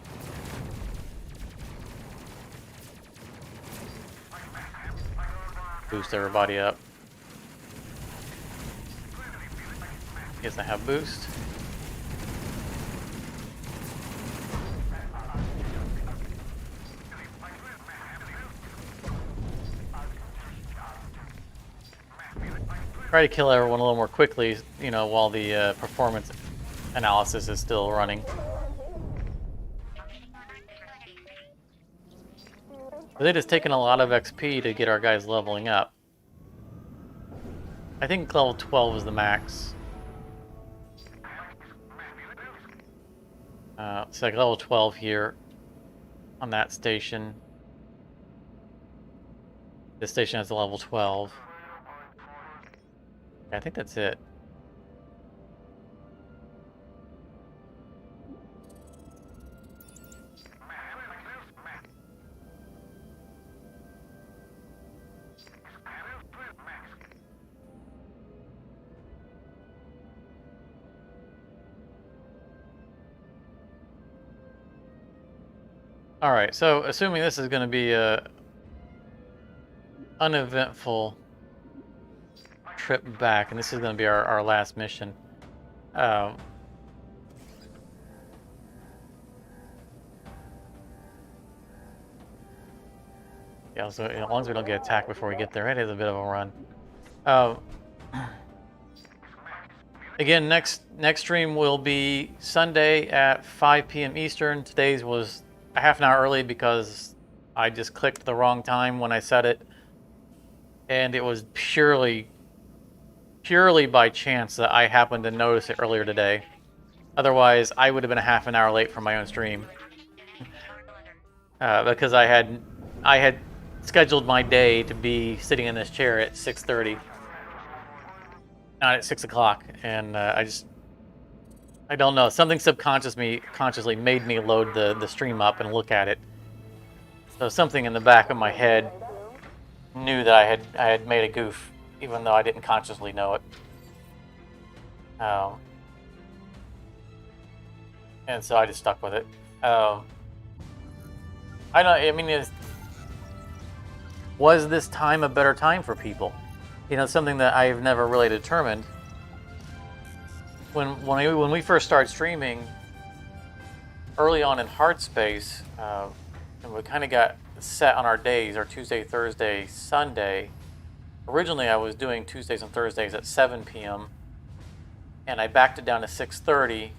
Boost everybody up. He doesn't have boost. Try to kill everyone a little more quickly, you know, while the performance analysis is still running. But it has taken a lot of XP to get our guys leveling up. I think level 12 is the max. It's like level 12 here on that station. This station has a level 12. I think that's it. All right, so assuming this is going to be a uneventful trip back, and this is going to be our last mission. Yeah, so as long as we don't get attacked before we get there, it is a bit of a run. Again, next stream will be Sunday at 5 p.m. Eastern. Today's was a half an hour early because I just clicked the wrong time when I set it, and it was purely by chance that I happened to notice it earlier today. Otherwise, I would have been a half an hour late for my own stream because I had scheduled my day to be sitting in this chair at 6:30, not at 6 o'clock, and I don't know, something consciously made me load the stream up and look at it. So something in the back of my head knew that I had made a goof, even though I didn't consciously know it. And so I just stuck with it. Was this time a better time for people? You know, something that I've never really determined. When we first started streaming, early on in hard space, and we kind of got set on our days, our Tuesday, Thursday, Sunday. Originally, I was doing Tuesdays and Thursdays at 7 p.m. and I backed it down to 6:30,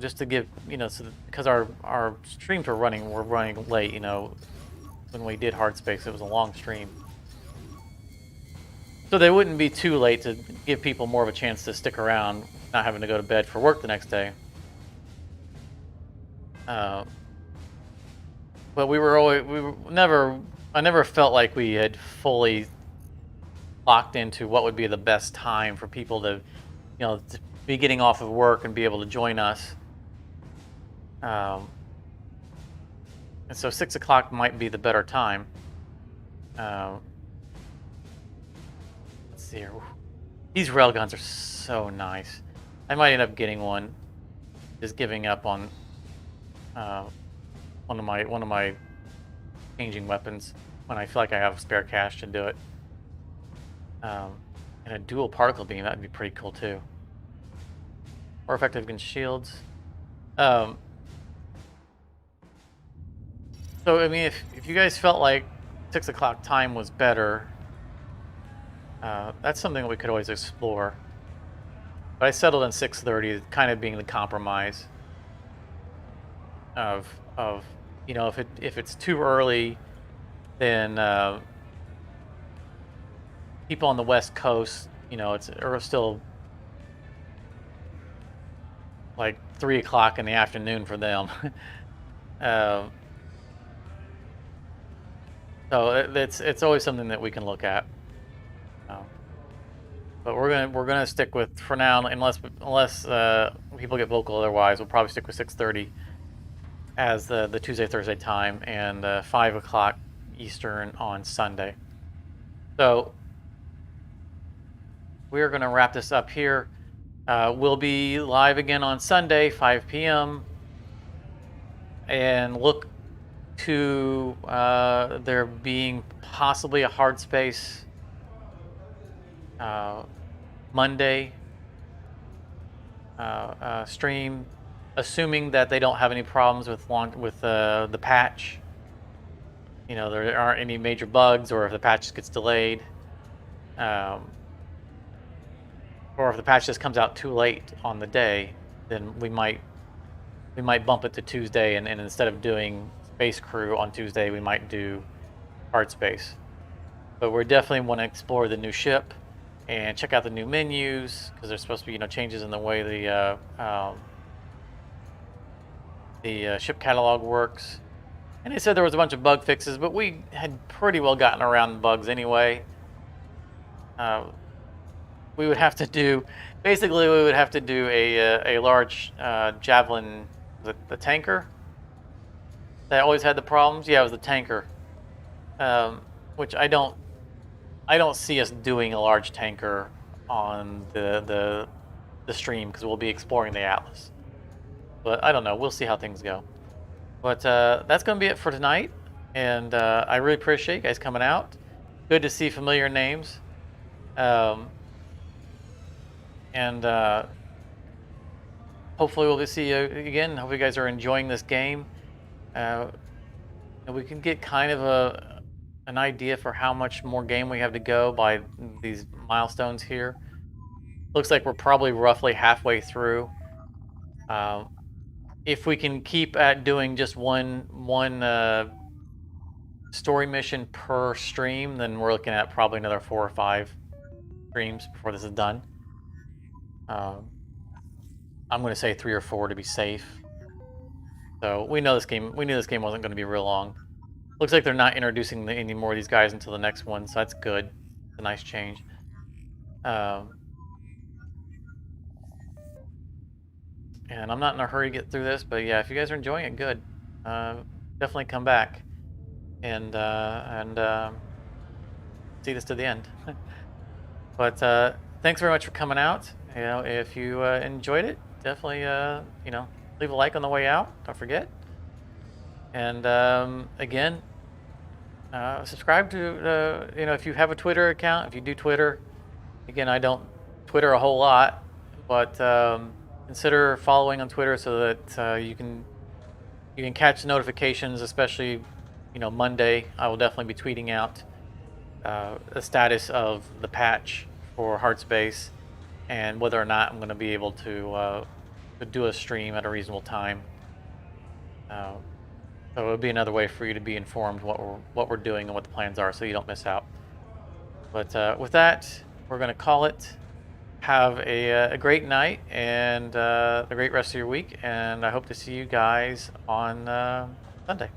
just to give, you know, because our streams were running late. You know, when we did hard space, it was a long stream, so they wouldn't be too late to give people more of a chance to stick around, not having to go to bed for work the next day. But I never felt like we had fully locked into what would be the best time for people to, you know, to be getting off of work and be able to join us. And so 6 o'clock might be the better time. Let's see here. These railguns are so nice. I might end up getting one. Just giving up on one of my changing weapons when I feel like I have spare cash to do it. And a dual particle beam, that'd be pretty cool too. More effective against shields. So I mean, if you guys felt like 6 o'clock time was better, that's something that we could always explore. But I settled on 6:30, kind of being the compromise of if it's too early, then people on the West Coast, it's still like 3 o'clock in the afternoon for them. uh, so it's always something that we can look at. But we're gonna stick with, for now, unless people get vocal otherwise. We'll probably stick with 6:30 as the Tuesday Thursday time, and 5 o'clock Eastern on Sunday. So we're gonna wrap this up here. We'll be live again on Sunday, 5 p.m. and look to there being possibly a hard space Monday stream, assuming that they don't have any problems with the patch. There aren't any major bugs, or if the patch gets delayed, or if the patch just comes out too late on the day, then we might bump it to Tuesday, and instead of doing Space Crew on Tuesday, we might do Hard Space. But we definitely want to explore the new ship and check out the new menus, because there's supposed to be changes in the way the ship catalog works. And they said there was a bunch of bug fixes, but we had pretty well gotten around the bugs anyway. We would have to do a large Javelin, the tanker that always had the problems. Yeah, it was the tanker, which I don't see us doing a large tanker on the stream, because we'll be exploring the Atlas. But I don't know. We'll see how things go. But that's going to be it for tonight. And I really appreciate you guys coming out. Good to see familiar names. And hopefully we'll see you again. Hope you guys are enjoying this game. And we can get kind of an idea for how much more game we have to go by these milestones here. Looks like we're probably roughly halfway through. If we can keep at doing just one story mission per stream, then we're looking at probably another 4 or 5 streams before this is done. I'm going to say 3 or 4 to be safe. So we knew this game wasn't going to be real long. Looks like they're not introducing any more of these guys until the next one, so that's good. It's a nice change. And I'm not in a hurry to get through this, but yeah, if you guys are enjoying it, good. Definitely come back and see this to the end. But thanks very much for coming out. If you enjoyed it, definitely leave a like on the way out. Don't forget. And again, subscribe to if you have a Twitter account, if you do Twitter. Again, I don't Twitter a whole lot, but consider following on Twitter so that you can catch notifications, especially Monday. I will definitely be tweeting out the status of the patch for Hard Space and whether or not I'm going to be able to do a stream at a reasonable time. So it'll be another way for you to be informed what we're doing and what the plans are, so you don't miss out. But with that, we're going to call it. Have a great night and a great rest of your week, and I hope to see you guys on Sunday.